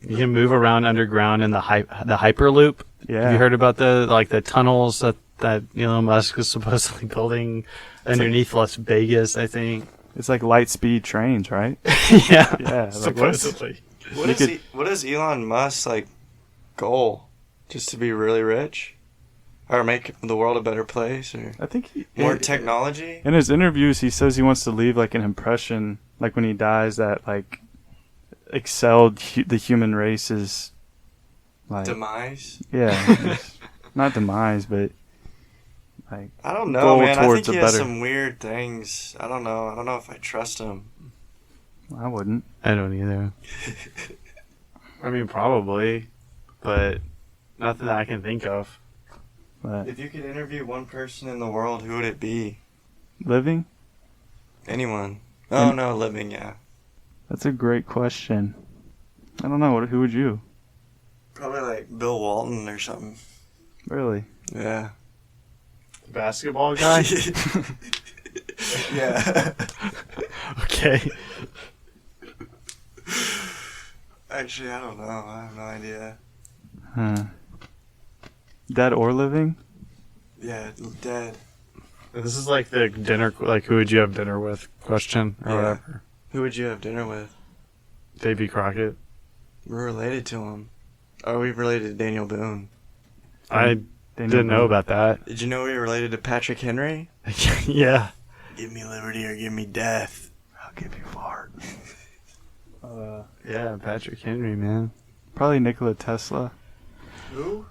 You can move around underground in the Hyperloop. Yeah. Have you heard about the tunnels that Elon Musk is supposedly building underneath Las Vegas? I think it's like light speed trains, right? Yeah. Yeah. Supposedly. What is Elon Musk's like goal? Just to be really rich? Or make the world a better place? Or I think more technology? In his interviews, he says he wants to leave like an impression, like when he dies, that like excelled the human race's like demise. Yeah, not demise, but like I don't know, man. I think he has better... some weird things. I don't know. I don't know if I trust him. I wouldn't. I don't either. I mean, probably, but nothing that I can think of. But if you could interview one person in the world, who would it be? Living? Anyone. Oh, no, living, yeah. That's a great question. I don't know. Who would you? Probably like Bill Walton or something. Really? Yeah. Basketball guy? Yeah. Okay. Actually, I don't know. I have no idea. Huh. Dead or living? Yeah, dead. This is like the dinner, like who would you have dinner with question or whatever. Who would you have dinner with? Davy Crockett. We're related to him. Are we related to Daniel Boone? I didn't know about that. Did you know we were related to Patrick Henry? Yeah. Give me liberty or give me death. I'll give you fart. Yeah, Patrick Henry, man. Probably Nikola Tesla. Who?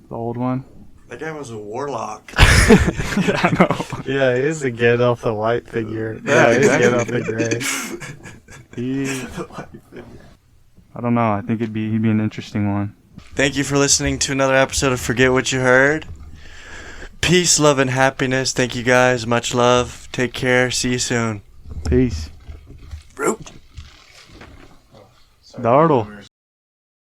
The old one. That guy was a warlock. Yeah, I know. Yeah, he is a Gandalf the White figure. Yeah, he's exactly. Gandalf the Grey. I don't know. I think he'd be an interesting one. Thank you for listening to another episode of Forget What You Heard. Peace, love, and happiness. Thank you guys. Much love. Take care. See you soon. Peace. Root. Dartle.